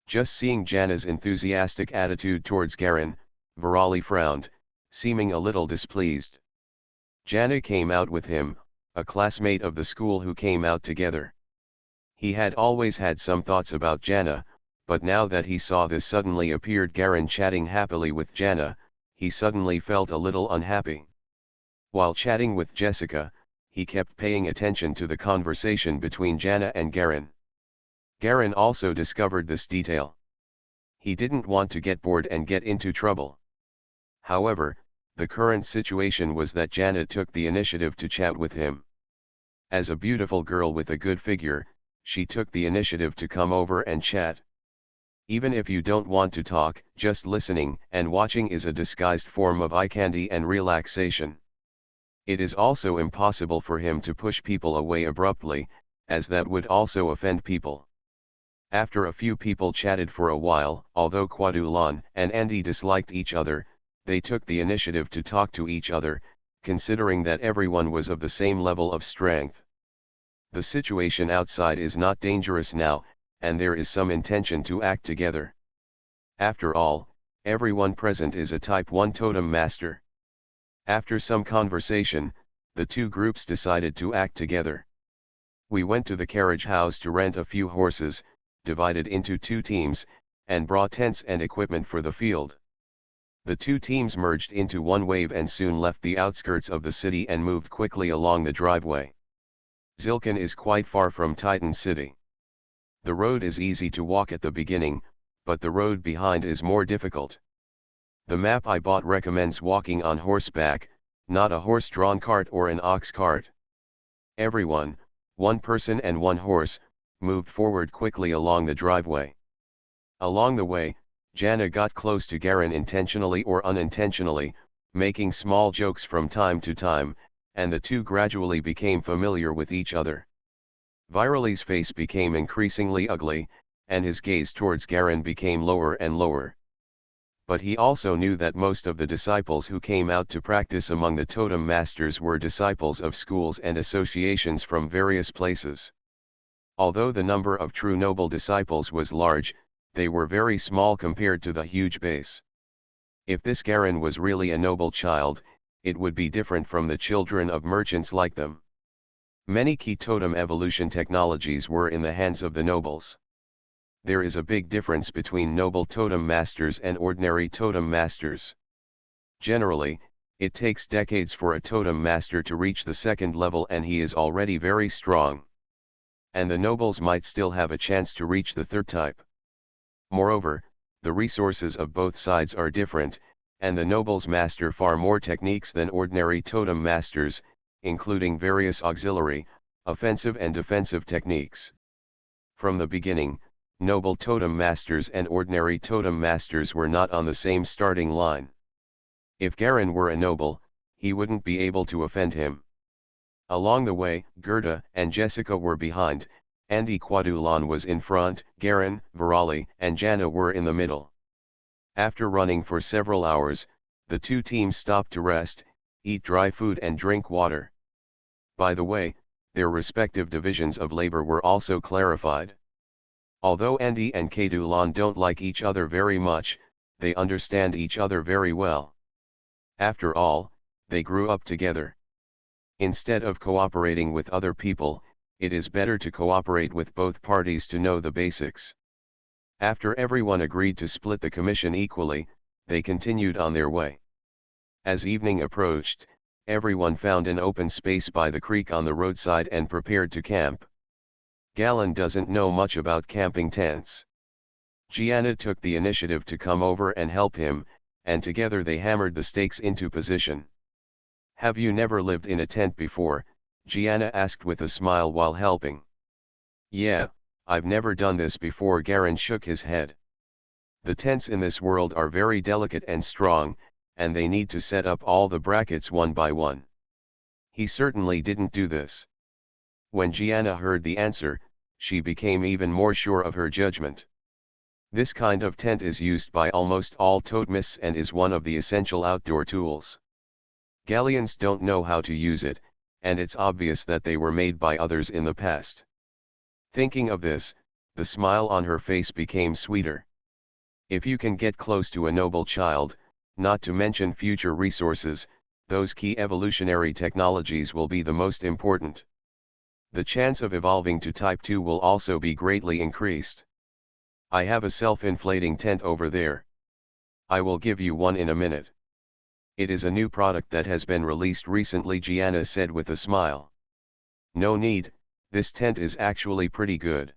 Just seeing Jana's enthusiastic attitude towards Garin, Virali frowned, seeming a little displeased. Jana came out with him, a classmate of the school who came out together. He had always had some thoughts about Jana, but now that he saw this suddenly appeared Garin chatting happily with Jana, he suddenly felt a little unhappy. While chatting with Jessica, he kept paying attention to the conversation between Jana and Garin. Garin also discovered this detail. He didn't want to get bored and get into trouble. However, the current situation was that Jana took the initiative to chat with him. As a beautiful girl with a good figure, she took the initiative to come over and chat. Even if you don't want to talk, just listening and watching is a disguised form of eye candy and relaxation. It is also impossible for him to push people away abruptly, as that would also offend people. After a few people chatted for a while, although Quadulan and Andy disliked each other, they took the initiative to talk to each other, considering that everyone was of the same level of strength. The situation outside is not dangerous now, and there is some intention to act together. After all, everyone present is a Type 1 totem master. After some conversation, the two groups decided to act together. We went to the carriage house to rent a few horses, divided into two teams, and brought tents and equipment for the field. The two teams merged into one wave and soon left the outskirts of the city and moved quickly along the driveway. Zilkan is quite far from Titan City. The road is easy to walk at the beginning, but the road behind is more difficult. The map I bought recommends walking on horseback, not a horse-drawn cart or an ox cart. Everyone, one person and one horse, moved forward quickly along the driveway. Along the way, Jana got close to Garin intentionally or unintentionally, making small jokes from time to time, and the two gradually became familiar with each other. Virali's face became increasingly ugly, and his gaze towards Garin became lower and lower. But he also knew that most of the disciples who came out to practice among the totem masters were disciples of schools and associations from various places. Although the number of true noble disciples was large, they were very small compared to the huge base. If this Garin was really a noble child, it would be different from the children of merchants like them. Many key totem evolution technologies were in the hands of the nobles. There is a big difference between noble totem masters and ordinary totem masters. Generally, it takes decades for a totem master to reach the second level and he is already very strong. And the nobles might still have a chance to reach the third type. Moreover, the resources of both sides are different, and the nobles master far more techniques than ordinary totem masters, including various auxiliary, offensive and defensive techniques. From the beginning, noble totem masters and ordinary totem masters were not on the same starting line. If Garin were a noble, he wouldn't be able to offend him. Along the way, Gerda and Jessica were behind, Andy Quadulan was in front, Garin, Virali, and Jana were in the middle. After running for several hours, the two teams stopped to rest, eat dry food and drink water. By the way, their respective divisions of labor were also clarified. Although Andy and Kedulan don't like each other very much, they understand each other very well. After all, they grew up together. Instead of cooperating with other people, it is better to cooperate with both parties to know the basics. After everyone agreed to split the commission equally, they continued on their way. As evening approached, everyone found an open space by the creek on the roadside and prepared to camp. Galen doesn't know much about camping tents. Gianna took the initiative to come over and help him, and together they hammered the stakes into position. "Have you never lived in a tent before?" Gianna asked with a smile while helping. Yeah, I've never done this before. Garen shook his head. The tents in this world are very delicate and strong, and they need to set up all the brackets one by one. He certainly didn't do this. When Gianna heard the answer, she became even more sure of her judgment. This kind of tent is used by almost all totemists and is one of the essential outdoor tools. Galleons don't know how to use it, and it's obvious that they were made by others in the past. Thinking of this, the smile on her face became sweeter. If you can get close to a noble child, not to mention future resources, those key evolutionary technologies will be the most important. The chance of evolving to Type 2 will also be greatly increased. I have a self-inflating tent over there. I will give you one in a minute. It is a new product that has been released recently, Gianna said with a smile. No need, this tent is actually pretty good.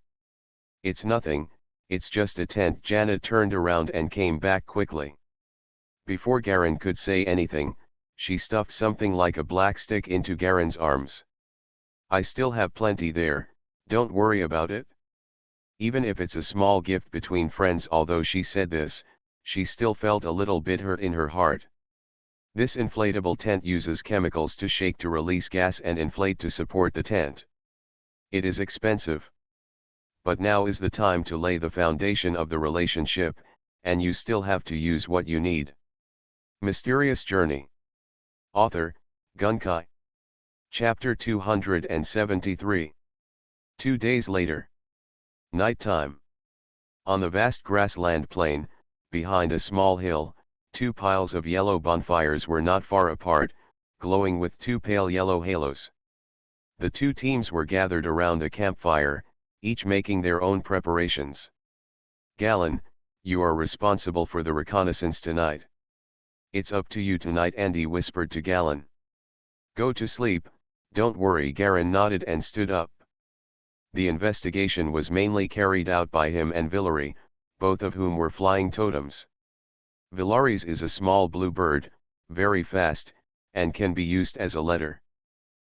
It's nothing, it's just a tent. Gianna turned around and came back quickly. Before Garen could say anything, she stuffed something like a black stick into Garen's arms. I still have plenty there, don't worry about it. Even if it's a small gift between friends. Although she said this, she still felt a little bit hurt in her heart. This inflatable tent uses chemicals to shake to release gas and inflate to support the tent. It is expensive. But now is the time to lay the foundation of the relationship, and you still have to use what you need. Mysterious Journey. Author, Gunkai. Chapter 273. 2 days later. Nighttime. On the vast grassland plain, behind a small hill, 2 piles of yellow bonfires were not far apart, glowing with 2 pale yellow halos. The 2 teams were gathered around the campfire, each making their own preparations. Galen, you are responsible for the reconnaissance tonight. It's up to you tonight, Andy whispered to Galen. Go to sleep, don't worry. Garen nodded and stood up. The investigation was mainly carried out by him and Villari, both of whom were flying totems. Villari's is a small blue bird, very fast, and can be used as a letter.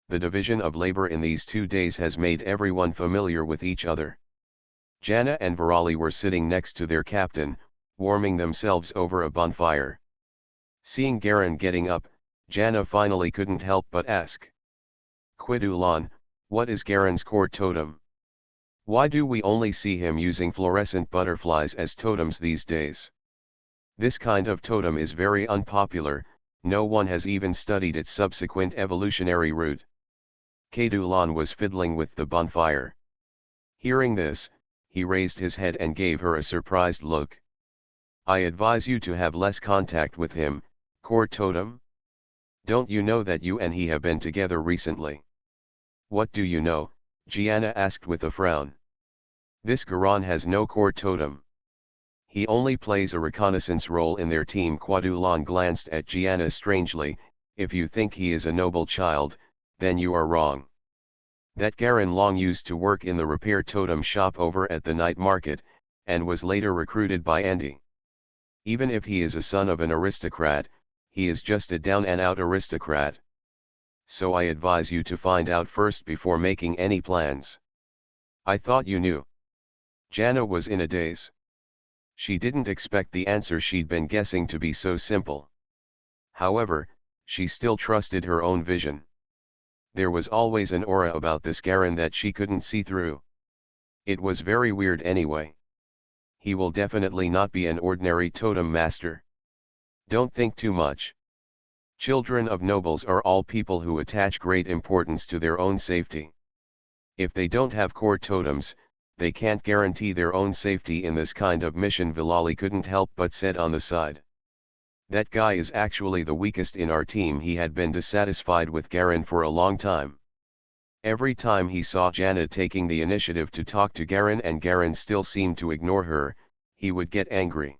The division of labor in these 2 days has made everyone familiar with each other. Jana and Virali were sitting next to their captain, warming themselves over a bonfire. Seeing Garen getting up, Jana finally couldn't help but ask. Quidulan, what is Garen's core totem? Why do we only see him using fluorescent butterflies as totems these days? This kind of totem is very unpopular, no one has even studied its subsequent evolutionary route. Kedulan was fiddling with the bonfire. Hearing this, he raised his head and gave her a surprised look. I advise you to have less contact with him, core totem? Don't you know that you and he have been together recently? What do you know? Gianna asked with a frown. This Garan has no core totem. He only plays a reconnaissance role in their team. Quadulan glanced at Gianna strangely. If you think he is a noble child, then you are wrong. That Garen Long used to work in the repair totem shop over at the night market, and was later recruited by Andy. Even if he is a son of an aristocrat, he is just a down-and-out aristocrat. So I advise you to find out first before making any plans. I thought you knew. Jana was in a daze. She didn't expect the answer she'd been guessing to be so simple. However, she still trusted her own vision. There was always an aura about this Garen that she couldn't see through. It was very weird anyway. He will definitely not be an ordinary totem master. Don't think too much. Children of nobles are all people who attach great importance to their own safety. If they don't have core totems, they can't guarantee their own safety in this kind of mission. Villali couldn't help but said on the side. That guy is actually the weakest in our team. He had been dissatisfied with Garen for a long time. Every time he saw Jana taking the initiative to talk to Garen and Garen still seemed to ignore her, he would get angry.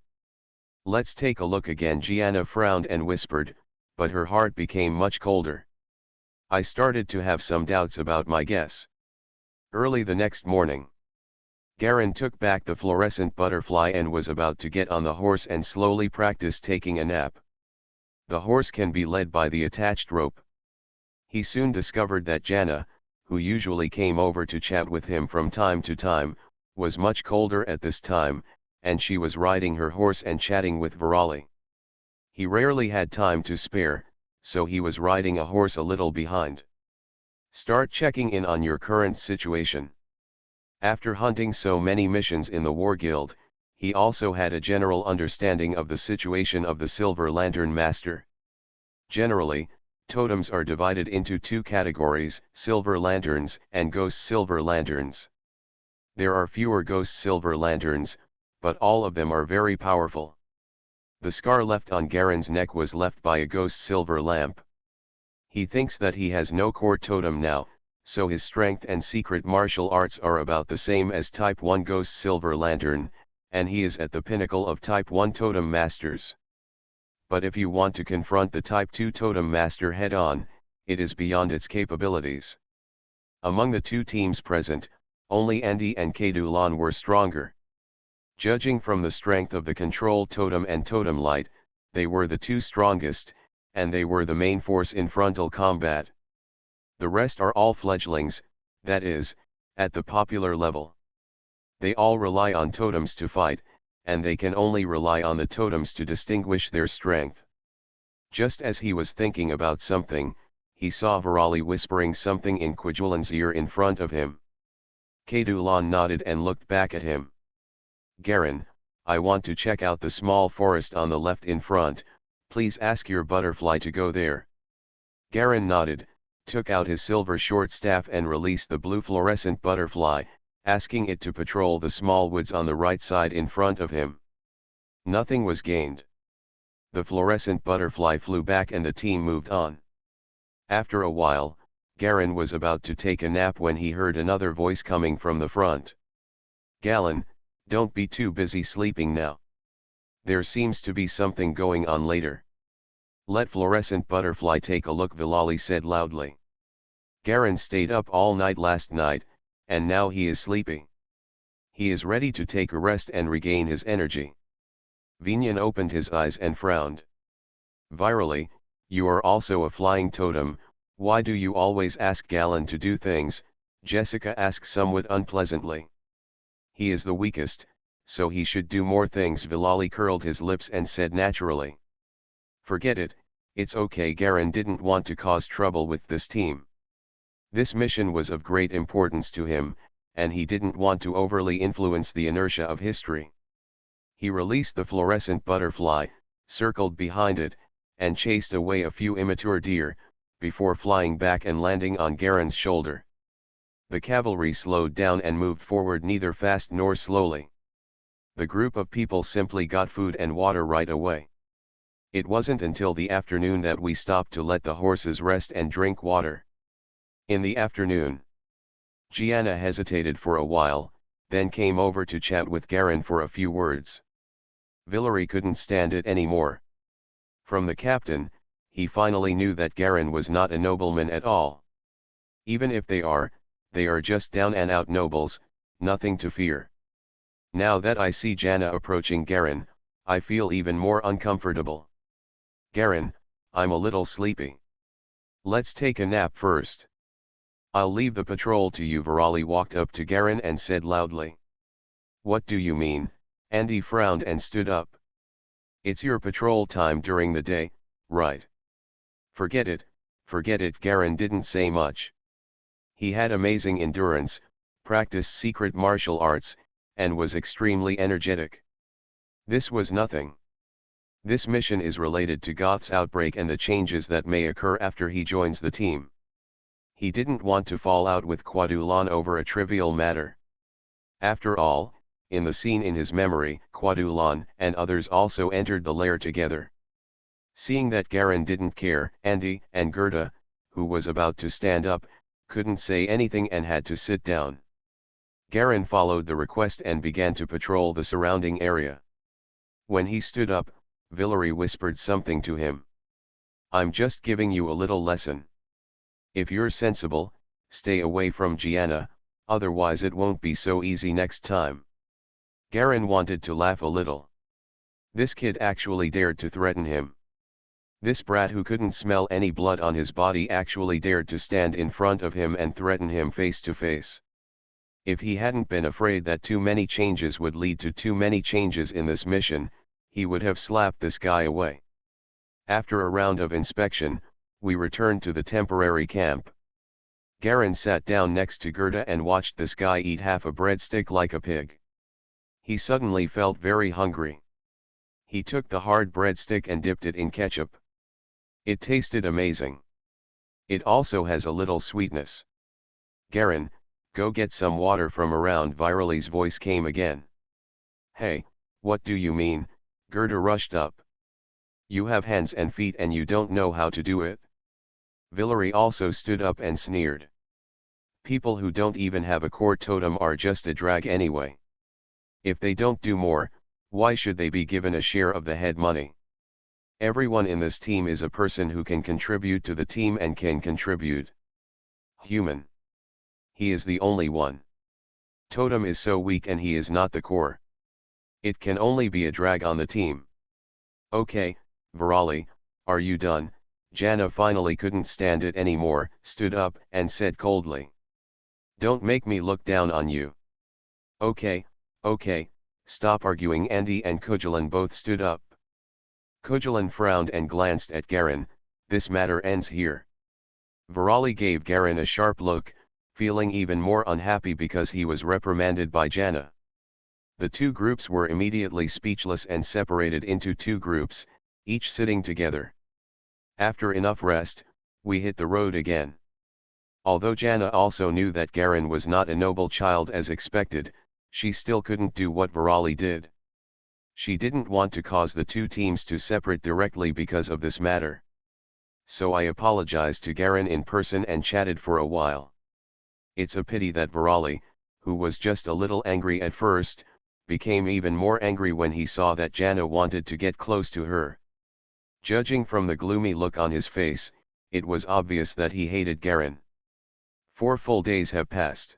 Let's take a look again. Gianna frowned and whispered, but her heart became much colder. I started to have some doubts about my guess. Early the next morning, Garen took back the fluorescent butterfly and was about to get on the horse and slowly practice taking a nap. The horse can be led by the attached rope. He soon discovered that Jana, who usually came over to chat with him from time to time, was much colder at this time, and she was riding her horse and chatting with Virali. He rarely had time to spare, so he was riding a horse a little behind. Start checking in on your current situation. After hunting so many missions in the War Guild, he also had a general understanding of the situation of the Silver Lantern Master. Generally, totems are divided into two categories, Silver Lanterns and Ghost Silver Lanterns. There are fewer Ghost Silver Lanterns, but all of them are very powerful. The scar left on Garen's neck was left by a Ghost Silver Lamp. He thinks that he has no core totem now, so his strength and secret martial arts are about the same as Type 1 Ghost Silver Lantern, and he is at the pinnacle of Type 1 Totem Masters. But if you want to confront the Type 2 Totem Master head-on, it is beyond its capabilities. Among the two teams present, only Andy and Kadulan were stronger. Judging from the strength of the Control Totem and Totem Light, they were the two strongest, and they were the main force in frontal combat. The rest are all fledglings, that is, at the popular level. They all rely on totems to fight, and they can only rely on the totems to distinguish their strength. Just as he was thinking about something, he saw Virali whispering something in Kwajulan's ear in front of him. Kadulan nodded and looked back at him. Garen, I want to check out the small forest on the left in front, please ask your butterfly to go there. Garen nodded, took out his silver short staff and released the blue fluorescent butterfly, asking it to patrol the small woods on the right side in front of him. Nothing was gained. The fluorescent butterfly flew back and the team moved on. After a while, Garen was about to take a nap when he heard another voice coming from the front. Galen, don't be too busy sleeping now. There seems to be something going on later. Let fluorescent butterfly take a look, Virali said loudly. Garen stayed up all night last night, and now he is sleeping. He is ready to take a rest and regain his energy. Vinyan opened his eyes and frowned. Virali, you are also a flying totem, why do you always ask Galen to do things? Jessica asked somewhat unpleasantly. He is the weakest, so he should do more things. Virali curled his lips and said naturally. Forget it, it's okay. Garen didn't want to cause trouble with this team. This mission was of great importance to him, and he didn't want to overly influence the inertia of history. He released the fluorescent butterfly, circled behind it, and chased away a few immature deer, before flying back and landing on Garen's shoulder. The cavalry slowed down and moved forward neither fast nor slowly. The group of people simply got food and water right away. It wasn't until the afternoon that we stopped to let the horses rest and drink water. In the afternoon, Gianna hesitated for a while, then came over to chat with Garen for a few words. Virali couldn't stand it anymore. From the captain, he finally knew that Garen was not a nobleman at all. Even if they are just down-and-out nobles, nothing to fear. Now that I see Janna approaching Garen, I feel even more uncomfortable. Garen, I'm a little sleepy. Let's take a nap first. I'll leave the patrol to you. Virali walked up to Garen and said loudly. What do you mean? Andy frowned and stood up. It's your patrol time during the day, right? Forget it, Garen didn't say much. He had amazing endurance, practiced secret martial arts, and was extremely energetic. This was nothing. This mission is related to Goth's outbreak and the changes that may occur after he joins the team. He didn't want to fall out with Kwadulan over a trivial matter. After all, in the scene in his memory, Kwadulan and others also entered the lair together. Seeing that Garen didn't care, Andy and Gerda, who was about to stand up, couldn't say anything and had to sit down. Garen followed the request and began to patrol the surrounding area. When he stood up, Virali whispered something to him. I'm just giving you a little lesson. If you're sensible, stay away from Gianna, otherwise it won't be so easy next time. Garen wanted to laugh a little. This kid actually dared to threaten him. This brat who couldn't smell any blood on his body actually dared to stand in front of him and threaten him face to face. If he hadn't been afraid that too many changes would lead to too many changes in this mission, he would have slapped this guy away. After a round of inspection, we returned to the temporary camp. Garen sat down next to Gerda and watched this guy eat half a breadstick like a pig. He suddenly felt very hungry. He took the hard breadstick and dipped it in ketchup. It tasted amazing. It also has a little sweetness. Garen, go get some water from around. Virali's voice came again. Hey, what do you mean? Gerda rushed up. You have hands and feet and you don't know how to do it? Valerie also stood up and sneered. People who don't even have a core totem are just a drag anyway. If they don't do more, why should they be given a share of the head money? Everyone in this team is a person who can contribute to the team and can contribute. Human. He is the only one. Totem is so weak and he is not the core. It can only be a drag on the team. Okay, Virali, are you done? Jana finally couldn't stand it anymore, stood up and said coldly. Don't make me look down on you. Okay, stop arguing. Andy and Kujalan both stood up. Kujalan frowned and glanced at Garen. This matter ends here. Virali gave Garen a sharp look, feeling even more unhappy because he was reprimanded by Jana. The two groups were immediately speechless and separated into two groups, each sitting together. After enough rest, we hit the road again. Although Jana also knew that Garen was not a noble child as expected, she still couldn't do what Virali did. She didn't want to cause the two teams to separate directly because of this matter. So I apologized to Garen in person and chatted for a while. It's a pity that Virali, who was just a little angry at first, became even more angry when he saw that Jana wanted to get close to her. Judging from the gloomy look on his face, it was obvious that he hated Garen. 4 full days have passed.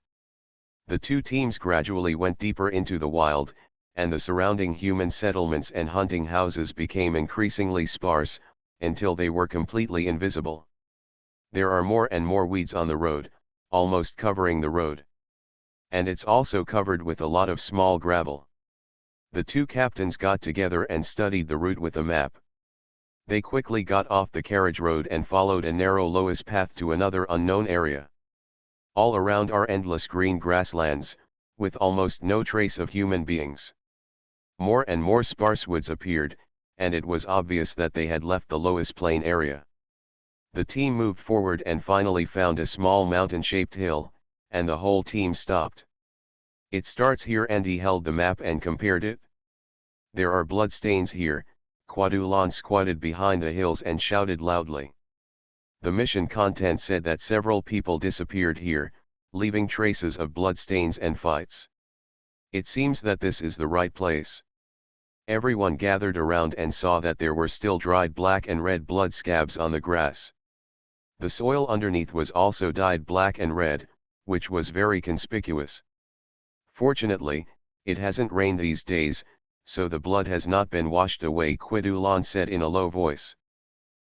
The two teams gradually went deeper into the wild, and the surrounding human settlements and hunting houses became increasingly sparse, until they were completely invisible. There are more and more weeds on the road, almost covering the road. And it's also covered with a lot of small gravel. The two captains got together and studied the route with a map. They quickly got off the carriage road and followed a narrow Loess path to another unknown area. All around are endless green grasslands, with almost no trace of human beings. More and more sparse woods appeared, and it was obvious that they had left the Loess plain area. The team moved forward and finally found a small mountain-shaped hill, and the whole team stopped. It starts here. Andy held the map and compared it. There are bloodstains here. Quadulan squatted behind the hills and shouted loudly. The mission content said that several people disappeared here, leaving traces of bloodstains and fights. It seems that this is the right place. Everyone gathered around and saw that there were still dried black and red blood scabs on the grass. The soil underneath was also dyed black and red, which was very conspicuous. Fortunately, it hasn't rained these days, so the blood has not been washed away, Quidulan said in a low voice.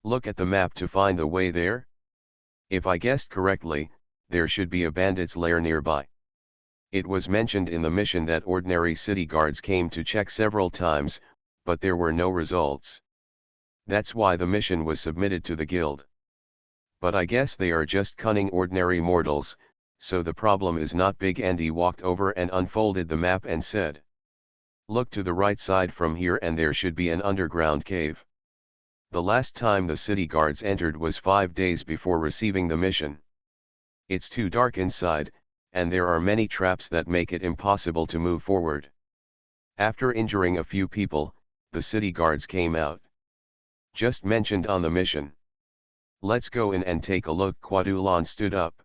Look at the map to find the way there? If I guessed correctly, there should be a bandit's lair nearby. It was mentioned in the mission that ordinary city guards came to check several times, but there were no results. That's why the mission was submitted to the guild. But I guess they are just cunning ordinary mortals, so the problem is not big. Andy walked over and unfolded the map and said. Look to the right side from here and there should be an underground cave. The last time the city guards entered was 5 days before receiving the mission. It's too dark inside, and there are many traps that make it impossible to move forward. After injuring a few people, the city guards came out. Just mentioned on the mission. Let's go in and take a look. Quadulan stood up.